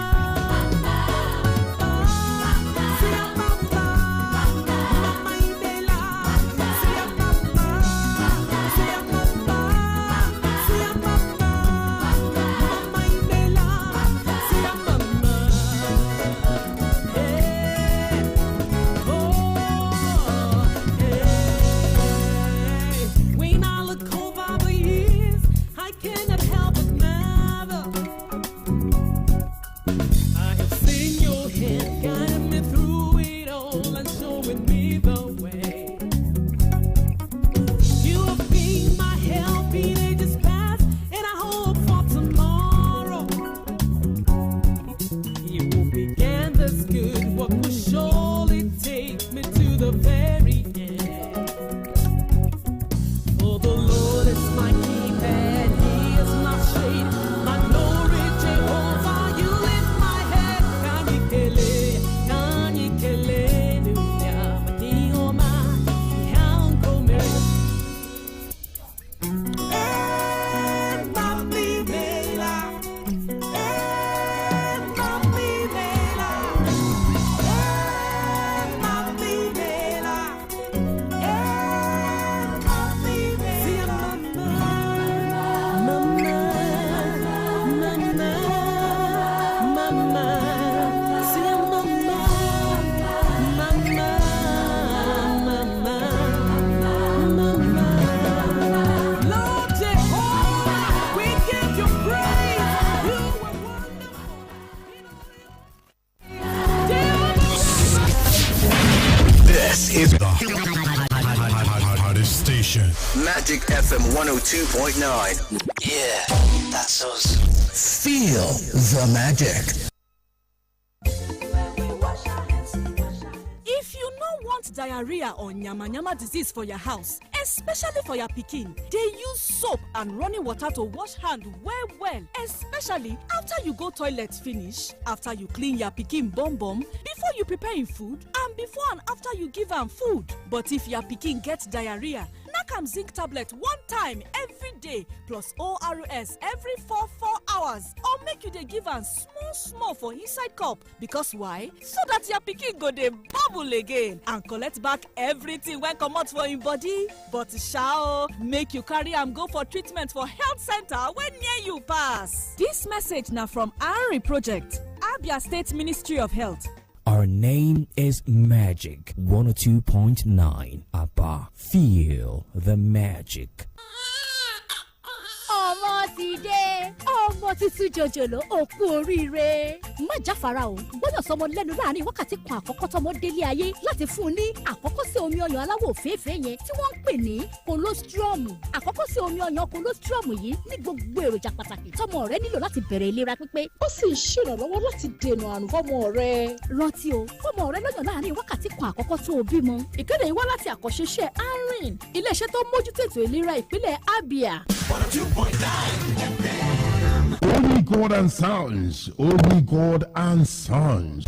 is the hottest station. Magic FM 102.9. Yeah, that's us. Feel the magic. If you no want diarrhea or nyama disease for your house, especially for your pikin, they use soap and running water to wash hand well, especially after you go toilet finish, after you clean your pikin bum, before you prepare him food, and before and after you give am food. But if your pikin get diarrhea, knack am zinc tablet 1 time every day plus ORS every 4 hours, or make you dey give am small for inside cup. Because why? So that your pikin go dey bubble again and collect back everything wey comot for im body. But sha make you carry am go for treatment for health center wey near you pass. Dis message na from ARI Project, Abia State Ministry of Health. Our name is Magic 102.9 ABBA. Feel the magic. Almost ti dé ọmọ tuntun jòjòló òkú oríire má jáfara o gbọ́dọ̀ sọmọ lẹ́nu láàrin wákàtí kan àkọ́kọ́ tọmọ délé ayé láti fún un ní àkọ́kọ́ sí omi ọyàn aláwọ̀ òféèfé yẹn tí wọ́n ń pè ní colostrum. àkọ́kọ́ sí omi ọyàn colostrum yìí ní gbogbo èròjà pàtàkì tọmọ rẹ nílò láti bẹ̀rẹ̀ ìlera pípé ó sì ń ṣèrànlọ́wọ́ láti dènà àrùn fọ́mọ rẹ. rántí o fọ́mọ rẹ lọ́yàn láàrin wákàtí kan àkọ́kọ́ tó o bímọ. ìkéde yìí wá láti àkọ́ṣeṣẹ́ arin iléeṣẹ́ tó mójútó ètò ìlera ìpínlẹ̀ Abia. 102.9 Only God and Sons. Only God and Sons.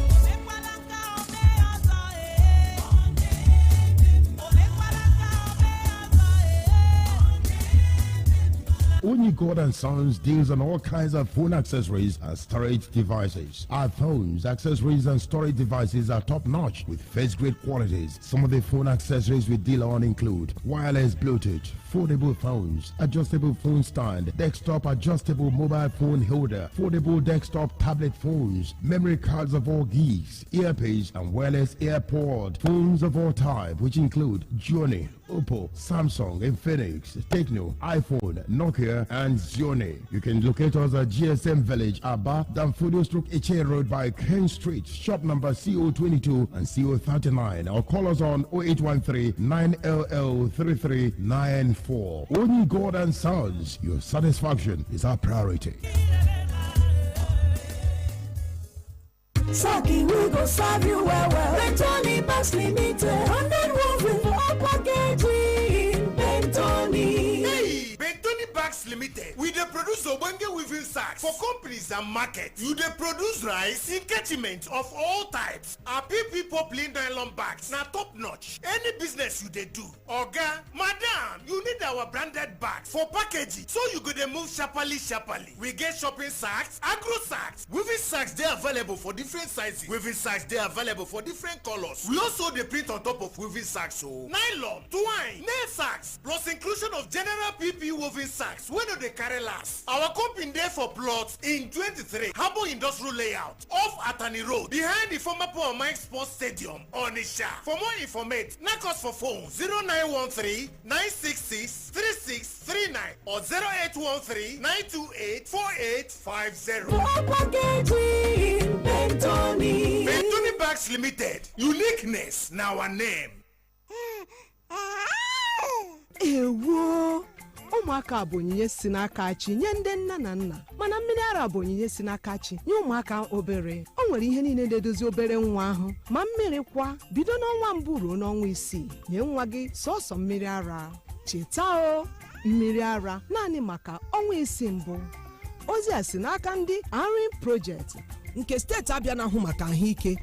Only God and Sons deals on all kinds of phone accessories and storage devices. Our phones, accessories, and storage devices are top-notch with first-grade qualities. Some of the phone accessories we deal on include wireless Bluetooth, foldable phones, adjustable phone stand, desktop adjustable mobile phone holder, foldable desktop tablet phones, memory cards of all geeks, earpiece, and wireless AirPod. Phones of all type, which include Johnny, Oppo, Samsung, Infinix, Tecno, iPhone, Nokia, and Xiaomi. You can locate us at GSM Village, Aba, Danfodio Stroke Eche Road by Ken Street, shop number CO22 and CO39, or call us on 0813-9LL3394. Only God and Sons, your satisfaction is our priority. Saki, we go serve you well. Bentoni Bags Limited, 100 woven for all packaging. Bentoni. Hey, Bentoni Bags Limited. We dey produce ogbonge weaving sacks for companies and markets. You dey produce rice, encashment of all types. Our PP poplin nylon bags na top notch. Any business you dey do, oga, madam, you need our branded bags for packaging, so you go dey move sharply. We get shopping sacks, agro sacks, weaving sacks dey available for different sizes. Weaving sacks dey available for different colors. We also dey print on top of weaving sacks, so nylon, twine, nail sacks, plus inclusion of general PP woven sacks wey no dey carry last. Our company dey for plots in 23 Harbour Industrial Layout off Atani Road behind the former Paul Mike Sports Stadium, Onitsha. For more information, knock us for phone 0913-966-3639 or 0813-928-4850. Bentoni Bags Limited. Uniqueness now our name. Ewo ụmụaka bụ onyinye si n'aka chi nye ndị nne na nna mana mmiri ara bụ onyinye si n'aka chi nye ụmụaka obere o nwere ihe niile na-edozi obere nwa ahụ ma mmiri kwa bido n'ọnwa mbụ ruo n'ọnwa isii nye nwa gị sọsọ mmiri ara cheta o mmiri ara naanị maka ọnwa isii mbụ ozi a si n'aka ndị Arin Project nke steeti Abia na-ahụ maka ahụike.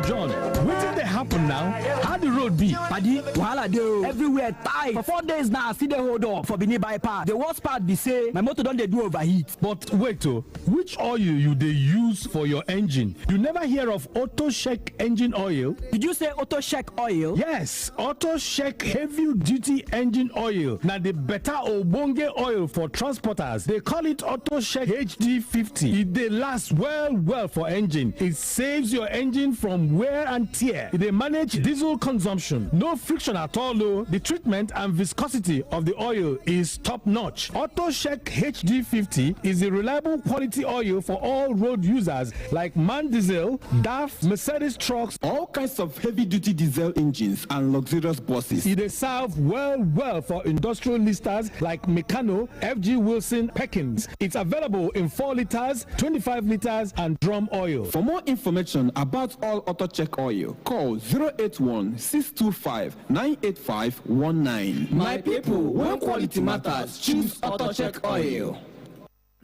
John, wetin dey happen now? How the road be? Paddy, wahala dey o. Everywhere tight. For 4 days now, I still dey hold up for Benin bypass. The worst part be say my motor don dey do overheat. But wait o, which oil you dey use for your engine? You never hear of Auto Check engine oil? Did you say Auto Check oil? Yes, Auto Check heavy duty engine oil. Na the better ogbonge oil for transporters. They call it Auto Check HD50. It dey last well for engine. It saves your engine from wear and tear. They manage diesel consumption. No friction at all though. The treatment and viscosity of the oil is top notch. Auto Check HD50 is a reliable quality oil for all road users like MAN Diesel, DAF, Mercedes trucks, all kinds of heavy duty diesel engines and luxurious buses. It is served well for industrial listers like Meccano, FG Wilson, Perkins. It's available in 4 liters, 25 liters and drum oil. For more information about all Auto Check oil, call 081-625-98519. My people, when quality matters, choose Auto Check oil.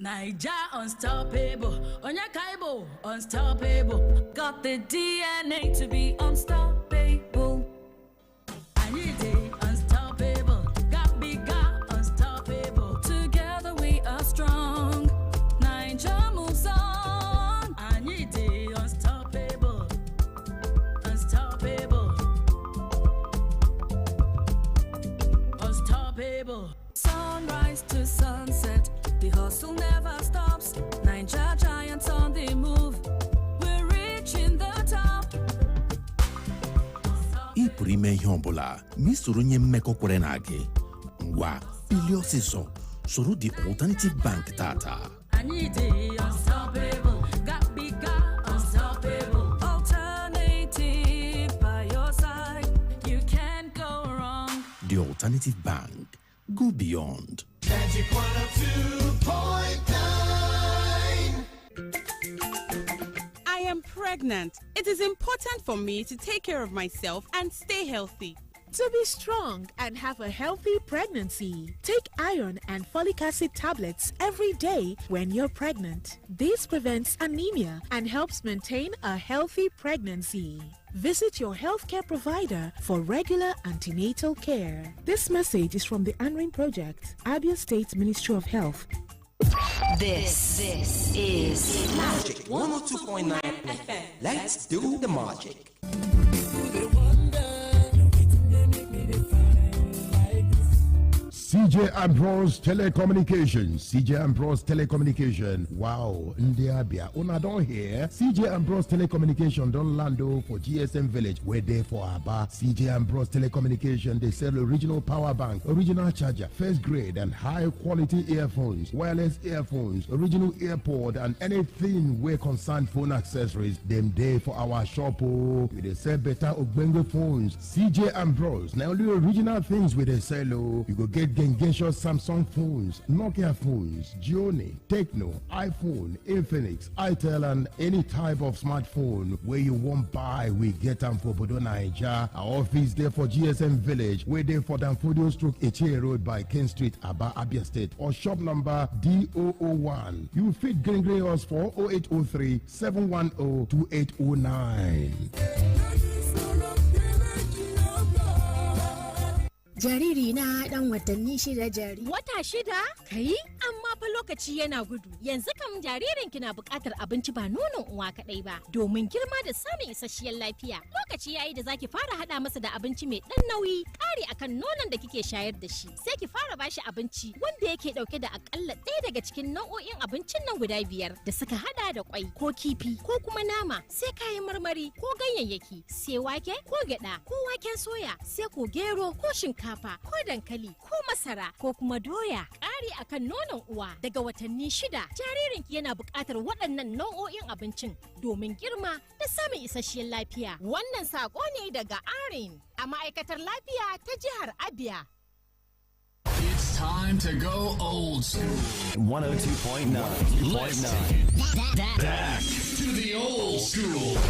Naija unstoppable, Onyekaibo unstoppable. Got the DNA to be unstoppable. I need it unstoppable. Got bigger unstoppable. Together we are strong. Naija moves on. I need it unstoppable. Unstoppable. Unstoppable. Sunrise to sunset. The hustle never stops. Naija giants on the move. We're reaching the top. Ị pụrụ ime ihe ọbụla ma isoro onye mmekọ kwere na gị. Ngwa, bilie ọsịsọ, Soro the Alternative Bank Tata. I need the unstoppable, got bigger, unstoppable. Alternative by your side, you can't go wrong. The Alternative Bank. Go beyond. Magic 102.9. I am pregnant. It is important for me to take care of myself and stay healthy. To be strong and have a healthy pregnancy, take iron and folic acid tablets every day when you're pregnant. This prevents anemia and helps maintain a healthy pregnancy. Visit your healthcare provider for regular antenatal care. This message is from the ANRIN Project, Abia State Ministry of Health. This is Magic 102.9 FM. Let's do the magic. CJ Ambrose Telecommunications. CJ Ambrose Telecommunication. Wow, Ndiabia. Una don't hear. CJ Ambrose Telecommunication don't lando for GSM Village. We're there for Aba. CJ Ambrose Telecommunication. They sell original power bank, original charger, first grade and high quality earphones, wireless earphones, original earpod, and anything where concerned phone accessories. Them there for our shop. Oh, we they sell better Ogbengo phones. CJ Ambrose. Now only original things with they sell. Oh, you go get Gengesho Samsung phones, Nokia phones, Gioni, Tecno, iPhone, Infinix, itel, and any type of smartphone where you won't buy, we get them for Bodo Naija. Our office there for GSM Village, we're there for Danfodio Stroke Eche Road by Ken Street, Aba, Abia State, or shop number D001. You fit Green us for 0803 710 2809. Jariri na dan watanni shida jari. Wata shida? Kai? Amma fa lokaci yana gudu. Yanzu kam jaririn ki na buƙatar abinci ba nonon uwa kaɗai ba, domin girma da samun isasshiyar lafiya. Lokaci yayi da zaki fara hada masa da abinci mai dan nauyi, ƙari akan nonon da kike shayar da shi. Sai ki fara bashi abinci wanda yake dauke da akalla ɗaya daga cikin nau'o'in abincin nan guda 5 da suka hada da kwai ko kifi ko kuma nama, sai kayan marmari ko ganyayyaki, sai wake ko gyada ko waken soya, sai ko gero ko shinkafa ko dankali ko masara ko kuma doya. Ƙari akan nonon uwa daga watanni 6 jaririnki yana buƙatar waɗannan nau'o'in abincin domin girma da samun isasshiyar lafiya. Wannan saƙo ne daga ARIN a ma'aikatar lafiya ta jihar Abia. It's time to go old school. 102.9. Back to the old school. Oh,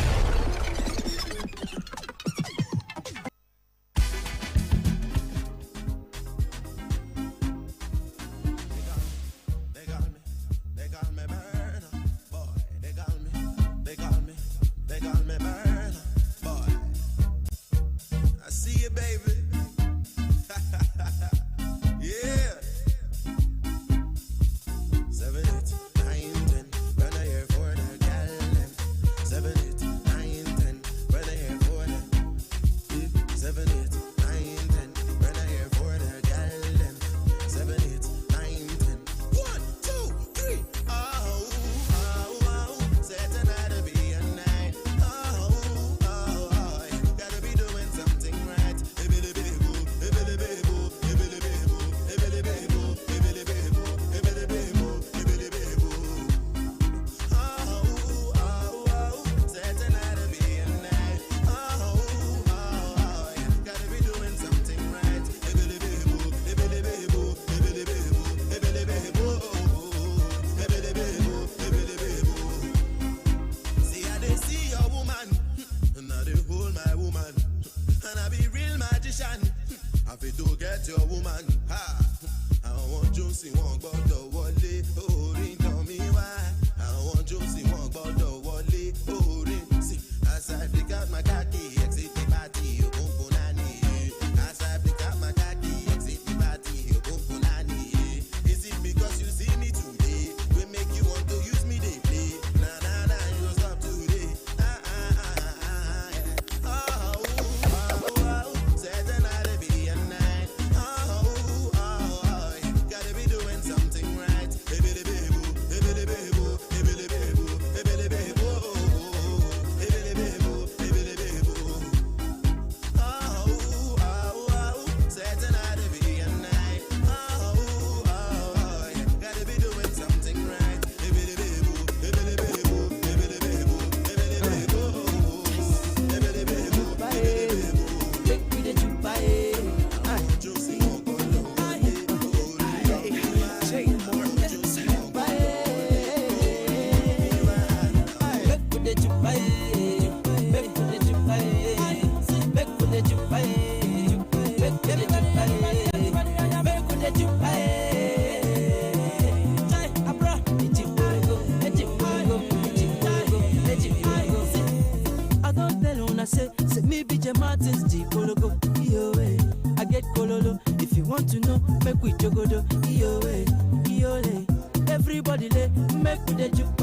want to know, make we jogodo, iole, iole. Everybody lay, make we the juke,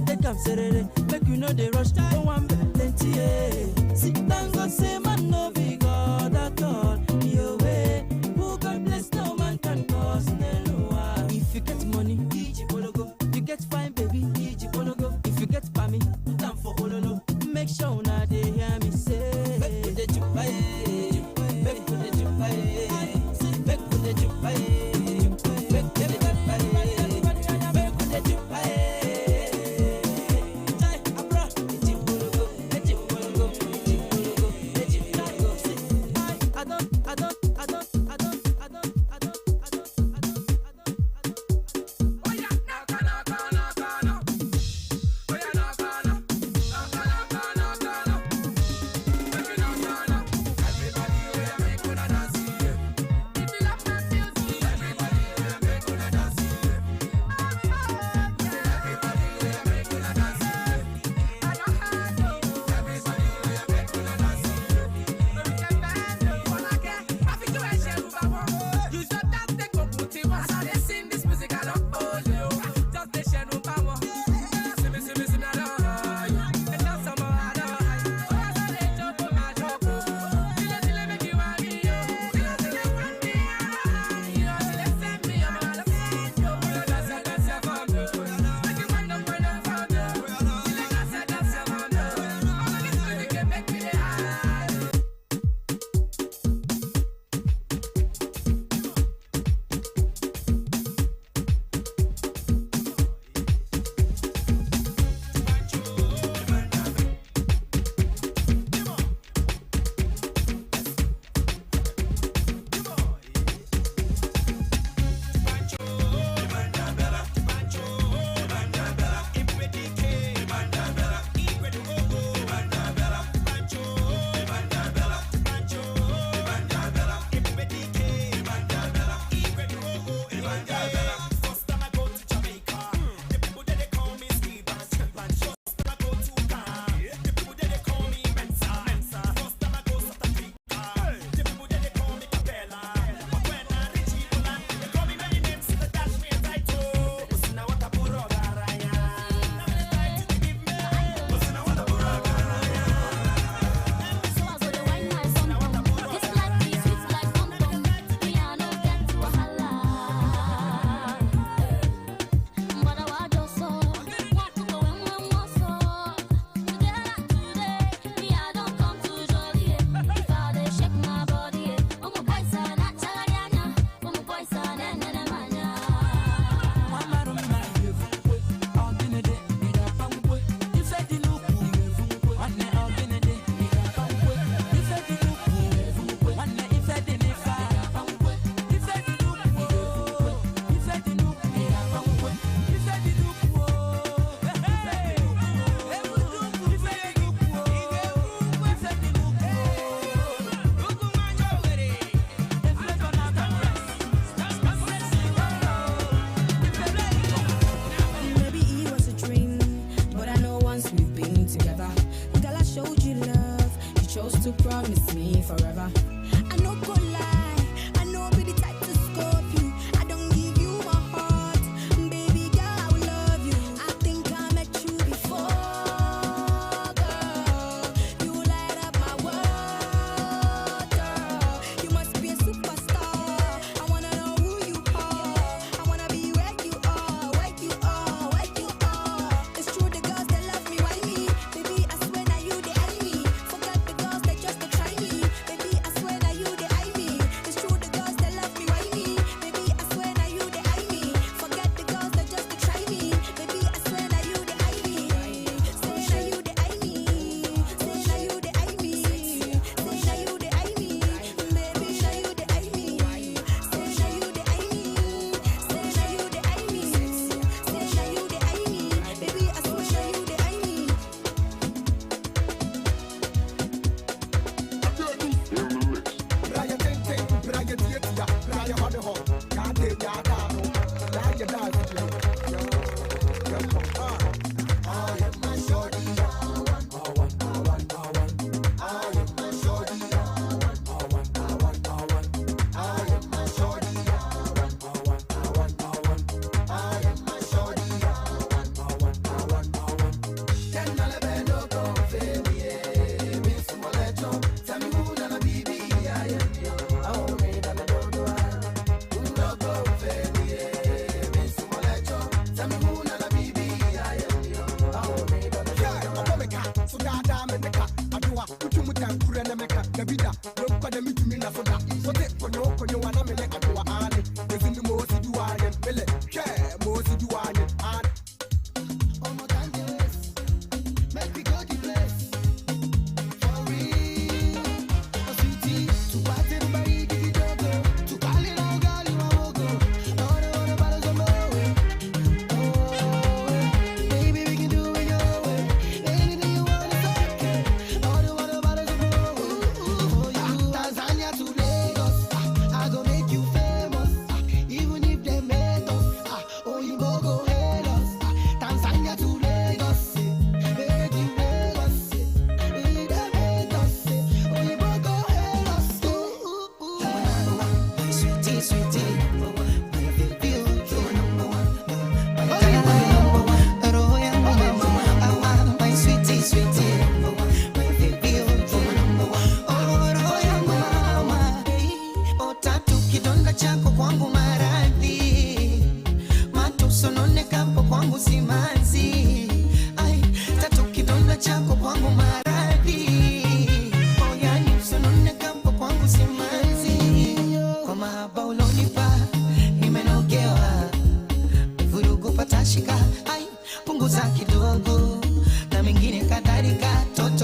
they come serere, make you know they rush, no one plenty, sit down, go say man no be God at all, iole. Who God bless, no man can cause no. If you get money, you get fine baby, if you get pammy, down for ololo. Make sure now they hear me say, make with the jupaye, make with the jupaye, make with the jupaye, make with the jupaye, make with the jupaye.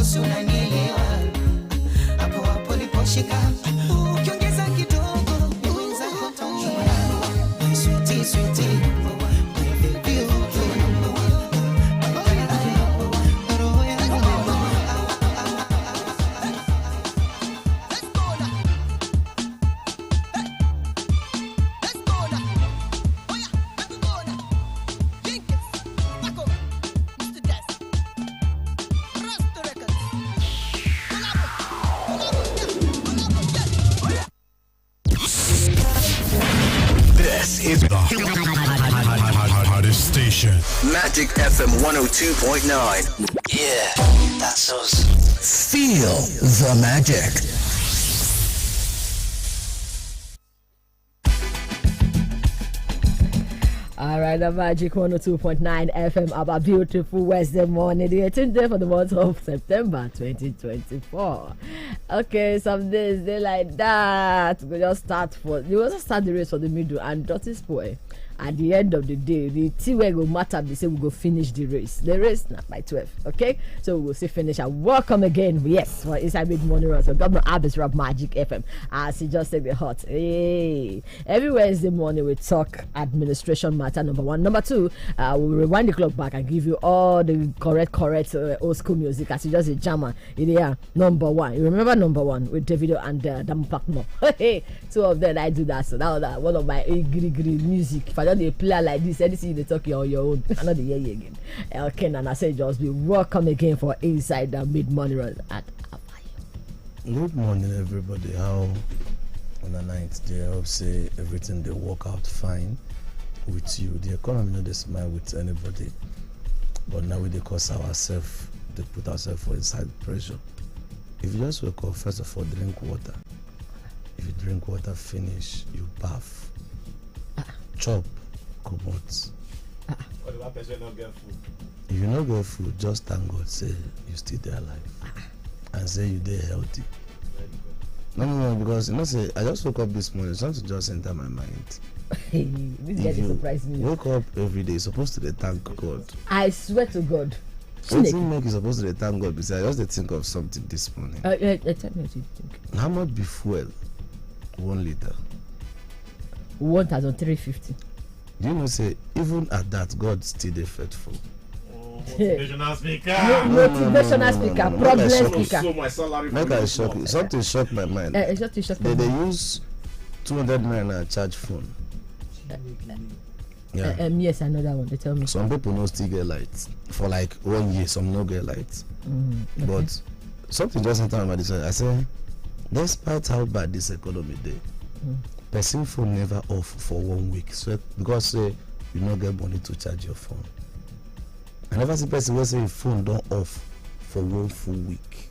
moto si unanielewa. Hapo hapo liposhika ukiongeza kidogo uweza kutonjua. My sweetie, sweetie, my baby, you're number one. This is the hottest station. Magic FM 102.9. Yeah, that's us. Feel the magic. All right, the Magic 102.9 FM about beautiful Wednesday morning. The 18th day for the month of September 2024. Okay, some days they like that. We just start the race for the middle and dirty spoil. At the end of the day, the team will matter. They say we go finish the race. The race not by 12. Okay, so we will see finish. And welcome again. Yes, for Inside Mid Morning Run. So Governor Abbas Rob Magic FM. As he just said the hot. Hey, every Wednesday morning we talk administration matter. Number one, number two. We'll rewind the clock back and give you all the correct old school music. As you just a jammer. Yeah, number one. You remember number one with Davido and Damu Pakmo. Hey, two of them I do that. So that was one of my gritty music. If I don't play like this, anything they talk on your own. I'm not the year again. Okay, and I say just be welcome again for Inside the Mid Morning Run at Good morning, everybody. How on the 9th day? I hope say everything they work out fine with you. The economy not they smile with anybody, but now we they cause ourselves, they put ourselves for inside pressure. If you just wake up, first of all, drink water. If you drink water, finish, you bath, chop, come out. What about person not get food? If you not get food, just thank God, say you still there alive, and say you there healthy. No, because you know, say I just woke up this morning, something just enter my mind. This guy surprised me. Wake up every day, you're supposed to thank God. I swear to God. What thing make you supposed to thank God? Because I just think of something this morning. Tell me what you think. How much be fuel? 1 liter. 1,350. Do you know, say even at that, God still dey faithful. Motivational speaker. Motivational speaker. Problem speaker. Make I shock you. Something shocked my mind. They use 200 naira charge phone. Yeah. Yes, another one. They tell me. Some people no still get lights for like 1 year. Some no get lights. Okay. But something just enter my mind. I say, despite how bad this economy dey, person phone never off for 1 week. So because you no get money to charge your phone. I never see person wey say your phone don't off for 1 full week.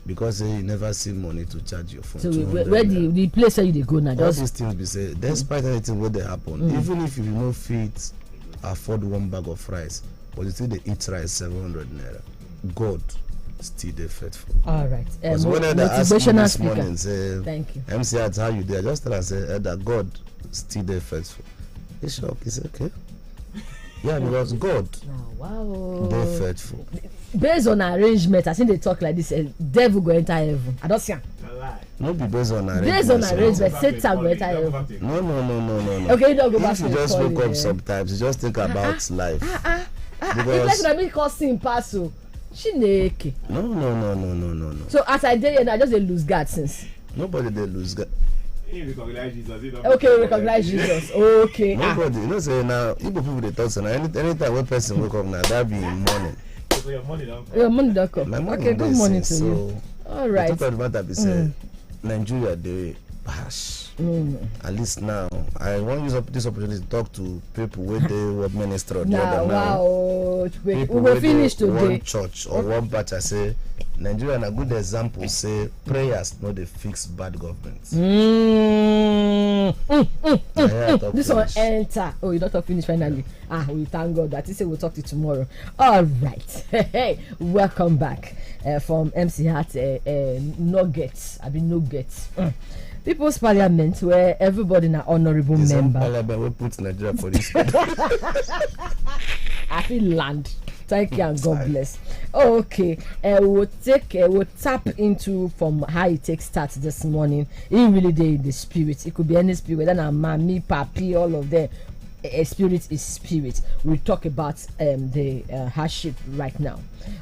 Because you never see money to charge your phone. So where the place where you go now? All these things be say, despite anything what they happen, even if you no fit afford 1 bag of rice, but you still they eat rice 700 naira, God still dey faithful. All right. Because when they ask me this morning, say, thank you. MC, that's how you do. I just tell her, say that God still dey faithful. He shock. He say, okay. Yeah, because God dey faithful. Based on arrangement, I think they talk like this. Devil go enter heaven. I don't see. No be based on arrangement. Based on arrangement, Satan go enter heaven. No. Okay, you don't go back. If you just wake up sometimes, you just think about life. It's like me call sin pass. Chineke. No. So as I did, I just dey lose God since. Nobody dey lose God. Recognize Jesus. Okay, recognize Jesus. Okay. Nobody. You know, say now, Igbo people they talk so now. Anytime one person wake up now, that be in morning. So your money don't come. Your money don't come. My money okay, good morning to so you. All right. The talk about that be say Nigeria they pass. At least now, I want to use this opportunity to talk to people with the minister. Wow, we will finish today. One church or one batch. I say Nigeria a good example. Say prayers not they fix bad government. This one enter. Oh, you don't talk finish finally. We thank God that he say we'll talk to you tomorrow. All right. Hey, welcome back from MC Hat Nuggets. Nuggets. People's Parliament, where everybody na honorable member. Parliament we put Nigeria for this. I feel land. Thank you and God bless. Okay, we'll tap into from how it takes start this morning. It really did the spirit. It could be any spirit, whether mommy, papi, all of them. A spirit is spirit. We talk about the hardship right now.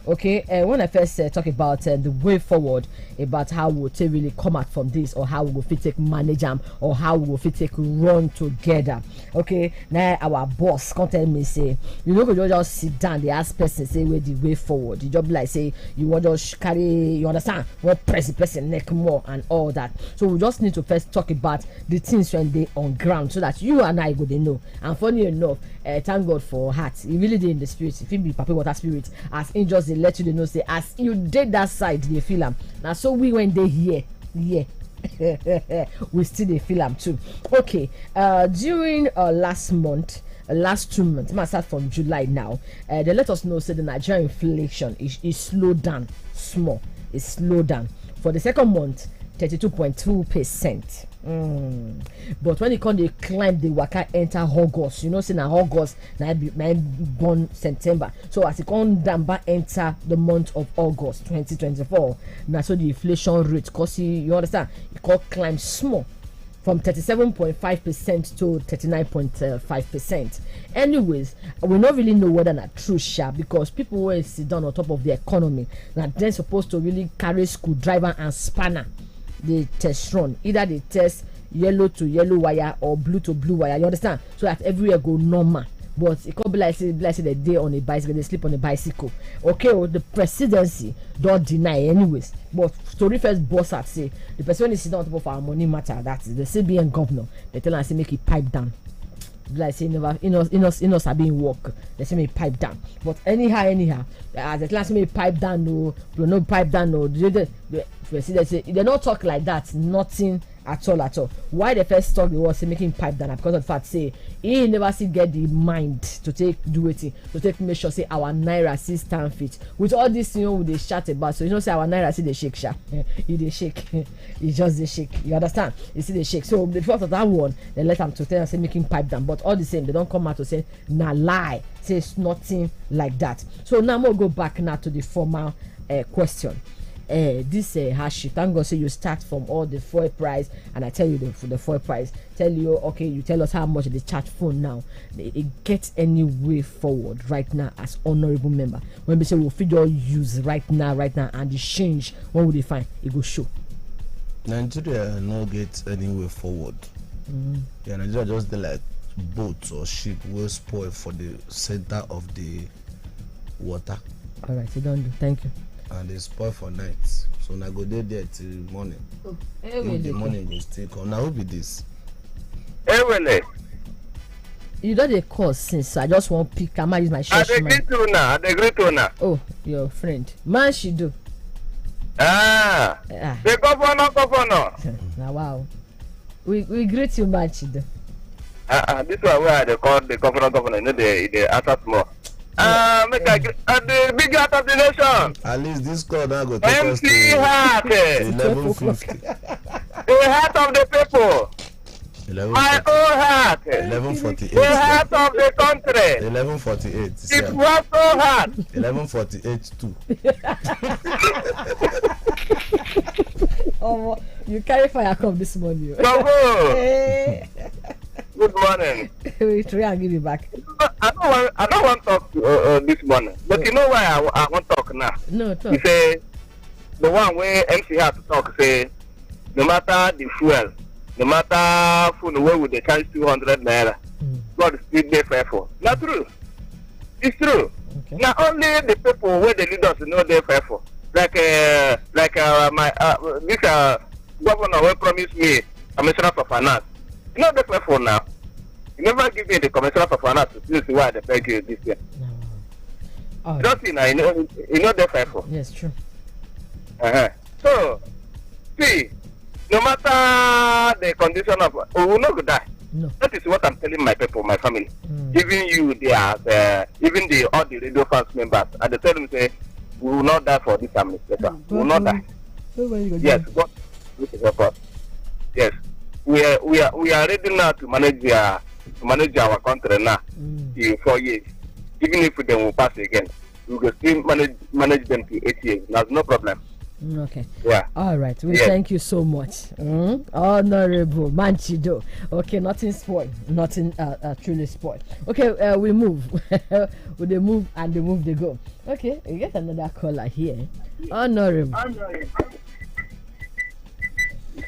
Okay, when I first talk about the way forward, about how we'll really come out from this, or how we will take manage them, or how we will take run together. Okay, now our boss can't tell me say you know you just sit down, they ask person say where the way forward. You just like say you want to carry, you understand, what press the person neck more and all that. So we just need to first talk about the things when they on ground, so that you and I go they know. And funny enough, thank God for heart. He really did in the spirit. If he be papi water spirit, as angels they let you know say as you did that side they feel them. Now so we when they here, we still they feel them too. Okay, during last 2 months, might start from July now. They let us know say the Nigerian inflation is slowed down small. It's slowed down for the second month, 32.2%. But when it come they climb the waka enter August, you know, say now August now born September, so as it come down back enter the month of August 2024, now so the inflation rate cause you understand it can climb small from 37.5% to 39.5%. Anyways, we don't really know whether that's true, because people will sit down on top of the economy. Now they're supposed to really carry screwdriver and spanner. They test run, either they test yellow to yellow wire or blue to blue wire, you understand, so that everywhere go normal. But it could be like say the day on a bicycle, they sleep on a bicycle. Okay, well, the presidency don't deny anyways, but story first boss at say the person when is sitting on top of our money matter, that's the CBN governor, they tell us say make it pipe down. Like say never in us are being work, they say make pipe down. But anyhow as the last make pipe down, no pipe down, no the president say they don't talk like that, nothing at all. Why the first talk they was say making pipe down, because of the fact say he never see get the mind to do it, to take make sure say our naira still stand fit with all this, you know, with the chat about. So you know say our naira see the shake he they shake he just the shake, you understand, you see the shake. So before of that one they let them to tell us say making pipe down, but all the same they don't come out to say nah lie, say it's nothing like that. So now I'm gonna go back now to the formal question. This hardship, thank God say you start from all the fuel price, and I tell you the fuel price, tell you okay, you tell us how much the chat phone now. It gets any way forward right now as honorable member. When we say we'll figure use right now, and the change, what would they find? It go show. Nigeria no get any way forward. Yeah, Nigeria just the like boats or ship will spoil for the center of the water. All right, you don't do. Thank you. And they spoil for nights, so now go there till morning. In the morning go still come. Now who be this? You don't dey call since, so I just want pick. I might use my church man. I agree to now. Oh, your friend, man, she do. The governor. Now wow, we greet you, man, she do. This one where they call the governor. You know they answer more. Make the big heart of the nation. At least this call now go take us to heart. 11:50. The heart of the people. 11:40. My own heart. 11:48. The heart of the country. 11:48. It was so hard. 11:48 too. Oh, you carry fire come this morning. Hey. Good morning. We try and give you back. I don't want to talk this morning, but you know why I want to talk now? No, talk. You say the one where MC had to talk, say no matter the fuel, no matter food, where would they charge 200 naira, God is still there faithful. Not true. It's true. Okay. Not only the people where the leaders know they're faithful. Like my this governor will promise me commissioner for finance. You know the faithful now. You never give me the commissioner for finance to see why they beg you this year. Oh. You don't see now, you know the faithful. Yes, true. So, see, no matter the condition of, we will not die. No. That is what I'm telling my people, my family. Even you, even all the radio fans members, and they tell them, say, we will not die for this administration. We will not die. Yes, God will help us. Yes, we are ready now to manage our country now in 4 years. Even if they will pass again, we can still manage them to 8 years. That's no problem. Okay. Yeah. All right. We Yes. thank you so much, Honorable Manchido. Okay, nothing spoiled. Nothing truly spoiled. Okay, we move. They move and they go. Okay, we get another caller here. Honorable.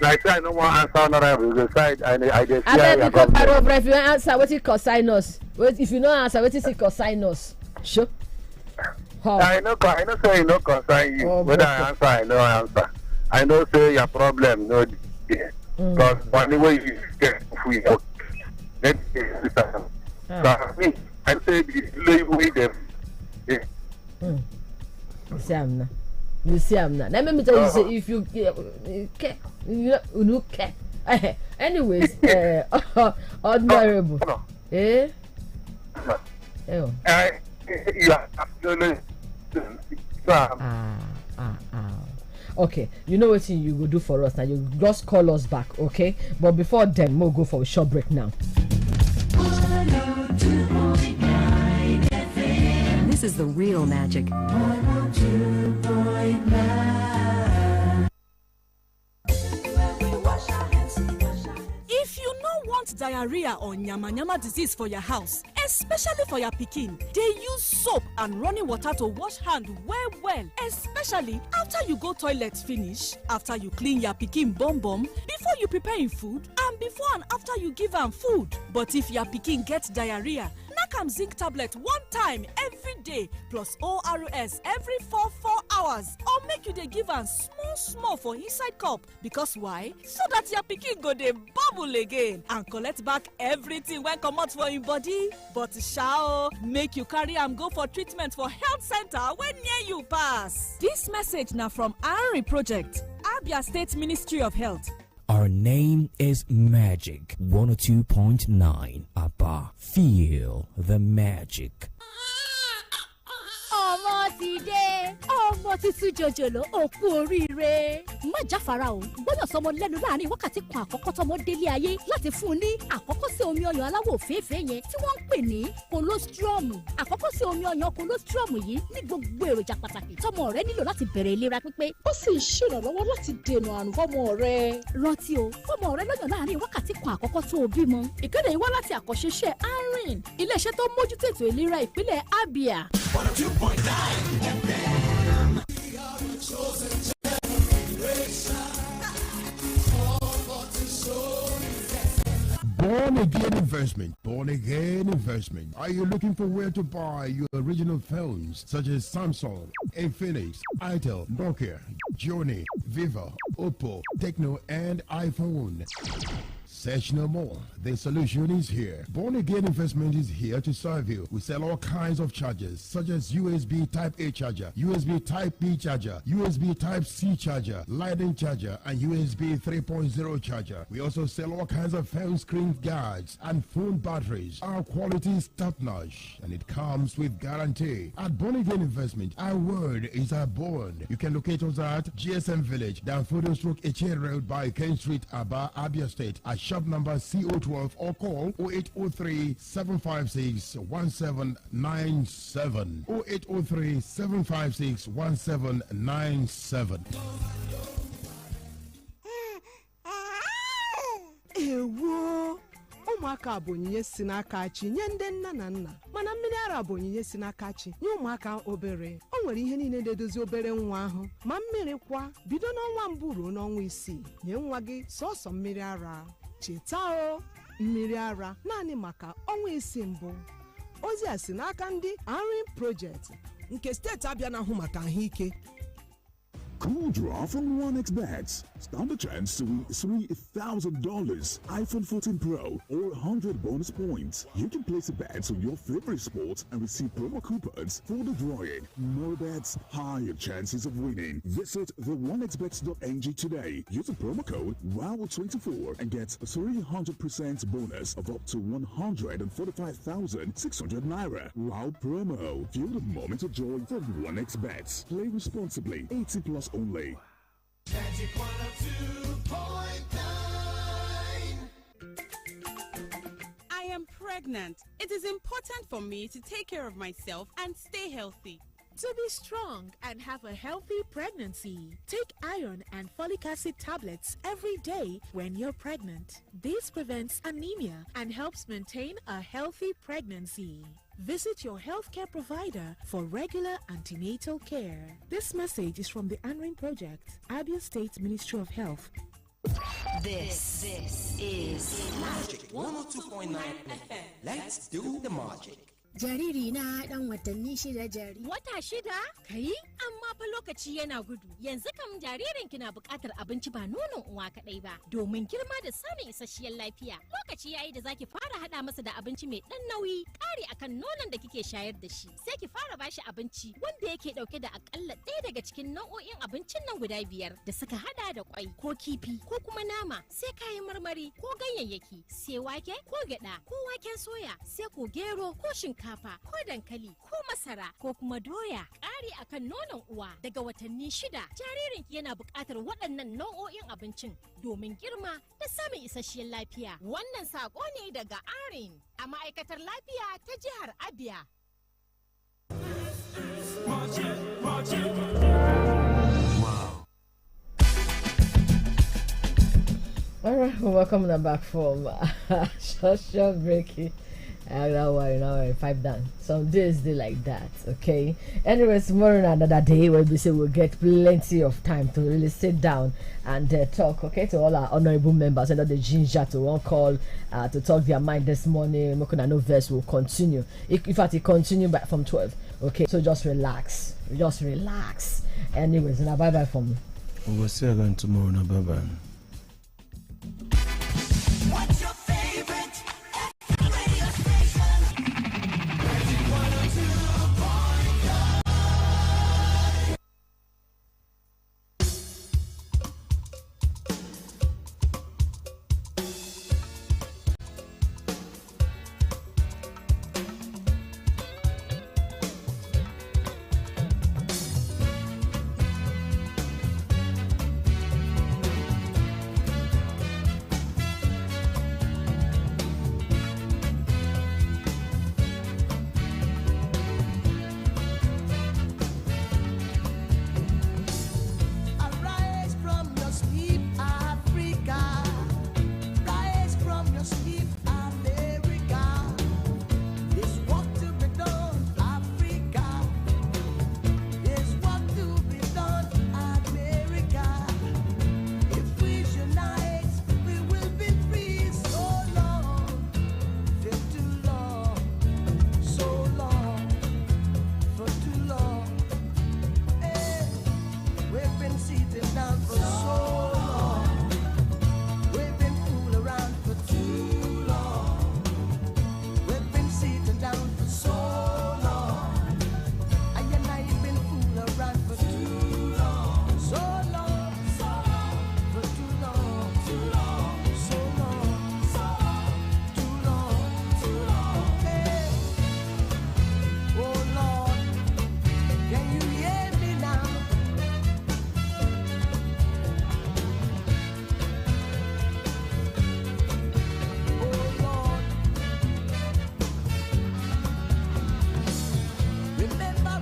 Like I don't want to answer honorable. The side I just If you answer, what you consign us? If you don't answer, what is it consign us? Sure. I know say no concern you. Whether I answer, I know I answer. I know say your problem no because one way you get free. Let's say I say live with them. You see, I'm not. Let me tell you, say, if you care, you care. Anyways, honorable. Eh? Yeah, absolutely. Okay, you know what you will do for us now. You just call us back, okay? But before then, we'll go for a short break now. This is the real magic. 102.9. If you no want diarrhea or nyama disease for your house, especially for your pikin, they use soap and running water to wash hand well, especially after you go toilet finish, after you clean your pikin bum, before you prepare him food, and before and after you give am food. But if your pikin get diarrhea, knack am zinc tablet one time every day plus ORS every 4 hours, or make you dey give am small for inside cup. Because why? So that your pikin go dey bubble again and collect back everything when comot for im body. But sha make you carry am go for treatment for health center wey near you pass. This message na from Henry Project, Abia State Ministry of Health. Our name is Magic 102.9 Abba. Feel the magic. ọmọ ti dé ọmọ tuntun jòjòló òkú oríire. má jáfara o gbọ́dọ̀ sọmọ lẹ́nu láàrin wákàtí kan àkọ́kọ́ tọmọ délé ayé láti fún un ní àkọ́kọ́ sí omi ọyàn aláwọ̀ òféèfé yẹn tí wọ́n ń pè ní kolostrum. àkọ́kọ́ sí omi ọyàn kolostrum yìí ní gbogbo èròjà pàtàkì tọmọ rẹ nílò láti bẹ̀rẹ̀ ìlera pípé. ó sì ń ṣèrànlọ́wọ́ láti dènà àrùn fọ́mọ rẹ. rántí o fọ́mọ rẹ lọ́yàn láàrin wákàtí kan àkọ́kọ́ tó o bímọ. ìkéde yìí wá láti àkọ́ṣeṣẹ́ ARIN iléeṣẹ́ tó mójútó ètò ìlera ìpínlẹ̀ Abia. 102.9 FM. We are the chosen generation. Born Again Investment. Born Again Investment. Are you looking for where to buy your original phones such as Samsung, Infinix, Itel, Nokia, Joni, Vivo, Oppo, Tecno, and iPhone? Search no more. The solution is here. Born Again Investment is here to serve you. We sell all kinds of chargers such as USB Type A charger, USB Type B charger, USB Type C charger, Lightning charger, and USB 3.0 charger. We also sell all kinds of phone screen guards and phone batteries. Our quality is top-notch and it comes with guarantee. At Born Again Investment, our word is our bond. You can locate us at GSM Village, down Photo Stroke Eche Road by Ken Street, Aba, Abia State, at shop number CO12 or call 0803 756 1797. 0803 756 1797. Ewo ụmụaka bụ onyinye si n'aka chi nye ndị nna na nna, mana mmiri ara bụ onyinye si n'aka chi nye ụmụaka obere. O nwere ihe niile na-edozi obere nwa ahụ, ma mmiri kwa bido n'ọnwa mbụ ruo n'ọnwa isii. Nye nwa gị sọsọ mmiri ara. Cheta o, mmiri ara naanị maka ọnwa isii mbụ. Ozi a si n'aka ndị ARIN Project nke steeti Abia na-ahụ maka ahụike. Cool draw from 1xBet. Stand a chance to win $3,000, iPhone 14 Pro, or 100 bonus points. You can place a bet on your favorite sport and receive promo coupons for the drawing. More bets, higher chances of winning. Visit the 1xBet.ng today. Use the promo code WOW24 and get a 300% bonus of up to 145,600 naira. Wow promo. Feel the moment of joy from 1xBet. Play responsibly. 18 plus only. Magic 102.9. I am pregnant. It is important for me to take care of myself and stay healthy. To be strong and have a healthy pregnancy, take iron and folic acid tablets every day when you're pregnant. This prevents anemia and helps maintain a healthy pregnancy. Visit your healthcare provider for regular antenatal care. This message is from the ANRIN Project, Abia State Ministry of Health. This is Magic 102.9 FM. Let's do the magic. Jariri na dan watanni shida jari. Wata shida? Kai? Amma fa lokaci yana gudu. Yanzu kam jaririn ki na buƙatar abinci ba nonon uwa kaɗai ba, domin girma da samun isasshiyar lafiya. Lokaci yayi da zaki fara hada masa da abinci mai dan nauyi, ƙari akan nonon da kike shayar da shi. Sai ki fara bashi abinci wanda yake dauke da akalla ɗaya daga cikin nau'o'in abincin nan guda 5 da suka hada da kwai ko kifi ko kuma nama, sai kayan marmari ko ganyayyaki, sai wake ko gyada ko waken soya, sai ko gero ko shinkafa ko dankali ko masara ko kuma doya. Ƙari akan nonon uwa daga watanni 6 jaririnki yana buƙatar waɗannan nau'o'in abincin domin girma da samun isasshiyar lafiya. Wannan saƙo ne daga ARIN a ma'aikatar lafiya ta jihar Abia. All right, welcome back from short break. Don't worry, now 5 done. Some days they like that, okay? Anyways, tomorrow another day where we say we'll get plenty of time to really sit down and talk, okay, to all our honorable members and the ginger to one call to talk their mind this morning. Mokuna no verse will continue. In fact, it continue back from 12. Okay, so just relax. Anyways, now bye bye from. We'll see you again tomorrow. Now bye bye. What's your favorite radio station? Magic 102.9. Arise from your sleep, Africa. Rise from your sleep, America. There's work to be done, Africa. There's work to be done, America. If we unite, we will be free. So long, for too long, so long, for too long. Hey. We've been sitting down for so long. We've been fooling around for too long. We've been sitting down for so long. And I've been fooling around for too long. So long, for too long, so long, too long. Hey. Oh Lord, can you hear me now? Oh Lord,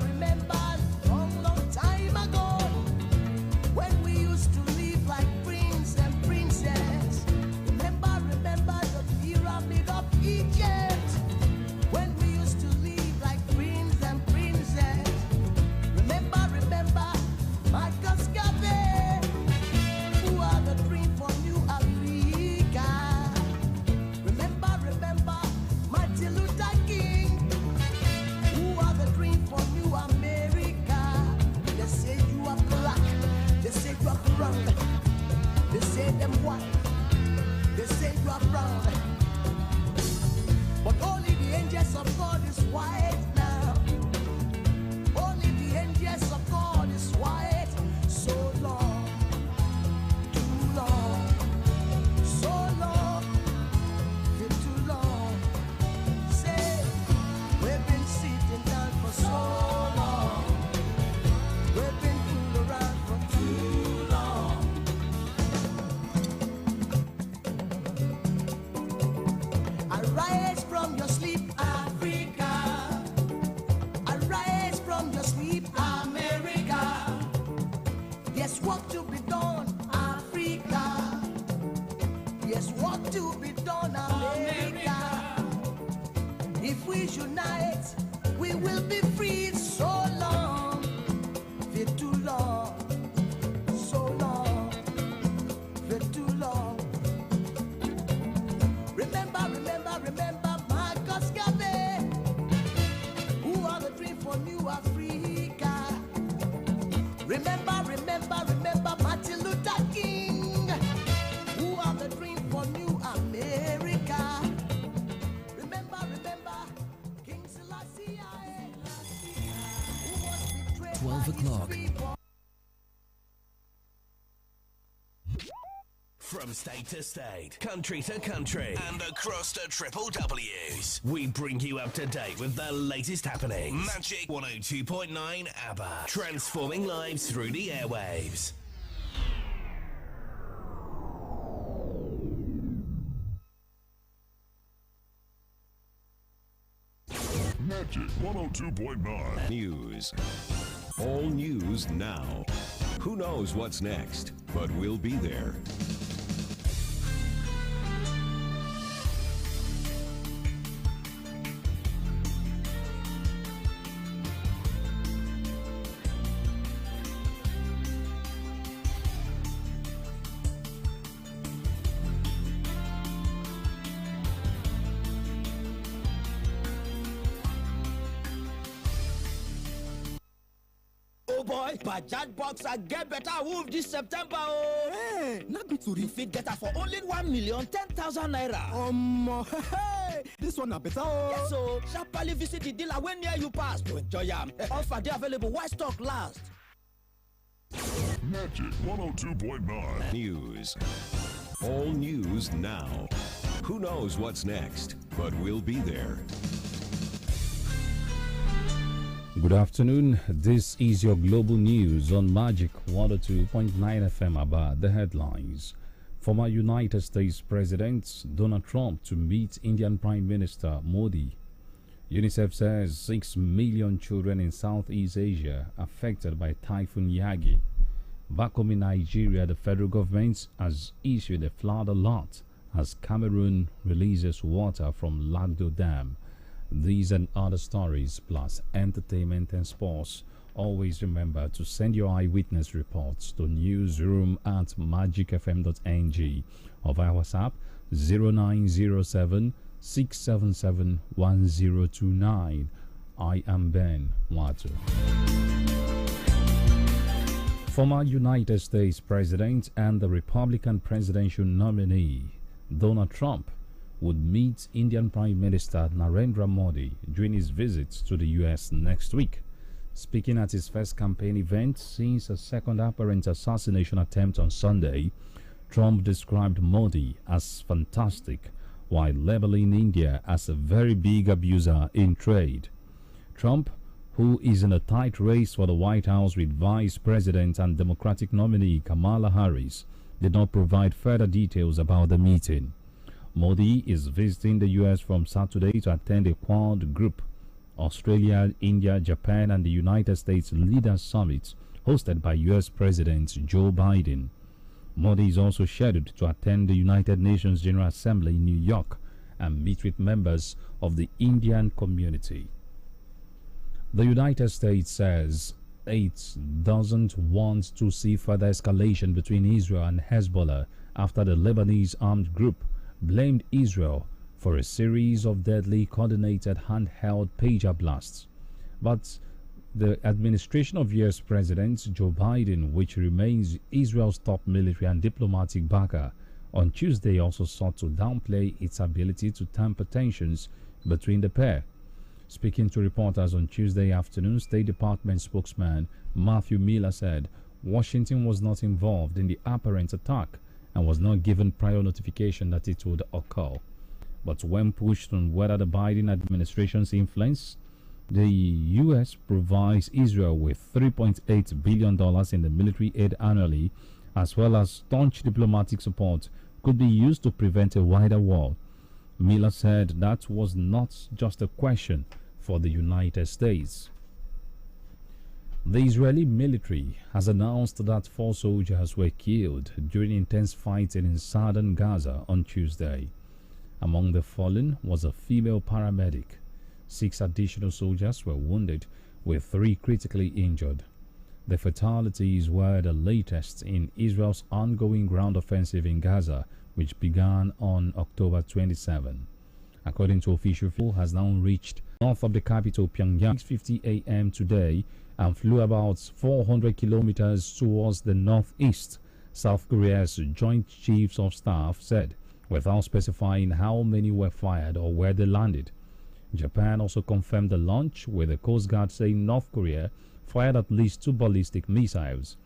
remember, long time ago, when we used to live like prince and princess. Remember the pyramid of Egypt, when we used to live like prince and princess. Remember, Marcus Garvey, who are the dream for New Africa. Remember, Martin Luther King, who are the dream for New America. They say you are black, they say you are brown, they say them white, they say you are brown. But only the angels of God is white now. Only the angels of God is white. So long, too long, so long, too long. Say, we've been sitting down for so long. We've been fooling around for too long. Arise from your sleep, Africa. Yes, what to be done, Africa. Yes, what to be done, America. If we unite, we will be free. So long, for too long, so long, for too long. Remember, remember, remember Marcus Garvey, who are the dream for New Africa. Remember, remember, remember Martin Luther King, who are the dream for New America. Remember, remember King Selassie, who was betrayed 12 o'clock. From state to state, country to country, and across the triple W's, we bring you up to date with the latest happenings. Magic 102.9 ABBA, transforming lives through the airwaves. Magic 102.9 News. All news now. Who knows what's next, but we'll be there. Oh boy, Bajaj Boxer get better wolf this September. Oh, hey, not good to fit get her for only 1,010,000 naira. Hey, this one a better. Oh. Yes, so sharply visit the dealer when near you pass to enjoy them. Offer they available while stock last. Magic 102.9 News. All news now. Who knows what's next, but we'll be there. Good afternoon. This is your global news on Magic 102.9 FM. About the headlines. Former United States President Donald Trump to meet Indian Prime Minister Modi. UNICEF says 6 million children in Southeast Asia affected by Typhoon Yagi. Back home in Nigeria, the federal government has issued a flood alert as Cameroon releases water from Lagdo Dam. These and other stories, plus entertainment and sports. Always remember to send your eyewitness reports to newsroom@magicfm.ng or via WhatsApp 0907 677 1029. I am Ben Watu. Former United States President and the Republican presidential nominee Donald Trump would meet Indian Prime Minister Narendra Modi during his visit to the U.S. next week. Speaking at his first campaign event since a second apparent assassination attempt on Sunday, Trump described Modi as fantastic while labeling India as a very big abuser in trade. Trump, who is in a tight race for the White House with Vice President and Democratic nominee Kamala Harris, did not provide further details about the meeting. Modi is visiting the U.S. from Saturday to attend a Quad Group, Australia, India, Japan, and the United States Leaders Summit hosted by U.S. President Joe Biden. Modi is also scheduled to attend the United Nations General Assembly in New York and meet with members of the Indian community. The United States says it doesn't want to see further escalation between Israel and Hezbollah after the Lebanese armed group blamed Israel for a series of deadly coordinated handheld pager blasts. But the administration of U.S. President Joe Biden, which remains Israel's top military and diplomatic backer, on Tuesday also sought to downplay its ability to temper tensions between the pair. Speaking to reporters on Tuesday afternoon, State Department spokesman Matthew Miller said Washington was not involved in the apparent attack and was not given prior notification that it would occur. But when pushed on whether the Biden administration's influence, the U.S. provides Israel with $3.8 billion in the military aid annually, as well as staunch diplomatic support, could be used to prevent a wider war. Miller said that was not just a question for the United States. The Israeli military has announced that 4 soldiers were killed during intense fighting in southern Gaza on Tuesday. Among the fallen was a female paramedic. 6 additional soldiers were wounded, with 3 critically injured. The fatalities were the latest in Israel's ongoing ground offensive in Gaza, which began on October 27. According to officials, has now reached north of the capital Pyongyang 6:50 a.m. today and flew about 400 kilometers towards the northeast, South Korea's Joint Chiefs of Staff said, without specifying how many were fired or where they landed. Japan also confirmed the launch, with the Coast Guard saying North Korea fired at least 2 ballistic missiles.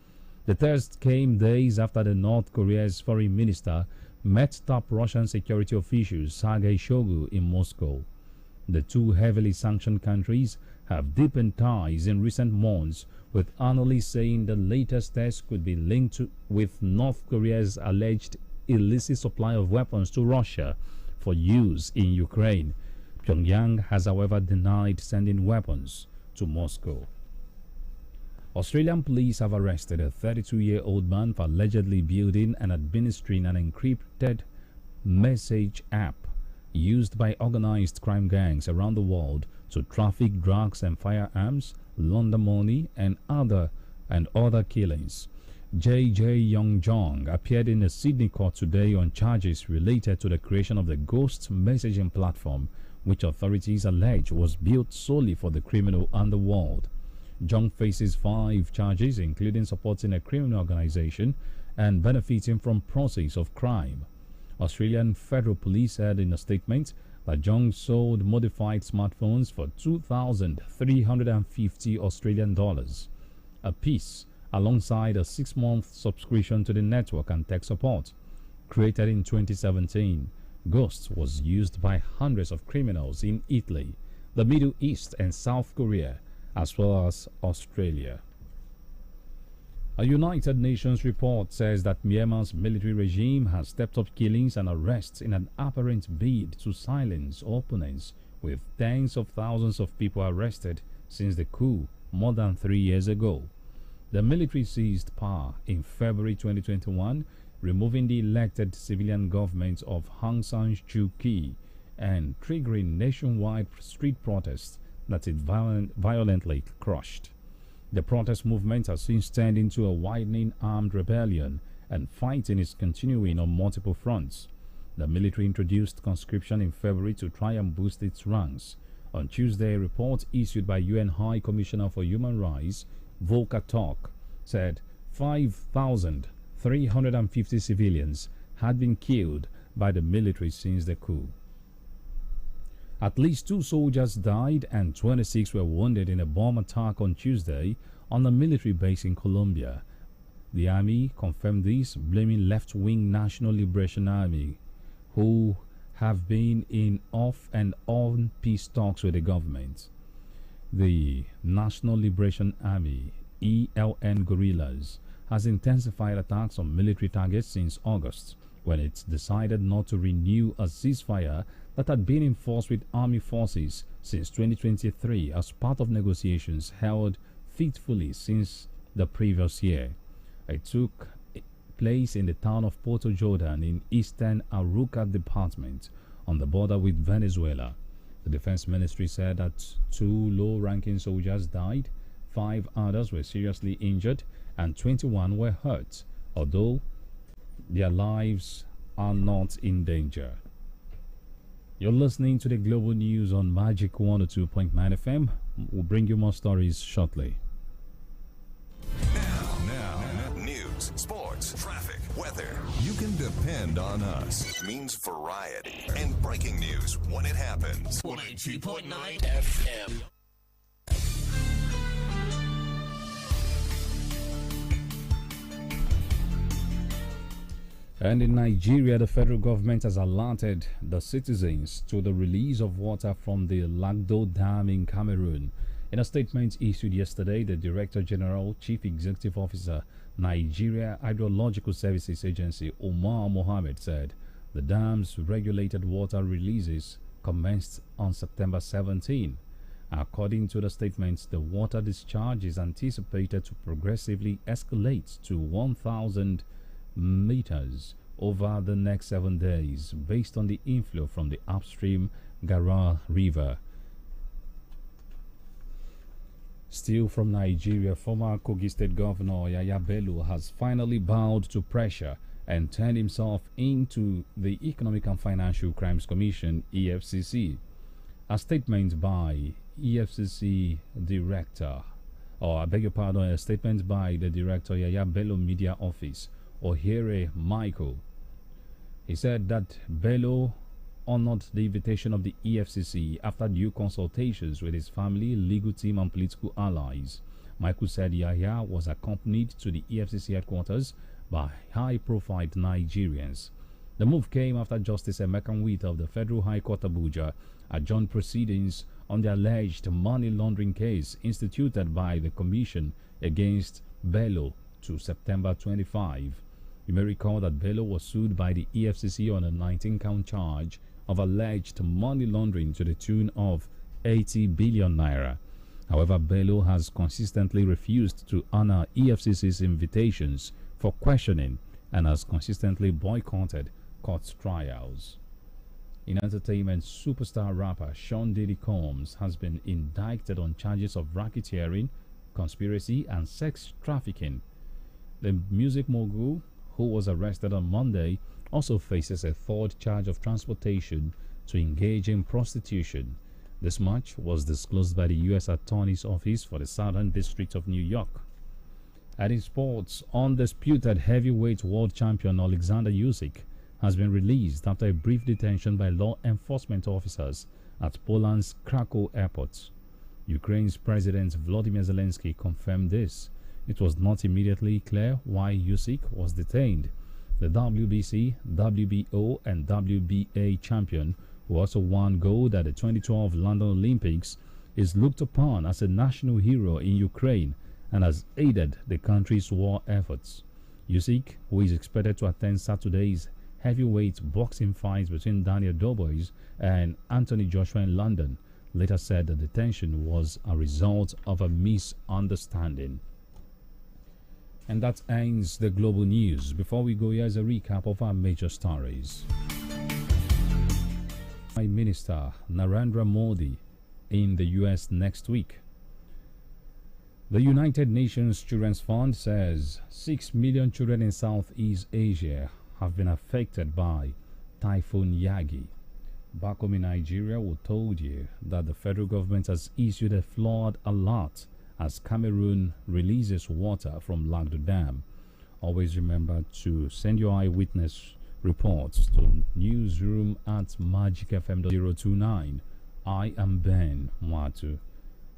The test came days after the North Korea's foreign minister met top Russian security officials Sergei Shoigu in Moscow. The 2 heavily sanctioned countries have deepened ties in recent months, with analysts saying the latest test could be linked with North Korea's alleged illicit supply of weapons to Russia for use in Ukraine. Pyongyang has, however, denied sending weapons to Moscow. Australian police have arrested a 32-year-old man for allegedly building and administering an encrypted message app used by organized crime gangs around the world to traffic drugs and firearms, launder money, and other killings. J.J. Young-jong appeared in a Sydney court today on charges related to the creation of the ghost messaging platform, which authorities allege was built solely for the criminal underworld. Jong faces 5 charges, including supporting a criminal organization and benefiting from proceeds of crime. Australian Federal Police said in a statement that Jong sold modified smartphones for 2,350 Australian dollars a piece, alongside a 6-month subscription to the network and tech support. Created in 2017, Ghost was used by hundreds of criminals in Italy, the Middle East, and South Korea, as well as Australia. A United Nations report says that Myanmar's military regime has stepped up killings and arrests in an apparent bid to silence opponents, with tens of thousands of people arrested since the coup more than 3 years ago. The military seized power in February 2021, removing the elected civilian government of Aung San Suu Kyi and triggering nationwide street protests that it violently crushed. The protest movement has since turned into a widening armed rebellion, and fighting is continuing on multiple fronts. The military introduced conscription in February to try and boost its ranks. On Tuesday, a report issued by UN High Commissioner for Human Rights, Volker Turk, said 5,350 civilians had been killed by the military since the coup. At least 2 soldiers died and 26 were wounded in a bomb attack on Tuesday on a military base in Colombia. The army confirmed this, blaming left-wing National Liberation Army, who have been in off and on peace talks with the government. The National Liberation Army, ELN guerrillas, has intensified attacks on military targets since August, when it decided not to renew a ceasefire that had been enforced with army forces since 2023 as part of negotiations held faithfully since the previous year. It took place in the town of Puerto Jordan in eastern Aruca department on the border with Venezuela. The defense ministry said that 2 low-ranking soldiers died, 5 others were seriously injured, and 21 were hurt, although their lives are not in danger. You're listening to the Global News on Magic 102.9 FM. We'll bring you more stories shortly. Now, news, sports, traffic, weather. You can depend on us. It means variety and breaking news when it happens. 102.9 FM. And in Nigeria, the federal government has alerted the citizens to the release of water from the Lagdo Dam in Cameroon. In a statement issued yesterday, the Director General, Chief Executive Officer, Nigeria Hydrological Services Agency, Omar Mohammed, said the dam's regulated water releases commenced on September 17. According to the statements, the water discharge is anticipated to progressively escalate to 1,000 meters over the next 7 days based on the inflow from the upstream Gara River. Still from Nigeria, former Kogi State Governor Yaya Bello has finally bowed to pressure and turned himself into the Economic and Financial Crimes Commission, EFCC. A statement by EFCC Director, a statement by the Director Yaya Bello Media Office, Ohere Michael. He said that Bello honored the invitation of the EFCC after due consultations with his family, legal team, and political allies. Michael said Yahya was accompanied to the EFCC headquarters by high-profile Nigerians. The move came after Justice Emeka Nwite of the Federal High Court Abuja adjourned proceedings on the alleged money laundering case instituted by the Commission against Bello to September 25. You may recall that Bello was sued by the EFCC on a 19-count charge of alleged money laundering to the tune of 80 billion naira. However, Bello has consistently refused to honor EFCC's invitations for questioning and has consistently boycotted court trials. In entertainment, superstar rapper Sean Diddy Combs has been indicted on charges of racketeering, conspiracy, and sex trafficking. The music mogul, who was arrested on Monday, also faces a third charge of transportation to engage in prostitution. This much was disclosed by the U.S. Attorney's Office for the Southern District of New York. At in sports, undisputed heavyweight world champion Alexander Usyk has been released after a brief detention by law enforcement officers at Poland's Krakow airport. Ukraine's President Volodymyr Zelensky confirmed this. It was not immediately clear why Usyk was detained. The WBC, WBO, and WBA champion, who also won gold at the 2012 London Olympics, is looked upon as a national hero in Ukraine and has aided the country's war efforts. Usyk, who is expected to attend Saturday's heavyweight boxing fight between Daniel Dubois and Anthony Joshua in London, later said the detention was a result of a misunderstanding. And that ends the global news. Before we go, here's a recap of our major stories. Prime Minister Narendra Modi in the US next week. The United Nations Children's Fund says 6 million children in Southeast Asia have been affected by Typhoon Yagi. Back home in Nigeria, we told you that the federal government has issued a flood alert as Cameroon releases water from Lagdo Dam. Always remember to send your eyewitness reports to newsroom@magicfm.029. I am Ben Mwatu.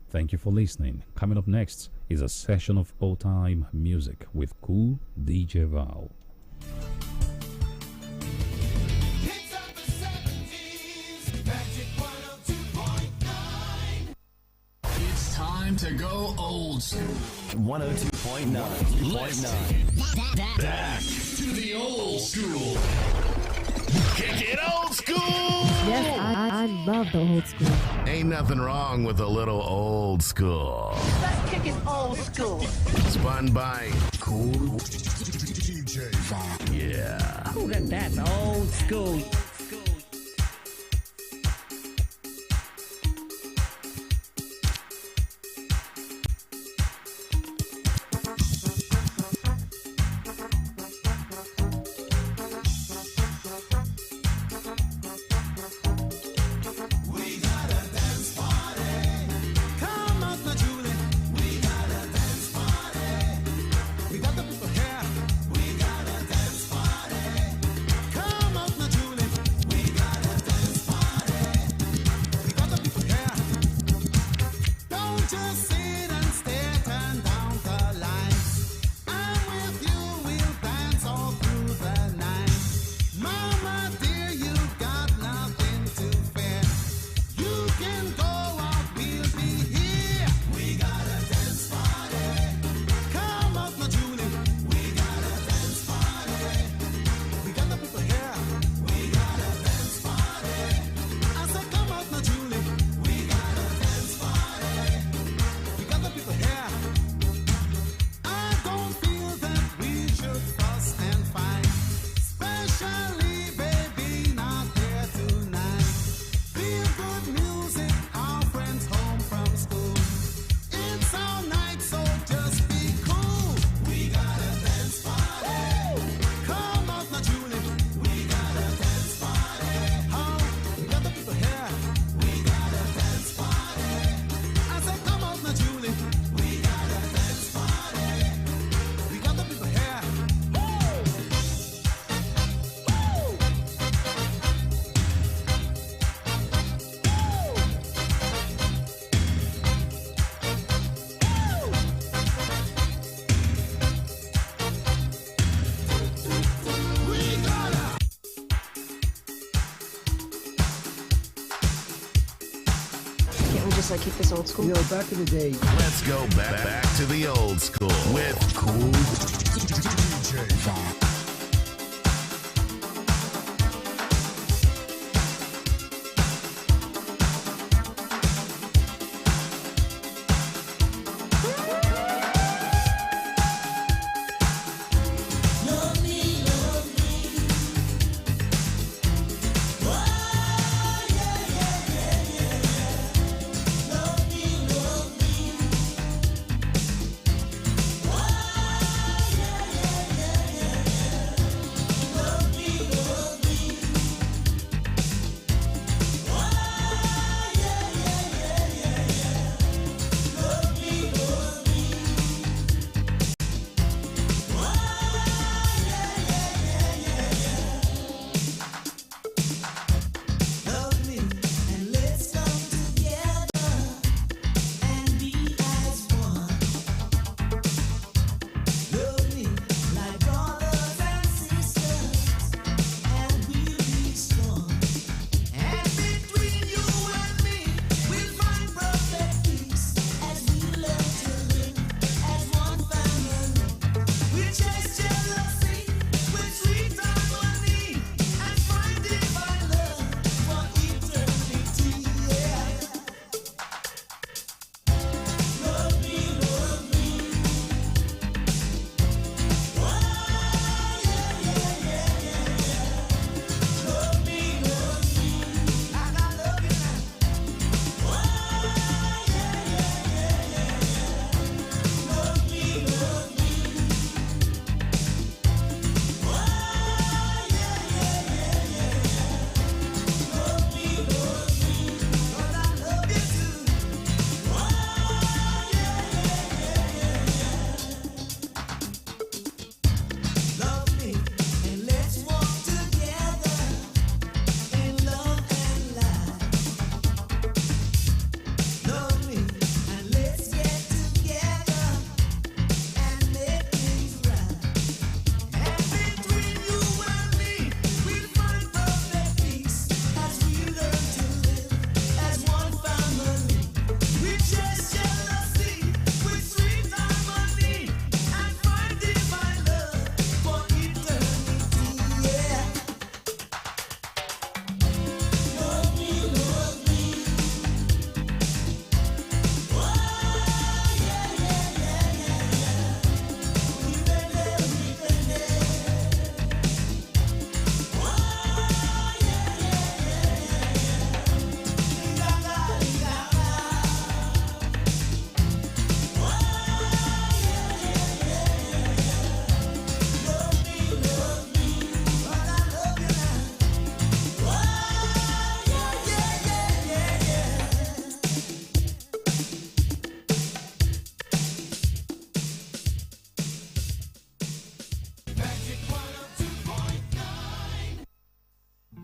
Thank you for listening. Coming up next is a session of old-time music with cool DJ Val. Time to go old school. 102.9. Let's back to the old school. Kick it old school. Yes, I love the old school. Ain't nothing wrong with a little old school. Let's kick it old school. Spun by Cool DJ. Yeah. Ooh, that's old school. Come on, Julie. So I keep this old school. You know, back in the day. Let's go back to the old school with Cool DJ.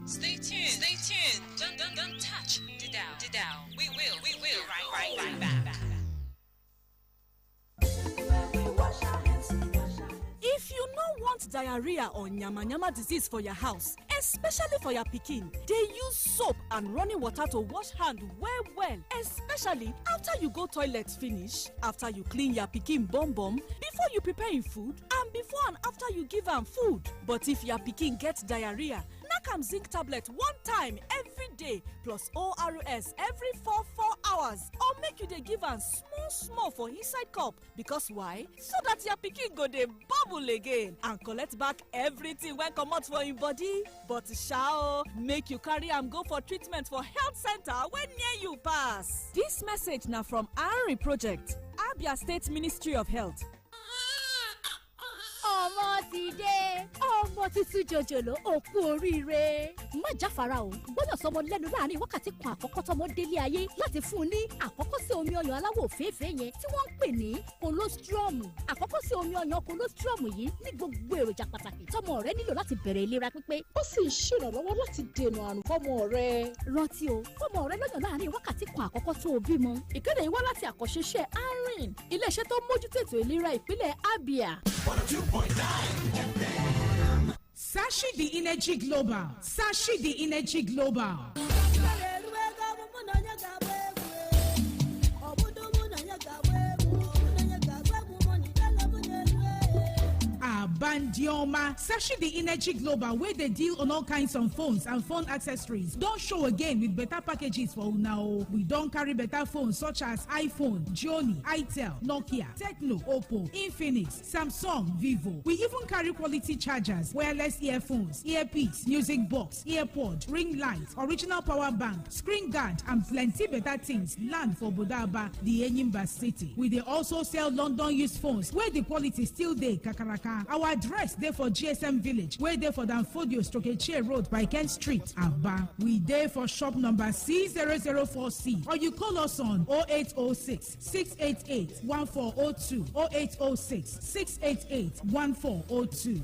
Stay tuned. Don't touch the dial. We will right back. If you no want diarrhea or nyama disease for your house, especially for your pikin, dey use soap and running water to wash hand well, especially after you go toilet finish, after you clean your pikin bum, before you prepare him food, and before and after you give am food. But if your pikin get diarrhea, knack am zinc tablet one time every day plus ORS every 4 hours, or make you dey give am small for inside cup. Because why? So that your pikin go dey bubble again and collect back everything wey comot for him body. But sha make you carry am go for treatment for health center wey near you pass. Dis message na from Ari Project, Abia State Ministry of Health. ọmọ ti dé ọmọ tuntun jòjòló òkú oríire. má jáfara o gbọ́dọ̀ sọmọ lẹ́nu láàrin wákàtí kan àkọ́kọ́ tọmọ délé ayé láti fún un ní àkọ́kọ́ sí omi ọyàn aláwọ̀ òféèfé yẹn tí wọ́n ń pè ní colostrum. àkọ́kọ́ sí omi ọyàn colostrum yìí ní gbogbo èròjà pàtàkì tọmọ rẹ nílò láti bẹ̀rẹ̀ ìlera pípé. ó sì ń ṣèrànlọ́wọ́ láti dènà àrùn fọ́mọ rẹ. rántí o fọ́mọ rẹ lọ́yàn láàrin wákàtí kan àkọ́kọ́ tó o bímọ. ìkéde yìí wá láti àkọ́ṣeṣẹ́ arin iléeṣẹ́ tó mójútó ètò ìlera ìpínlẹ̀ Abia. 102.9 FM. Sashi the Energy Global. Sashi the Energy Global. Bandioma, Sashi the Energy Global, where they deal on all kinds of phones and phone accessories. Don't show again with better packages for now. We don't carry better phones such as iPhone, Joni, Itel, Nokia, Tecno, Oppo, Infinix, Samsung, Vivo. We even carry quality chargers, wireless earphones, earpiece, music box, earpod, ring light, original power bank, screen guard, and plenty better things land for Bodaba, the Enyimba city. We they also sell London used phones where the quality still there kakaraka. Our address there for GSM Village, where there for Danfodio Stokeche Road by Kent Street, Aba. We there for shop number C004C, or you call us on 0806 688 1402 0806 688 1402.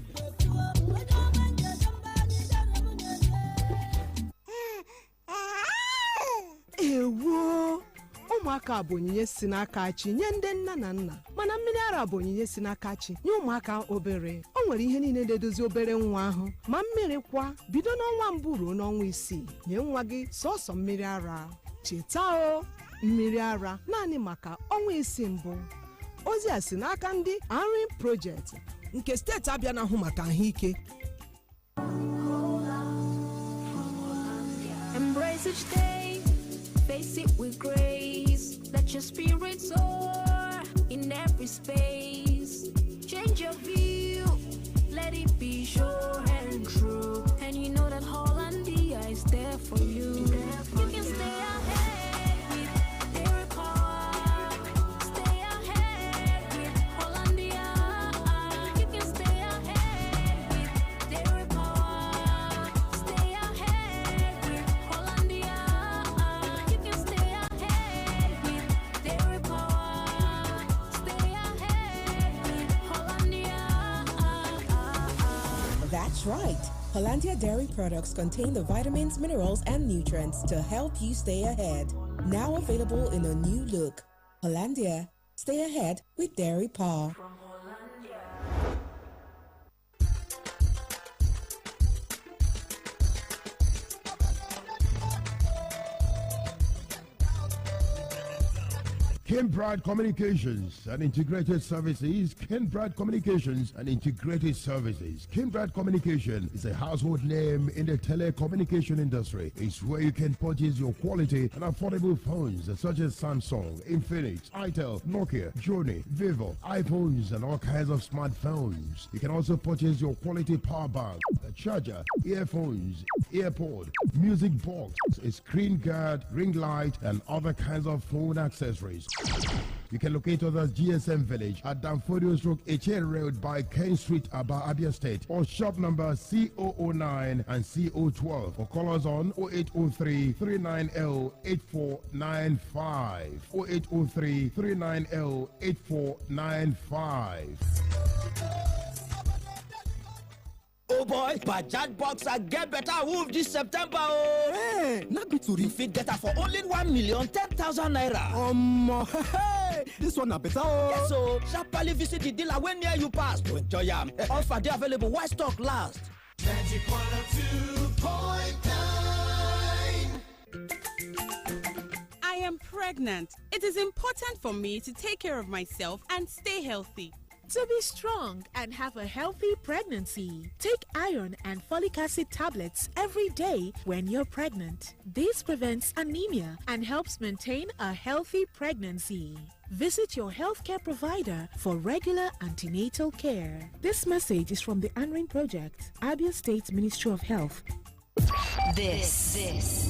Ewo ụmụaka bụ onyinye si n'aka chi nye ndị nna na nna, mana mmiri ara bụ onyinye si n'aka chi nye ụmụaka obere. O nwere ihe niile na-edozi obere nwa ahụ, ma mmiri kwa bido n'ọnwa mbụ ruo n'ọnwa isii. Nye nwa gị sọsọ mmiri ara. Cheta o, mmiri ara naanị maka ọnwa isii mbụ. Ozi a si n'aka ndị Army Project nke steeti Abịa na-ahụ maka ahụike. Embrace each day, face it with grace. Let your spirit soar in every space. Change your view, let it be sure and true. And you know that Hollandia is there for you. You can stay ahead with their power. Stay ahead with Hollandia. You can stay ahead with their power. Stay ahead with Hollandia. You can stay ahead with their power. Stay ahead with Hollandia. That's right. Hollandia dairy products contain the vitamins, minerals, and nutrients to help you stay ahead. Now available in a new look. Hollandia, stay ahead with Dairy Paw. Kinbrad Communications and Integrated Services. Kinbrad Communications and Integrated Services. Kinbrad Communication is a household name in the telecommunication industry. It's where you can purchase your quality and affordable phones such as Samsung, Infinix, Itel, Nokia, Joni, Vivo, iPhones, and all kinds of smartphones. You can also purchase your quality power bank, a charger, earphones, earpod, music box, a screen guard, ring light, and other kinds of phone accessories. You can locate us at GSM Village at Danfodio Stroke Eche Road by Kent Street, Aba, Abia State, or shop number C009 and C012, or call us on 0803 390 8495. 0803 390 8495. Oh boy, Bajaj Boxer get better wolf this September. Oh, hey, not good to refit get for only 1,010,000 naira. Hey, this one a better. Oh. Yes, so sharply visit the dealer when near you pass to enjoy them. Offer they available. Why stock last? Magic 102.9. I am pregnant. It is important for me to take care of myself and stay healthy. To be strong and have a healthy pregnancy, take iron and folic acid tablets every day when you're pregnant. This prevents anemia and helps maintain a healthy pregnancy. Visit your healthcare provider for regular antenatal care. This message is from the Anrin Project, Abia State Ministry of Health. This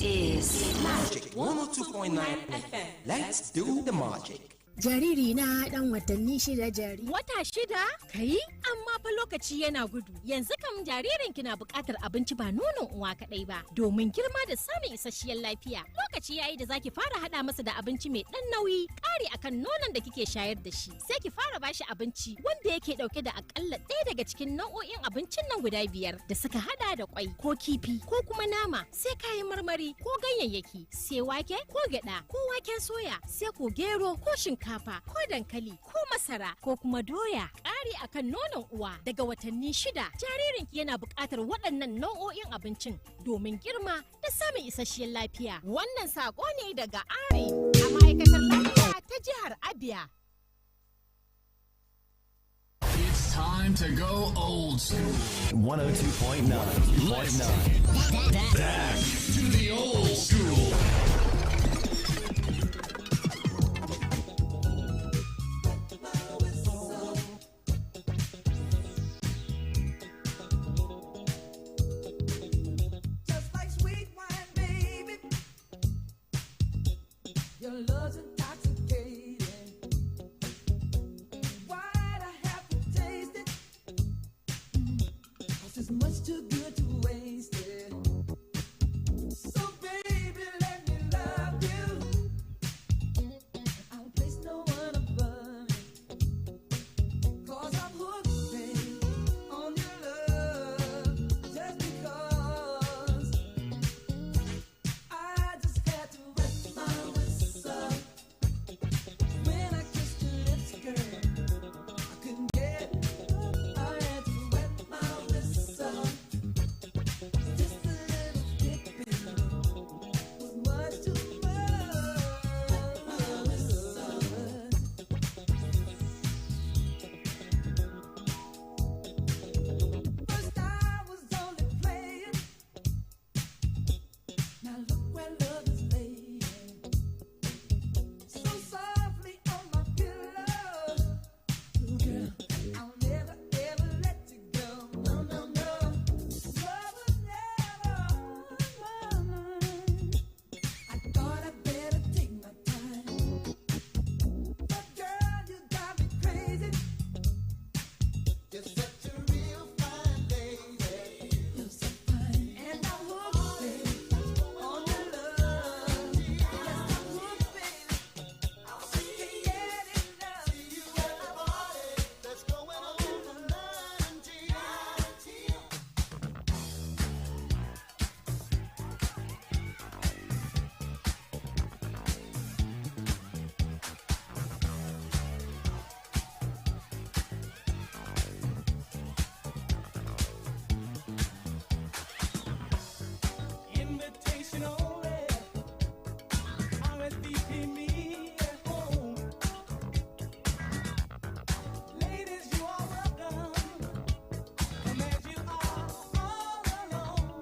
is Magic 102.9 FM. Let's do the magic. Jariri na dan watanni shida jari. Wata shida? Kai? Amma fa lokaci yana gudu. Yanzu kam jaririn ki na buƙatar abinci ba nonon uwa kaɗai ba, domin girma da samun isasshiyar lafiya. Lokaci yayi da zaki fara hada masa da abinci mai dan nauyi, ƙari akan nonon da kike shayar da shi. Sai ki fara bashi abinci wanda yake dauke da akalla ɗaya daga cikin nau'o'in abincin nan guda biyar da suka hada da kwai ko kifi ko kuma nama, sai kayan marmari ko ganyayyaki, sai wake ko gyada ko waken soya, sai ko gero ko shinkafa ko dankali ko masara ko kuma doya. Ƙari akan nonon uwa daga watanni shida, jaririnki yana buƙatar waɗannan nau'o'in abincin domin girma da samun isasshiyar lafiya. Wannan saƙo ne daga Ari a ma'aikatar lafiya ta jihar Abia. It's time to go old school. 102.9. Back to the old school. Just like sweet wine, baby. Your love's intoxicating. Why'd I have to taste it? 'Cause it's much too good to waste it. So baby, let me love you. I'll place no one above you. 'Cause I'm hooked, baby, on your love. Just because I just had to wet my whistle. When I kissed your lips, girl, I couldn't get it. I had to wet my whistle. Just a little bit, baby, was much too much. First I was only playing. Now look where love is laying. So softly on my pillow. Girl, I'll never ever let you go. No, no, no. Love was never mine. I thought I'd better take my time. But girl, you got me crazy. You're such a real fine lady. You're so fine. And I'm hooked, baby, on your love. Yes, I'm hooked, baby. I can't get enough. See you at the party that's going on tonight. Invitation only. RSVP me at home. Ladies, you are welcome. Come as you are, all alone.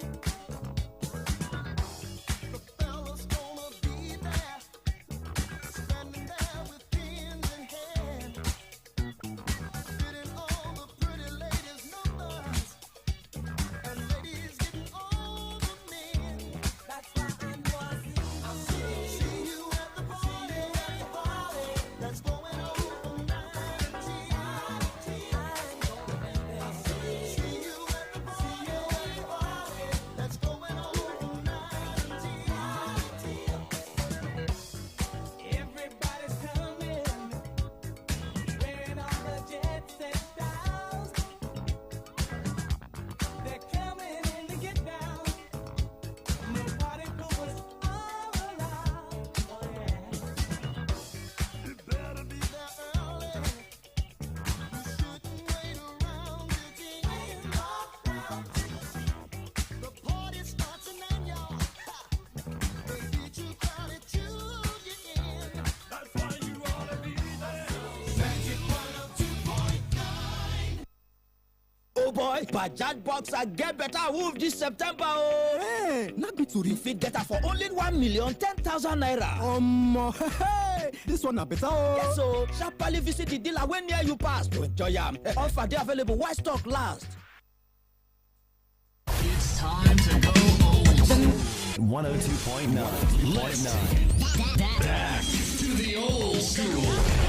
The fella's gonna be there, standing there with pins in hand, getting all the pretty ladies' numbers, and ladies getting all the men. That's why I know I'll see you at the party that's going on tonight. I'll see you at the party that's going on tonight. Everybody's coming, wearing all the jet set styles. They're coming in to get down. No party goers all around. Oh yeah. You better be there early. You shouldn't wait around till the end. The party starts and then y'all they get you crowded to get in. That's why you ought to be there. Magic 102.9. Oh boy, Bajaj Boxer get better wolf this September. Oh, hey, not good to refit get her for only 1,010,000 naira. Hey, this one a better. Yes, so sharply visit the dealer when near you pass to enjoy them. Offer they available while stock last. It's time to go old school. 102.9. Back to the old school.